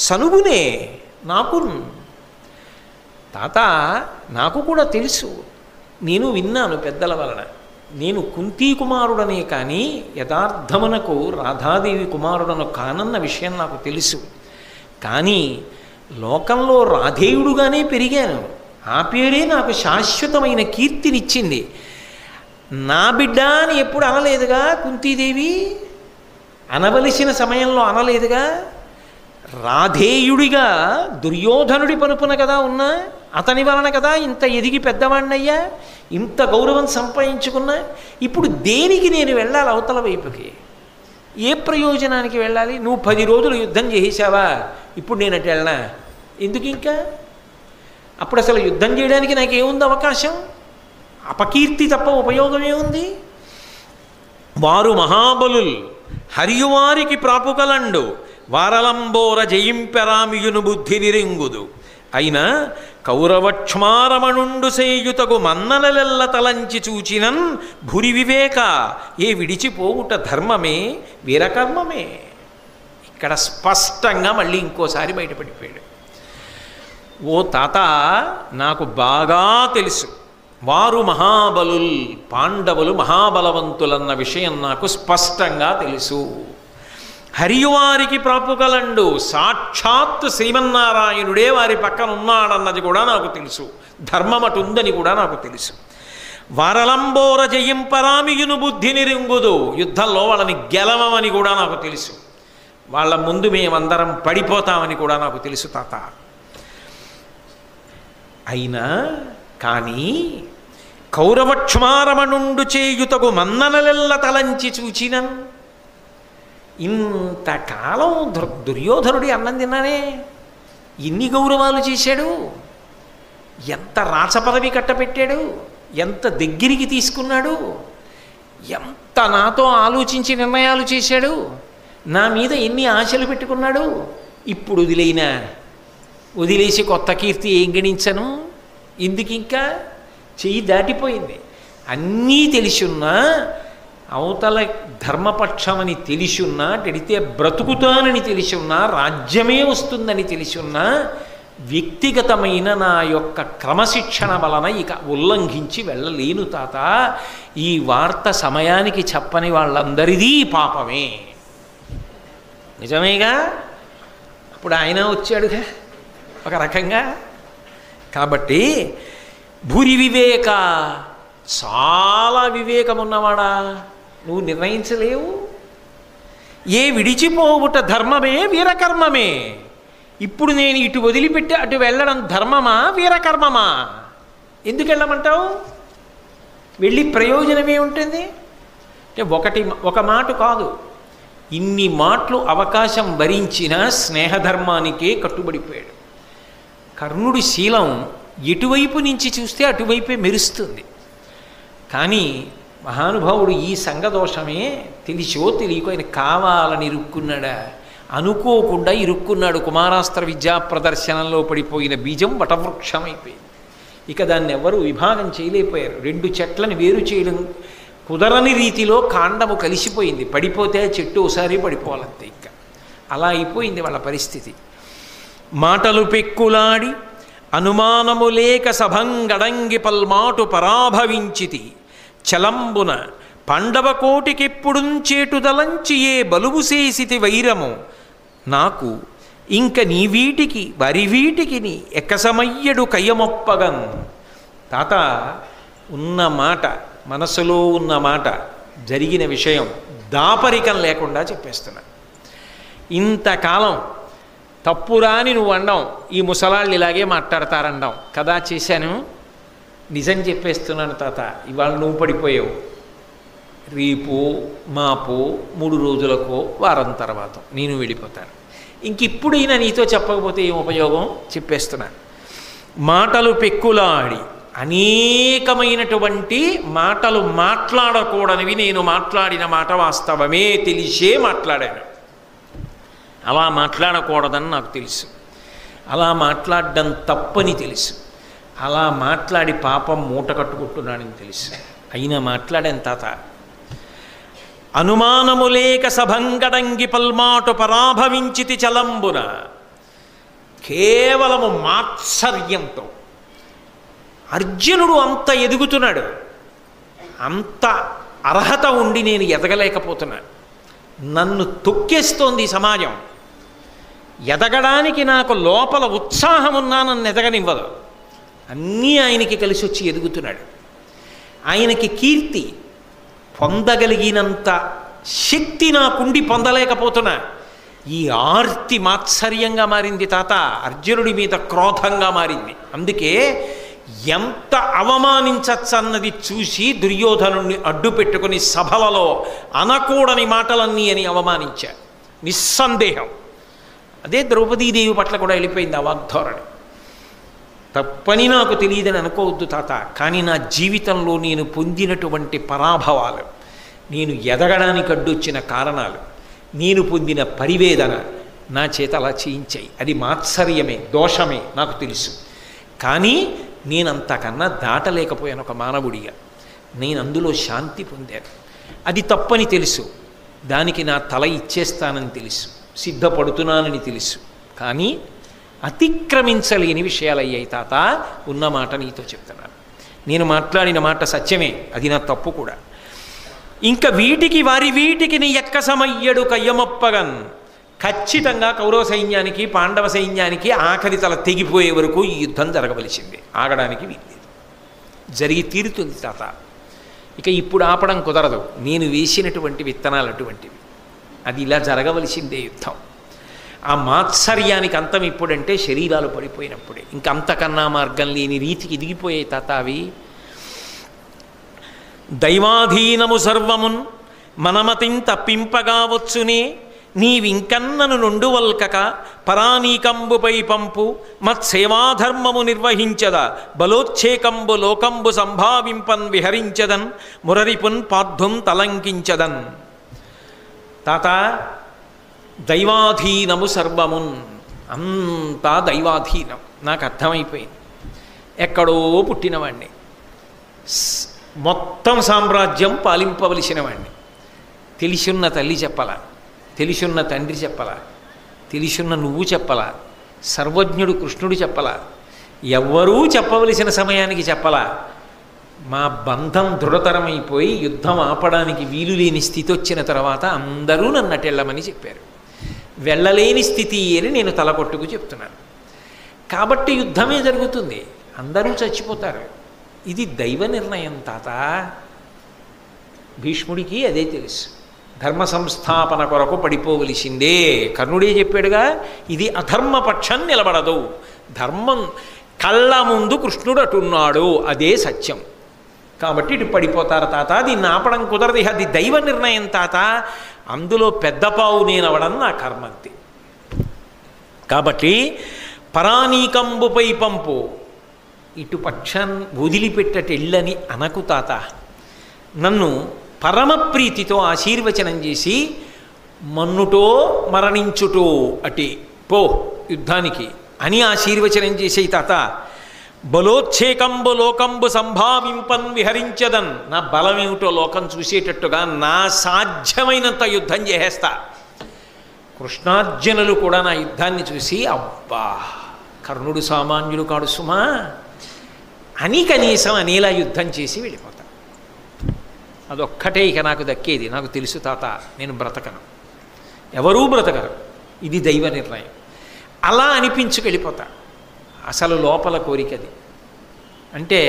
సనుగునే నాకు. తాత, నాకు కూడా తెలుసు, నేను విన్నాను పెద్దల వలన. నేను కుంతీ కుమారుడనే కానీ యథార్థమునకు రాధాదేవి కుమారుడను కానన్న విషయం నాకు తెలుసు. కానీ లోకంలో రాధేయుడుగానే పెరిగాను. ఆ పేరే నాకు శాశ్వతమైన కీర్తినిచ్చింది. నా బిడ్డ అని ఎప్పుడు అనలేదుగా కుంతీదేవి, అనవలసిన సమయంలో అనలేదుగా. రాధేయుడిగా దుర్యోధనుడి పనుపున కదా ఉన్నా, అతని వలన కదా ఇంత ఎదిగి పెద్దవాణ్ణయ్యా, ఇంత గౌరవం సంపాదించుకున్నా. ఇప్పుడు దేనికి నేను వెళ్ళాలి అవతల వైపుకి? ఏ ప్రయోజనానికి వెళ్ళాలి? నువ్వు 10 రోజులు యుద్ధం చేసేసావా, ఇప్పుడు నేను అటు వెళ్ళనా? ఎందుకు ఇంకా? అప్పుడు అసలు యుద్ధం చేయడానికి నాకేముంది అవకాశం? అపకీర్తి తప్ప ఉపయోగమే ఉంది. వారు మహాబలుల్ హరియువారికి ప్రాపుకలండు వారలంబోర జయింపెరామియును బుద్ధి నిరింగుదు అయినా కౌరవక్ష్మారమణుండు సేయుతగు మన్నలెల్ల తలంచి చూచినన్ భురి వివేక ఏ విడిచిపోవుట ధర్మమే వీరకర్మమే. ఇక్కడ స్పష్టంగా మళ్ళీ ఇంకోసారి బయటపడిపోయాడు. ఓ తాత, నాకు బాగా తెలుసు వారు మహాబలుల్, పాండవులు మహాబలవంతులన్న విషయం నాకు స్పష్టంగా తెలుసు. హరియువారికి ప్రాపుకలండు, సాక్షాత్ శ్రీమన్నారాయణుడే వారి పక్కన ఉన్నాడన్నది కూడా నాకు తెలుసు. ధర్మం అటుందని కూడా నాకు తెలుసు. వారలంబోర జయింపరామియును బుద్ధి నిరింగుదు, యుద్ధంలో వాళ్ళని గెలవమని కూడా నాకు తెలుసు. వాళ్ళ ముందు మేమందరం పడిపోతామని కూడా నాకు తెలుసు తాత. అయినా కానీ కౌరవక్ష్మారమణుండు చేయుతగు మన్ననలెల్ల తలంచి చూచినన్. ఇంతకాలం దుర్యోధనుడి అన్నం తిన్నానే, ఎన్ని గౌరవాలు చేశాడు, ఎంత రాచపదవి కట్టపెట్టాడు, ఎంత దగ్గరికి తీసుకున్నాడు, ఎంత నాతో ఆలోచించి నిర్ణయాలు చేశాడు, నా మీద ఎన్ని ఆశలు పెట్టుకున్నాడు. ఇప్పుడు వదిలేసి కొత్త కీర్తి ఏం గణించను? ఎందుకు ఇంకా? చెయ్యి దాటిపోయింది. అన్నీ తెలిసున్నా, అవతల ధర్మపక్షమని తెలిసున్నా, పెడితే బ్రతుకుతానని తెలిసున్నా, రాజ్యమే వస్తుందని తెలిసున్నా, వ్యక్తిగతమైన నా యొక్క క్రమశిక్షణ వలన ఇక ఉల్లంఘించి వెళ్ళలేను తాత. ఈ వార్త సమయానికి చెప్పని వాళ్ళందరిదీ పాపమే. నిజమేగా? అప్పుడు ఆయన వచ్చాడుగా ఒక రకంగా. కాబట్టి భూరి వివేక, చాలా వివేకం ఉన్నవాడా, నువ్వు నిర్ణయించలేవు. ఏ విడిచిపోవుట ధర్మమే వీరకర్మమే. ఇప్పుడు నేను ఇటు వదిలిపెట్టి అటు వెళ్ళడం ధర్మమా వీరకర్మమా? ఎందుకు వెళ్ళమంటావు? వెళ్ళి ప్రయోజనమే ఉంటుంది అంటే ఒక మాట కాదు, ఇన్ని మాటలు అవకాశం భరించిన స్నేహధర్మానికే కట్టుబడిపోయాడు. కర్ణుడి శీలం ఎటువైపు నుంచి చూస్తే అటువైపే మెరుస్తుంది. కానీ మహానుభావుడు ఈ సంగదోషమే తెలిసో తెలియకో ఆయన కావాలని ఇరుక్కున్నాడా? అనుకోకుండా ఇరుక్కున్నాడు. కుమారాస్త్ర విద్యా ప్రదర్శనంలో పడిపోయిన బీజం వటవృక్షమైపోయింది. ఇక దాన్ని ఎవరు విభాగం చేయలేకపోయారు. 2 చెట్లను వేరు చేయడం కుదరని రీతిలో కాండము కలిసిపోయింది. పడిపోతే చెట్టు ఒకసారి పడిపోవాలంతే. ఇంకా అలా అయిపోయింది వాళ్ళ పరిస్థితి. మాటలు పెక్కులాడి అనుమానము లేక సభంగడంగి పల్మాటు పరాభవించితి చలంబున పండవ కోటికెప్పుడుంచేటుదలంచి ఏ బలువు చేసితి వైరము నాకు ఇంక నీ వీటికి వరి వీటికి నీ ఎక్కసమయ్యడు కయ్యమొప్పగన్. తాత ఉన్న మాట, మనసులో ఉన్న మాట, జరిగిన విషయం దాపరికం లేకుండా చెప్పేస్తున్నా. ఇంతకాలం తప్పురాని నువ్వు అండం, ఈ ముసలాళ్ళు ఇలాగే మాట్లాడతారండం కదా, చేశాను. నిజం చెప్పేస్తున్నాను తాత, ఇవాళ నువ్వు పడిపోయావు. రేపు మాపు 3 రోజులకో వారం తర్వాత నేను వెళ్ళిపోతాను. ఇంకిప్పుడైనా నీతో చెప్పకపోతే ఏం ఉపయోగం? చెప్పేస్తున్నాను. మాటలు పెక్కులాడి అనేకమైనటువంటి మాటలు మాట్లాడకూడనివి నేను మాట్లాడిన మాట వాస్తవమే తెలిసే మాట్లాడాను. అలా మాట్లాడకూడదని నాకు తెలుసు. అలా మాట్లాడడం తప్పని తెలుసు. అలా మాట్లాడి పాపం మూట కట్టుకుంటున్నాడని తెలుసు. అయినా మాట్లాడాను తాత. అనుమానము లేక సభంగడంగి పల్మాటు పరాభవించితి చలంబున. కేవలము మాత్సర్యంతో అర్జునుడు అంత ఎదుగుతున్నాడు. అంత అర్హత ఉండి నేను ఎదగలేకపోతున్నాను. నన్ను తొక్కేస్తోంది సమాజం. ఎదగడానికి నాకు లోపల ఉత్సాహం ఉన్నా నన్ను ఎదగనివ్వదు. అన్నీ ఆయనకి కలిసి వచ్చి ఎదుగుతున్నాడు. ఆయనకి కీర్తి పొందగలిగినంత శక్తి నాకుండి పొందలేకపోతున్నా. ఈ ఆర్తి మాత్సర్యంగా మారింది తాత. అర్జునుడి మీద క్రోధంగా మారింది. అందుకే ఎంత అవమానించచ్చన్నది చూసి దుర్యోధనుణ్ణి అడ్డు పెట్టుకుని సభలలో అనకూడని మాటలన్నీ అని అవమానించా. నిస్సందేహం అదే ద్రౌపదీదేవి పట్ల కూడా వెళ్ళిపోయింది ఆ వాగ్ధోరణి. తప్పని నాకు తెలియదని అనుకోవద్దు తాత. కానీ నా జీవితంలో నేను పొందినటువంటి పరాభవాలు, నేను ఎదగడానికి అడ్డొచ్చిన కారణాలు, నేను పొందిన పరివేదన నా చేత అలా చేయించాయి. అది మాత్సర్యమే, దోషమే నాకు తెలుసు. కానీ నేనంతకన్నా దాటలేకపోయాను ఒక మానవుడిగా. నేను అందులో శాంతి పొందాను. అది తప్పని తెలుసు. దానికి నా తల ఇచ్చేస్తానని తెలుసు. సిద్ధపడుతున్నానని తెలుసు. కానీ అతిక్రమించలేని విషయాలు అయ్యాయి తాత. ఉన్న మాట నీతో చెప్తున్నాను. నేను మాట్లాడిన మాట సత్యమే, అది నా తప్పు కూడా. ఇంకా వీటికి వారి వీటికి నీ ఎక్కసమయ్యడు కయ్యమొప్పగన్. ఖచ్చితంగా కౌరవ సైన్యానికి పాండవ సైన్యానికి ఆఖరి తల తెగిపోయే వరకు ఈ యుద్ధం జరగవలసింది. ఆగడానికి వీల్లేదు. జరిగి తీరుతుంది తాత. ఇక ఇప్పుడు ఆపడం కుదరదు. నేను వేసినటువంటి విత్తనాలు అటువంటివి. అది ఇలా జరగవలసిందే యుద్ధం. ఆ మాత్సర్యానికి అంతం ఇప్పుడంటే శరీరాలు పడిపోయినప్పుడే. ఇంకా అంతకన్నా మార్గం లేని రీతికి ఎదిగిపోయాయి తాత అవి. దైవాధీనము సర్వమున్ మనమతిం తప్పింపగా వచ్చునే నీవింకన్నను నుండు వల్కక పరానీకంబుపై పంపు మత్సేవాధర్మము నిర్వహించద బలోచ్ఛేకంబు లోకంబు సంభావింపన్ విహరించదన్ మురరిపున్ పార్థుం తలంకించదన్. తాత దైవాధీనము సర్వమున్, అంతా దైవాధీనం. నాకు అర్థమైపోయింది. ఎక్కడో పుట్టినవాణ్ణి, మొత్తం సామ్రాజ్యం పాలింపవలసిన వాణ్ణి. తెలిసున్న తల్లి చెప్పలా, తెలిసున్న తండ్రి చెప్పలా, తెలిసున్న నువ్వు చెప్పలా, సర్వజ్ఞుడు కృష్ణుడు చెప్పలా, ఎవ్వరూ చెప్పవలసిన సమయానికి చెప్పలా. మా బంధం దృఢతరమైపోయి యుద్ధం ఆపడానికి వీలు లేని స్థితి వచ్చిన తర్వాత అందరూ నన్ను అటెళ్ళమని చెప్పారు. వెళ్ళలేని స్థితి అని నేను తలకొట్టుకు చెప్తున్నాను. కాబట్టి యుద్ధమే జరుగుతుంది, అందరూ చచ్చిపోతారు. ఇది దైవ నిర్ణయం తాత. భీష్ముడికి అదే తెలుసు. ధర్మ సంస్థాపన కొరకు పడిపోవలసిందే. కర్ణుడే చెప్పాడుగా, ఇది అధర్మపక్షం నిలబడదు. ధర్మం కళ్ళ ముందు కృష్ణుడు అటున్నాడు, అదే సత్యం. కాబట్టి ఇటు పడిపోతారు తాత. దీన్ని ఆపడం కుదరదు. అది దైవ నిర్ణయం తాత. అందులో పెద్దపావు నేనవడం నా కర్మంతి. కాబట్టి పరానీకంబుపై పంపు, ఇటు పక్షాన్ని వదిలిపెట్టటెళ్ళని అనకు తాత, నన్ను పరమప్రీతితో ఆశీర్వచనం చేసి మన్నుటో మరణించుటో అటే పో యుద్ధానికి అని ఆశీర్వచనం చేసేయి తాత. బలోచ్ఛేకంబు లోకంబు సంభావింపన్ విహరించదన్, నా బలమేమిటో లోకం చూసేటట్టుగా నా సాధ్యమైనంత యుద్ధం చేసేస్తా. కృష్ణార్జునులు కూడా నా యుద్ధాన్ని చూసి అబ్బా కర్ణుడు సామాన్యుడు కాడు సుమా అని కనీసం అనేలా యుద్ధం చేసి వెళ్ళిపోతా. అదొక్కటే ఇక నాకు దక్కేది. నాకు తెలుసు తాత, నేను బ్రతకను, ఎవరూ బ్రతకరు, ఇది దైవ నిర్ణయం అలా అనిపించుకెళ్ళిపోతా. అసలు లోపల కోరికది. అంటే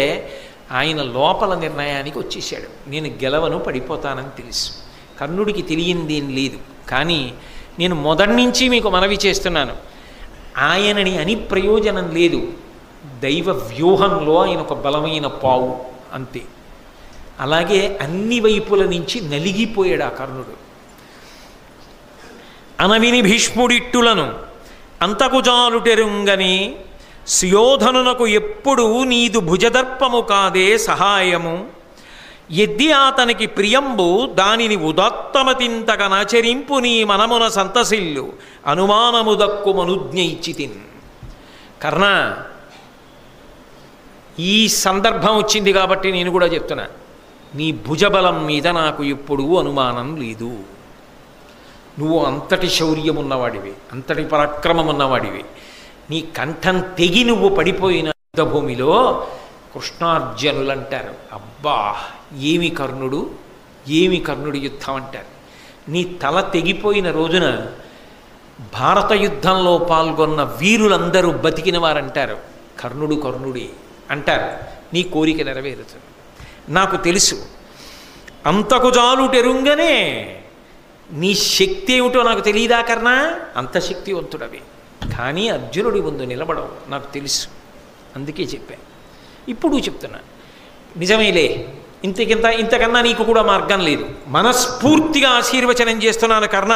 ఆయన లోపల నిర్ణయానికి వచ్చేసాడు, నేను గెలవను, పడిపోతానని తెలుసు. కర్ణుడికి తెలియంది ఏం లేదు. కానీ నేను మొదటి నుంచి మీకు మనవి చేస్తున్నాను, ఆయనని అని ప్రయోజనం లేదు. దైవ వ్యూహంలో ఆయన ఒక బలమైన పావు అంతే. అలాగే అన్ని వైపుల నుంచి నలిగిపోయాడు ఆ కర్ణుడు. అనవిని భీష్ముడిట్టులను అంతకుజాలుటెరుంగని సుయోధనునకు ఎప్పుడు నీదు భుజదర్పము కాదే సహాయము, ఎద్ది అతనికి ప్రియంబు దానిని ఉదాత్తమతింతక నచరింపు నీ మనమున సంతసిల్లు అనుమానము దక్కుమనుజ్ఞ ఇచ్చితిన్. కర్ణ, ఈ సందర్భం వచ్చింది కాబట్టి నేను కూడా చెప్తున్నా, నీ భుజబలం మీద నాకు ఎప్పుడూ అనుమానం లేదు. నువ్వు అంతటి శౌర్యం ఉన్నవాడివి, అంతటి పరాక్రమం ఉన్నవాడివి. నీ కంఠం తెగి నువ్వు పడిపోయిన యుద్ధభూమిలో కృష్ణార్జునులు అంటారు, అబ్బా ఏమి కర్ణుడు, ఏమి కర్ణుడి యుద్ధం అంటారు. నీ తల తెగిపోయిన రోజున భారత యుద్ధంలో పాల్గొన్న వీరులందరూ బతికిన వారంటారు, కర్ణుడు కర్ణుడే అంటారు. నీ కోరిక నెరవేరుతుంది. నాకు తెలుసు, అంతకు జాలుటెరుంగనే నీ శక్తి ఏమిటో నాకు తెలియదా కర్ణ, అంత శక్తివంతుడవి. కానీ అర్జునుడి ముందు నిలబడవు, నాకు తెలుసు. అందుకే చెప్పాను, ఇప్పుడు చెప్తున్నా. నిజమేలే, ఇంతకన్నా నీకు కూడా మార్గం లేదు. మనస్ఫూర్తిగా ఆశీర్వచనం చేస్తున్నాను కర్ణ.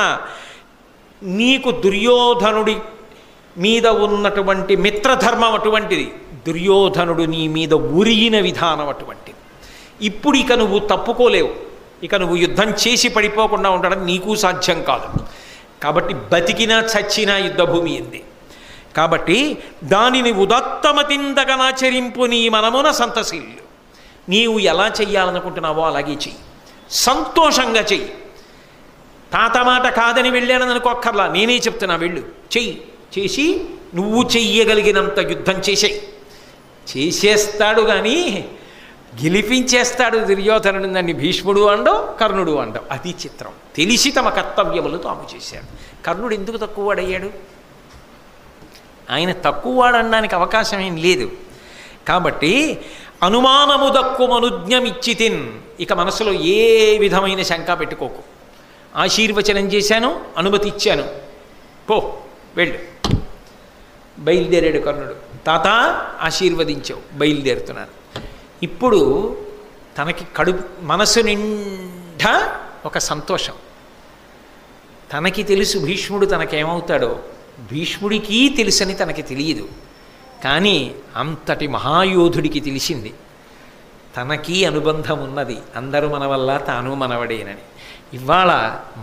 నీకు దుర్యోధనుడి మీద ఉన్నటువంటి మిత్రధర్మం అటువంటిది, దుర్యోధనుడు నీ మీద ఉరిగిన విధానం అటువంటిది. ఇప్పుడు ఇక నువ్వు తప్పుకోలేవు. ఇక నువ్వు యుద్ధం చేసి పడిపోకుండా ఉండడం నీకు సాధ్యం కాదు. కాబట్టి బతికినా చచ్చినా యుద్ధభూమి ఎంది. కాబట్టి దానిని ఉదాత్తమతిందగనాచరింపు నీ మనమున సంతశీల్లు. నీవు ఎలా చెయ్యాలనుకుంటున్నావో అలాగే చెయ్యి, సంతోషంగా చెయ్యి. తాత మాట కాదని వెళ్ళానని అనుకోక్కర్లా, నేనే చెప్తున్నా, వెళ్ళు, చెయ్యి. చేసి నువ్వు చెయ్యగలిగినంత యుద్ధం చేసేయి. చేసేస్తాడు కానీ గెలిపించేస్తాడు దుర్యోధనుడు. దాన్ని భీష్ముడు అండో కర్ణుడు అండో, అది చిత్రం. తెలిసి తమ కర్తవ్యములు తాము చేశాడు. కర్ణుడు ఎందుకు తక్కువవాడయ్యాడు? ఆయన తక్కువవాడనడానికి అవకాశం ఏం లేదు. కాబట్టి అనుమానము దక్కుమనుజ్ఞమిచ్చితిన్. ఇక మనసులో ఏ విధమైన శంక పెట్టుకోకు. ఆశీర్వచనం చేశాను, అనుమతి ఇచ్చాను, పో వెళ్ళు. బయలుదేరాడు కర్ణుడు. తాత ఆశీర్వదించావు, బయలుదేరుతున్నాను. ఇప్పుడు తనకి మనసు నిండా ఒక సంతోషం. తనకి తెలుసు భీష్ముడు తనకేమవుతాడో, భీష్ముడికి తెలుసని తనకి తెలియదు. కానీ అంతటి మహాయోధుడికి తెలిసింది, తనకి అనుబంధం ఉన్నది, అందరూ మన వల్ల తాను మనవడేనని. ఇవాళ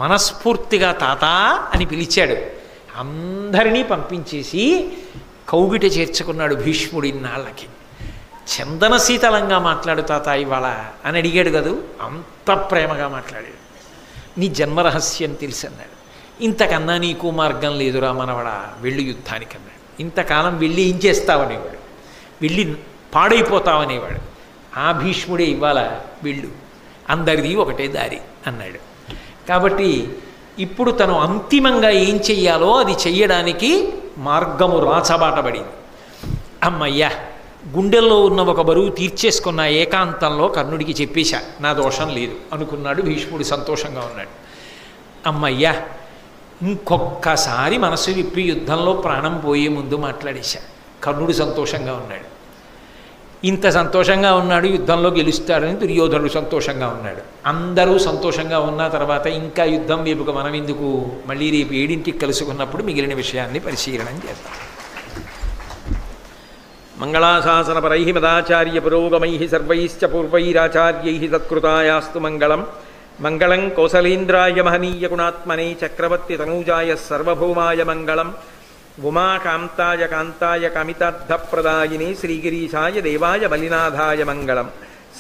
మనస్ఫూర్తిగా తాత అని పిలిచాడు. అందరినీ పంపించేసి కౌగిట చేర్చుకున్నాడు భీష్ముడు. ఇన్నాళ్ళకి చందన శీతలంగా మాట్లాడు తాత ఇవాళ అని అడిగాడు కదూ, అంత ప్రేమగా మాట్లాడాడు. నీ జన్మరహస్యం తెలుసు అన్నాడు. ఇంతకన్నా నీకు మార్గం లేదురా మనవడా, వెళ్ళి యుద్ధానికి అన్నాడు. ఇంతకాలం వెళ్ళి ఏం చేస్తావనేవాడు, వెళ్ళి పాడైపోతావనేవాడు. ఆ భీష్ముడే ఇవాళ వెళ్ళు, అందరిది ఒకటే దారి అన్నాడు. కాబట్టి ఇప్పుడు తను అంతిమంగా ఏం చెయ్యాలో అది చెయ్యడానికి మార్గము రాచబాటబడింది. అమ్మయ్యా, గుండెల్లో ఉన్న ఒక బరువు తీర్చేసుకున్న ఏకాంతంలో కర్ణుడికి చెప్పేశా, నా దోషం లేదు అనుకున్నాడు భీష్ముడు. సంతోషంగా ఉన్నాడు. అమ్మయ్యా, ఇంకొక్కసారి మనసు విప్పి యుద్ధంలో ప్రాణం పోయే ముందు మాట్లాడేశా. కర్ణుడు సంతోషంగా ఉన్నాడు. ఇంత సంతోషంగా ఉన్నాడు, యుద్ధంలో గెలుస్తాడని దుర్యోధనుడు సంతోషంగా ఉన్నాడు. అందరూ సంతోషంగా ఉన్న తర్వాత ఇంకా యుద్ధం వైపుకు మనం ఎందుకు, మళ్ళీ రేపు 7ంటికి కలుసుకున్నప్పుడు మిగిలిన విషయాన్ని పరిశీలనం చేద్దాం. మంగళాశాసనపరైః మదాచార్య పురోగమైః సర్వైశ్చ పూర్వైరాచార్యైః తత్కృతాయాస్తు మంగళం. మంగళం కౌసలేంద్రాయ మహనీయ గుణాత్మనే చక్రవర్తి తనూజాయ సర్వభౌమాయ మంగళం. ఉమాకాంతాయ కాంతాయ కామితార్థప్రదాయినే శ్రీగిరీశాయ దేవాయ బలినాథాయ మంగళం.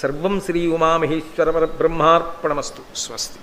సర్వం శ్రీ ఉమామహేశ్వర పరబ్రహ్మార్పణమస్తు. స్వస్తి.